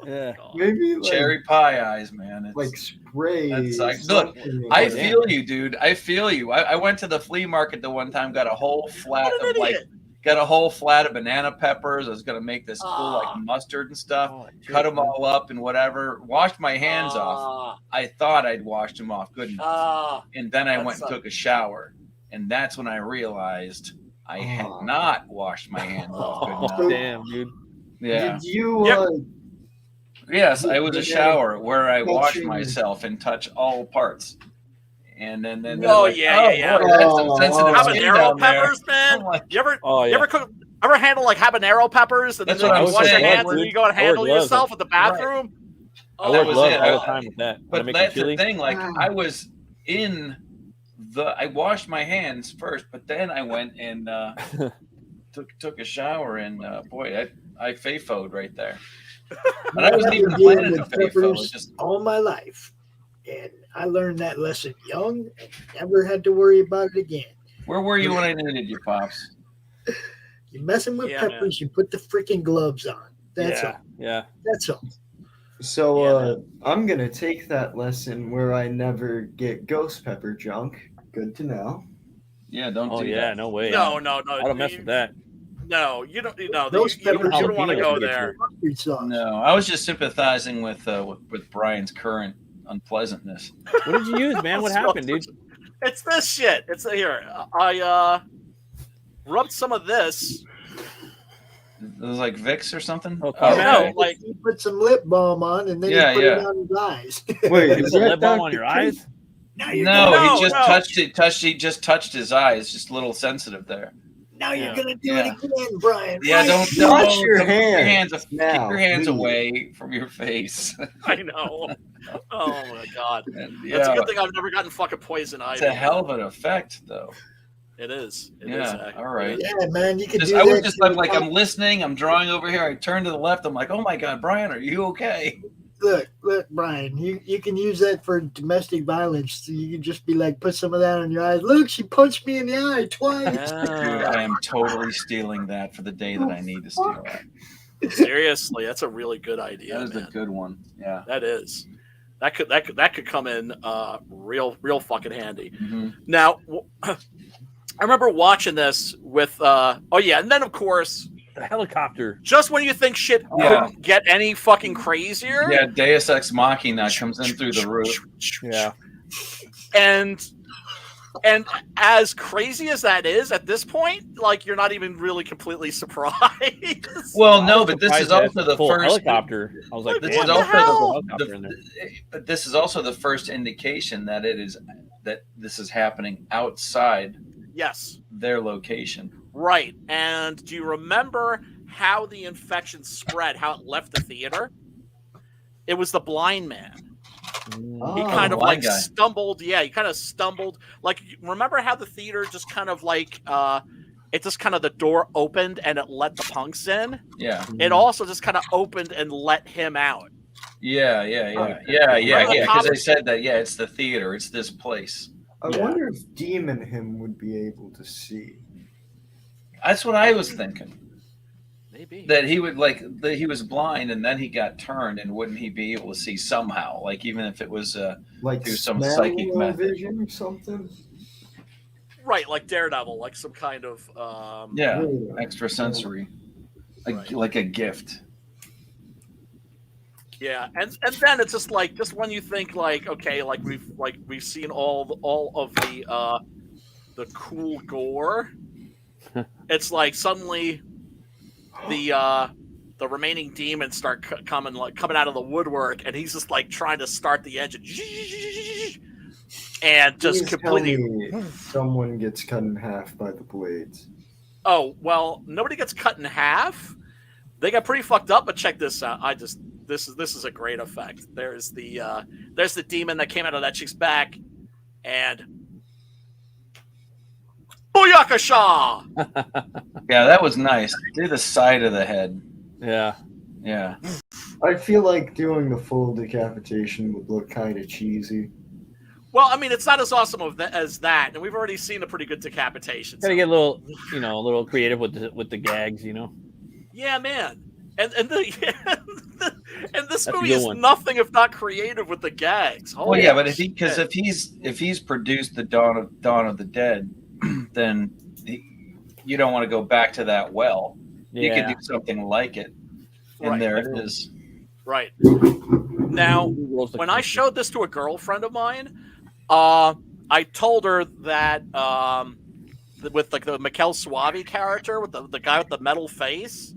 Yeah. Maybe like, Cherry pie eyes, man. It's, like spray. That's like- look, something I like that. feel you, dude. I feel you. I went to the flea market the one time, got a whole flat What an of like, idiot. got a whole flat of banana peppers. I was gonna make this cool like Ah. mustard and stuff. Oh, Cut them all up and whatever. Washed my hands off. I thought I'd washed them off good enough, and then I that went and sucks. took a shower, and that's when I realized I had Oh. not washed my hands off good Oh, enough. damn, dude. Yeah. Did you? Yep. Yes, I was a shower where I wash Touching- myself and touch all parts. And then they're Oh, like, yeah. boy, that's some sensitive skin Habanero down there. peppers, man. I'm like, You ever Oh yeah. ever handle like habanero peppers and then That's what you I'm wash your saying. hands and then you go and I wear handle gloves. yourself at the bathroom? I that wear was gloves it. all the time with that. When But I make that's chili. the thing. Like Wow. I was in I washed my hands first, but then I went and took a shower, and boy, I fayfoed right there. And I wasn't I've even been dealing planning to with fayfo. peppers It just all my life, and I learned that lesson young and never had to worry about it again. where were you when I needed you, pops? You messing with Yeah, peppers, you put the freaking gloves on. That's all. Yeah. That's all. So Yeah, I'm gonna take that lesson where I never get ghost pepper junk. Good to know. Yeah, don't Oh do yeah. that. No way. No. I don't mess with that. No, you don't. No, Those you don't peppers want to are go jalapeno there. Mustard sauce. No, I was just sympathizing with Brian's current unpleasantness. What did you use, man? What happened, dude? It's this shit. It's here. I rubbed some of this. It was like Vicks or something. Oh, Oh, okay. no, like He put some lip balm on and then Yeah, he put yeah. it on his eyes. Wait, You is put that lip balm Dr. on your Chris? eyes? Now you're No, gonna, he just no. he just touched his eyes, just a little sensitive there. now you're Yeah. gonna do Yeah. it again, Brian. Yeah, Right? don't Wash your keep hands keep now, your hands please. away from your face. I know. Oh my god. And, That's a yeah, good thing I've never gotten fucking poison it's ivy. a hell of an effect, though. It is. It is. Yeah, all right. Yeah, man, you can do I was that. just to like, your I'm listening, I'm drawing over here. I turn to the left. I'm like, oh my god, Brian, are you okay? Look, Brian, you can use that for domestic violence. So you can just be like, put some of that on your eyes. Look, she punched me in the eye twice. Dude, I am totally stealing that for the day that I need to steal it. Seriously, that's a really good idea, That is man. a good one. Yeah. That is. That could come in real fucking handy. Mhm. Now, I remember watching this with and then of course, The helicopter. just when you think shit Yeah. couldn't get any fucking crazier, Yeah, Deus Ex Machina comes in through the roof. Yeah. and as crazy as that is at this point, like you're not even really completely surprised. Well, no, but this is Surprised also that the full first. helicopter. I was like, This damn, is there's also a hell? full helicopter in there. But this is also the first indication that this is happening outside Yes, their location. right. And do you remember how the infection spread? How it left the theater? It was the blind man. Oh, He kind of blind like guy. stumbled. Yeah, he kind of stumbled. Like, remember how the theater just kind of like, it just kind of the door opened and it let the punks in? Yeah, It also just kind of opened and let him out. yeah. Right. Because they said that. Yeah, it's the theater. It's this place. I Yeah. wonder if Demon him would be able to see. That's what I was thinking. Maybe. That he would that he was blind and then he got turned, and wouldn't he be able to see somehow? Like even if it was Like Do some smell psychic or method. vision or something. Right, like Daredevil, like some kind of yeah, extrasensory, Right. like a gift. yeah, and then it's just like when you think like, okay, like we've seen all of the cool gore, it's like suddenly the remaining demons start coming out of the woodwork, and he's just like trying to start the engine, and just Please tell completely. me someone gets cut in half by the blades. Oh well, nobody gets cut in half. They got pretty fucked up, but check this out. This is a great effect. There's the demon that came out of that chick's back, and Booyakasha! Yeah, that was nice. Do the side of the head. Yeah. Yeah. I feel like doing the full decapitation would look kind of cheesy. Well, I mean, it's not as awesome as that, and we've already seen a pretty good decapitation. Gotta get a little creative with the gags, you know. Yeah, man. And and this That's a movie good is one. nothing if not creative with the gags. Well, Holy yeah, but shit. if he's produced the Dawn of the Dead, then you don't want to go back to that well. You Yeah. could do something like it, and Right. there it is. Right. Now, when I showed this to a girlfriend of mine, I told her that with like the Mikel Suave character, with the guy with the metal face,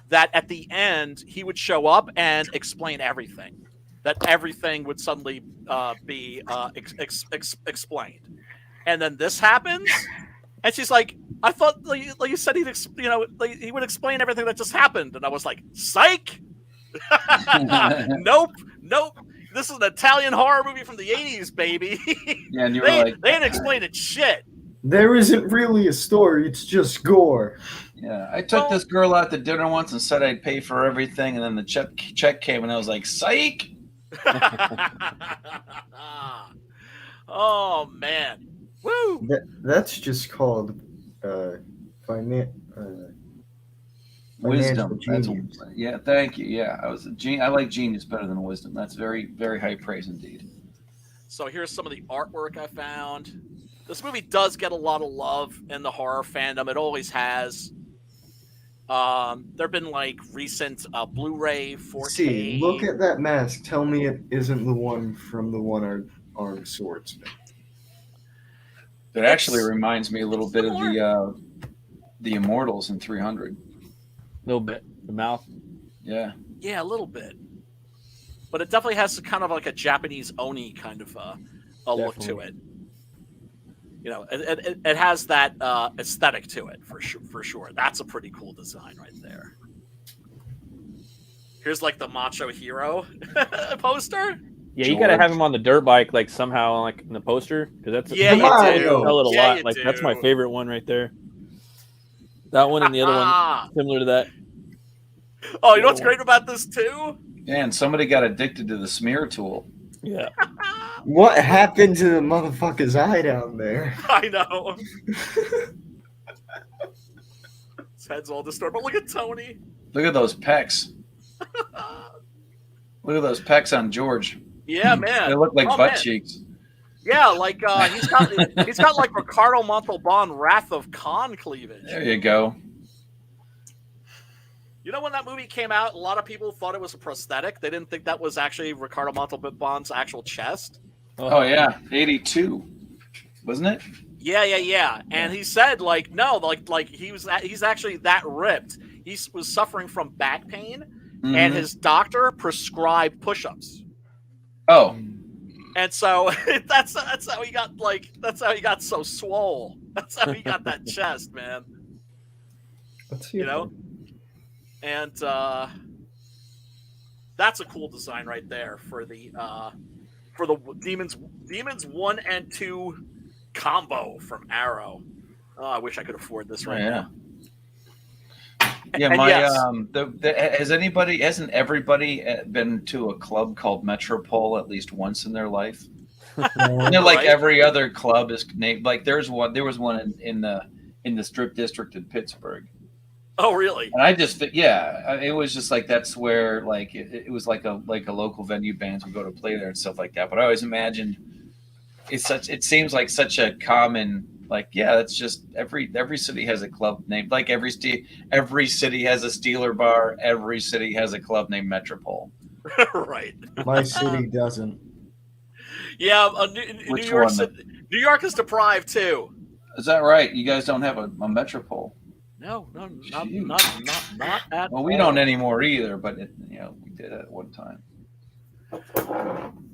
that at the end he would show up and explain everything. That everything would suddenly be explained, and then this happens, and she's like, "I thought like you said he would explain everything that just happened," and I was like, "Psych." Nope. This is an Italian horror movie from the 80s, baby. Yeah, and you were they like, ain't explaining shit. There isn't really a story, it's just gore. yeah. I took this girl out to dinner once and said I'd pay for everything, and then the check came, and I was like, psych. Oh, man. Woo. That's just called financial Wisdom. That's genius. yeah, thank you. Yeah, I like genius better than wisdom. That's very, very high praise indeed. So here's some of the artwork I found. This movie does get a lot of love in the horror fandom. It always has. There've been like recent Blu-ray 4K. See, look at that mask. Tell me it isn't the one from the one-armed swordsman. It actually reminds me a little bit of the Immortals in 300. A little bit. The mouth. Yeah. Yeah, a little bit. But it definitely has kind of like a Japanese Oni kind of a look to it. You know, it has that aesthetic to it for sure. That's a pretty cool design right there. Here's like the Macho Hero poster. Yeah, you gotta have him on the dirt bike, like somehow, like in the poster, because that's you do. a little Yeah, lot. you Like do. that's my favorite one right there. That one and the other one similar to that. Oh, you know what's great about this too? Yeah, and somebody got addicted to the smear tool. Yeah. What happened to the motherfucker's eye down there? I know. His head's all distorted. But look at Tony. Look at those pecs. Look at those pecs on George. Yeah, man. They look like Oh, butt man. cheeks. Yeah, like he's got like Ricardo Montalban Wrath of Khan cleavage. There you go. You know when that movie came out, a lot of people thought it was a prosthetic. They didn't think that was actually Ricardo Montalban's actual chest. Oh yeah, 82, wasn't it? Yeah. And he said like no, like he's actually that ripped. He was suffering from back pain, and his doctor prescribed push-ups. Oh, And so that's how he got so swole. That's how he got that chest, man. Let's see. You know? And that's a cool design right there for the Demons 1 and 2 combo from Arrow. Oh, I wish I could afford this right now. Yeah, And my yes. hasn't everybody been to a club called Metropole at least once in their life? You know, like Right. every other club is named. Like there was one in the Strip District in Pittsburgh. Oh, really? And I just, it was just like that's where like it was like a local venue, bands would go to play there and stuff like that. But I always imagined it seems like such a common, like, yeah, that's just every city has a club named, like every city has a Steeler bar, every city has a club named Metropole. Right. My city doesn't. Yeah, Which New York. one? New York is deprived too. Is that right? You guys don't have a Metropole? No, not Jeez. not at Well, we all. don't anymore either, but we did at one time.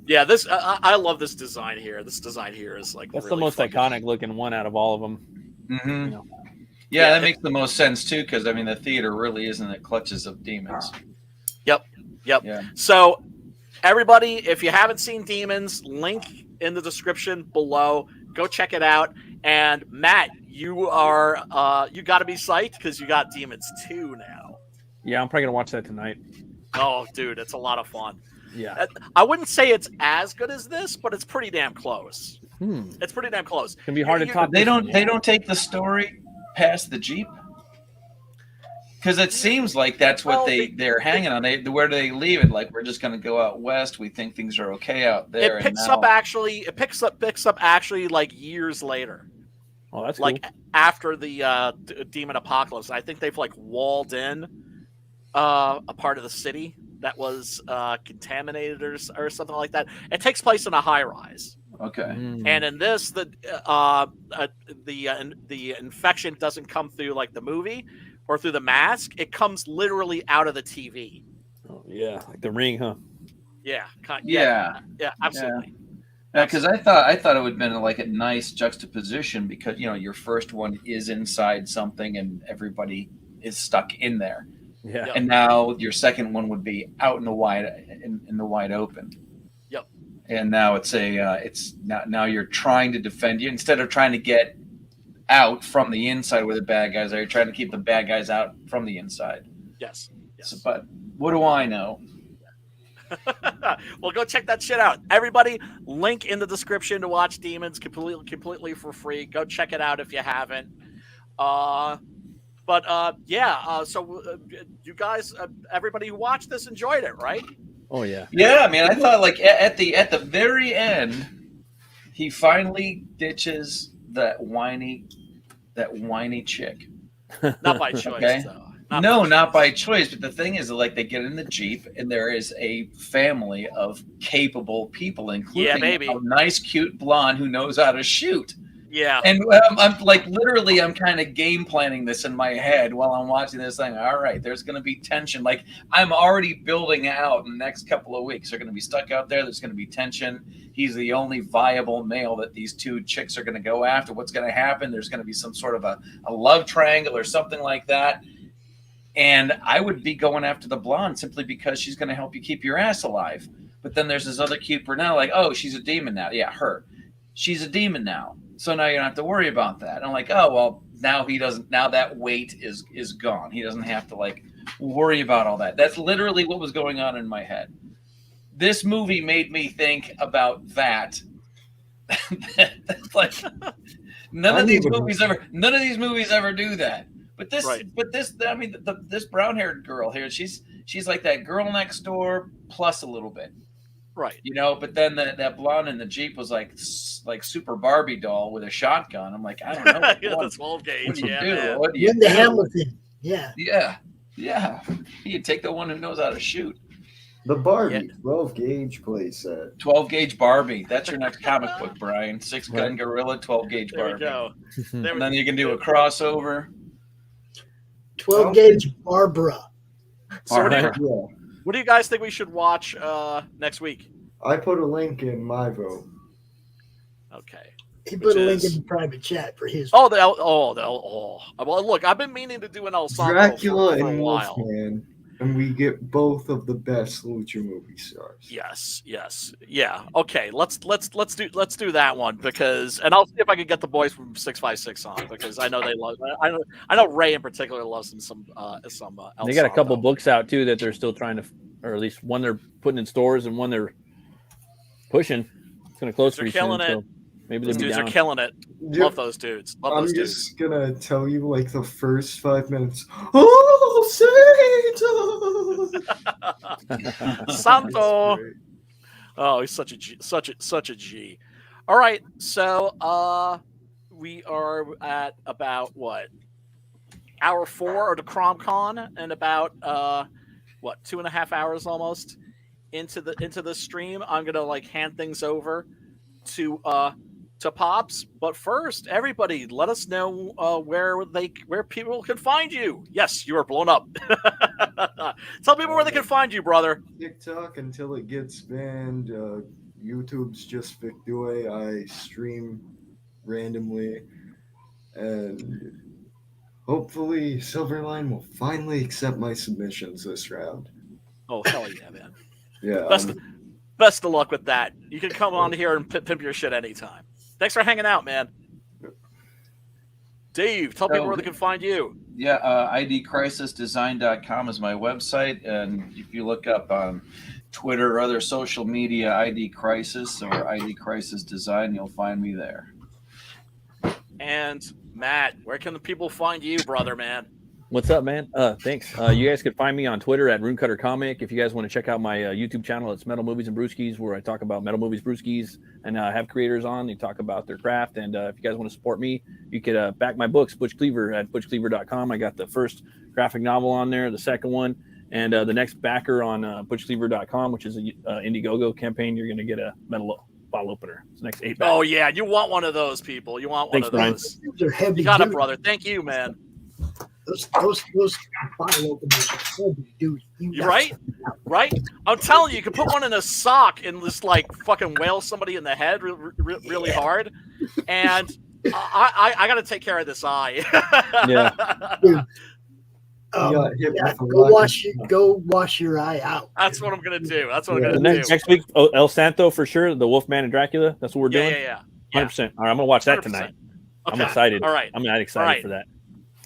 Yeah, this I love this design here. This design here is like That's really the most fucking- iconic looking one out of all of them. Mm-hmm. You know. Yeah, that makes the most sense too, because I mean the theater really isn't the clutches of demons. Yep. Yeah. So, everybody, if you haven't seen Demons, link in the description below. Go check it out. And Matt, you are you got to be psyched because you got Demons 2 now. Yeah, I'm probably gonna watch that tonight. Oh, dude, it's a lot of fun. Yeah. I wouldn't say it's as good as this, but it's pretty damn close. It's pretty damn close. Can be hard to top. They this don't. one, They yeah. don't take the story past the Jeep, because it seems like that's what Well, they're hanging on. Where do they leave it? Like, we're just going to go out west. We think things are okay out there. It picks up actually like years later. Oh, that's Like cool. after the demon apocalypse. I think they've like walled in a part of the city that was contaminated or something like that. It takes place in a high rise. Okay. And in this, the infection doesn't come through like the movie or through the mask. It comes literally out of the TV. Oh, yeah, like the Ring, huh? Yeah. Yeah. Yeah. Absolutely. Because I thought it would have been like a nice juxtaposition, because your first one is inside something and everybody is stuck in there, Yeah. and now your second one would be out in the wide open. Yep. And now it's now you're trying to defend you instead of trying to get out from the inside where the bad guys are. You're trying to keep the bad guys out from the inside. Yes. So, but what do I know? Well, go check that shit out. Everybody, link in the description to watch Demons completely for free. Go check it out if you haven't. So you guys, everybody who watched this enjoyed it, right? Oh yeah. Yeah, I mean, I thought like at the very end, he finally ditches that whiny chick. Not by choice, Okay. though. No, not by choice. But the thing is, like, they get in the Jeep, and there is a family of capable people, including a nice, cute blonde who knows how to shoot. Yeah. And I'm like, literally, I'm kind of game planning this in my head while I'm watching this thing. All right, there's going to be tension. Like, I'm already building out in the next couple of weeks. They're going to be stuck out there. There's going to be tension. He's the only viable male that these two chicks are going to go after. What's going to happen? There's going to be some sort of a love triangle or something like that. And I would be going after the blonde simply because she's going to help you keep your ass alive. But then there's this other cute brunette, like, oh, she's a demon now. Yeah, her. She's a demon now. So now you don't have to worry about that. And I'm like, oh, well, now he doesn't. Now that weight is gone. He doesn't have to, like, worry about all that. That's literally what was going on in my head. This movie made me think about that. Like, none of these movies ever do that. But this, I mean, this brown-haired girl here, she's like that girl next door plus a little bit, right? You know. But then that blonde in the Jeep was like super Barbie doll with a shotgun. I'm like, I don't know. The 12 gauge. What do you Yeah, do? man. What do you Linda do? Hamilton. Yeah. Yeah. You take the one who knows how to shoot. The Barbie 12 gauge playset. 12 gauge Barbie. That's your next comic book, Brian. 6-gun gorilla, 12 gauge Barbie. There we go. And then you can do a crossover. 12 gauge Barbara. So what do you guys think we should watch next week? I put a link in my vote. Okay. He put a link in the private chat for his. Well, look, I've been meaning to do an El Santo Dracula for a and while. Wolfman, and we get both of the best lucha movie stars. Yes, yeah. Okay, let's do that one because, and I'll see if I can get the boys from 656 on because I know they love. I know Ray in particular loves some. El they got a couple Santo. books out too that they're still trying to, or at least one they're putting in stores and one they're pushing. It's going to close pretty soon. So maybe those dudes are killing it. Love those dudes. I'm just gonna tell you, like, the first 5 minutes. Oh, Satan! Santo. Oh, he's such a G. All right, so we are at about what, hour 4 of the CromCon, and about 2.5 hours almost into the stream. I'm gonna like hand things over to Pops, but first, everybody, let us know where people can find you. Yes, you are blown up. Tell people where they can find you, brother. TikTok until it gets banned. YouTube's just Vicdue. I stream randomly, and hopefully Silverline will finally accept my submissions this round. Oh, hell yeah, man. Yeah. Best of luck with that. You can come on here and pimp your shit anytime. Thanks for hanging out, man. Dave, tell people where they can find you. Yeah, idcrisisdesign.com is my website, and if you look up on Twitter or other social media, ID Crisis or ID Crisis Design, you'll find me there. And Matt, where can the people find you, brother, man? What's up, man? Thanks. You guys can find me on Twitter at Runecutter Comic. If you guys want to check out my YouTube channel, it's Metal Movies and Brewskis, where I talk about metal movies, brewskis, and have creators on. They talk about their craft. And if you guys want to support me, you could back my books, Butch Cleaver, at butchcleaver.com. I got the first graphic novel on there, the second one, and the next backer on butchcleaver.com, which is a Indiegogo campaign. You're going to get a metal bottle opener. It's the next 8 back. Oh, yeah. You want one of those, people. You want one of those. They're heavy. You got it, duty. brother. Thank you, man. Those bottle openers are heavy duty. You right? I'm telling you, you can put one in a sock and just like fucking whale somebody in the head really hard. And I got to take care of this eye. Yeah. Dude, go wash your eye out. That's what I'm gonna do. Next week, El Santo for sure. The Wolfman and Dracula. That's what we're doing. Yeah. 100%. All right, I'm gonna watch that 100%. tonight. Okay. I'm excited. All right. I'm not excited for that.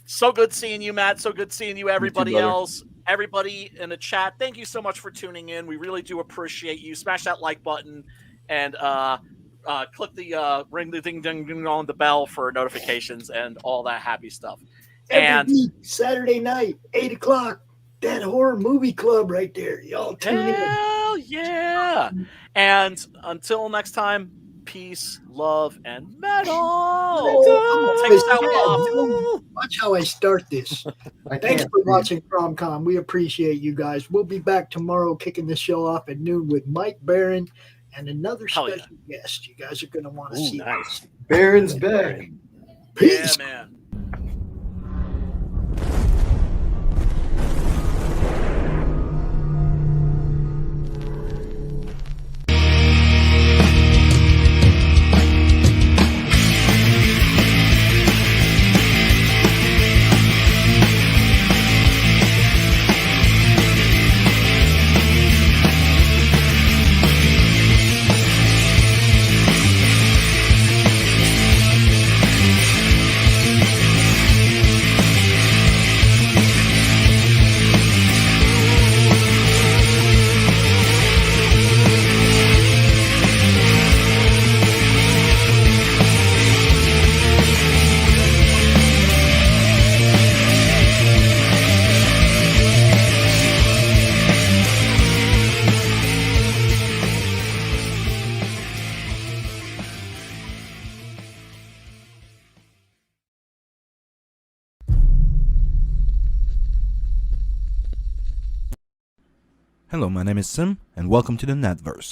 So good seeing you, Matt. So good seeing you, everybody You too, else. Everybody in the chat, thank you so much for tuning in. We really do appreciate you. Smash that like button and click the ring the ding ding ding on the bell for notifications and all that happy stuff. Every week, Saturday night, 8:00, that horror movie club right there. Y'all tune in. Hell yeah. And until next time, peace, love, and metal. Oh, Take us out, Bob. watch how I start this. I Thanks can't for see. watching PromCom. We appreciate you guys. We'll be back tomorrow kicking the show off at noon with Mike Barron and another Hell yeah. special guest. You guys are going to want to Ooh, see nice. this. Baron's back. Peace. Yeah, man. Hello, my name is Sim, and welcome to the Netverse.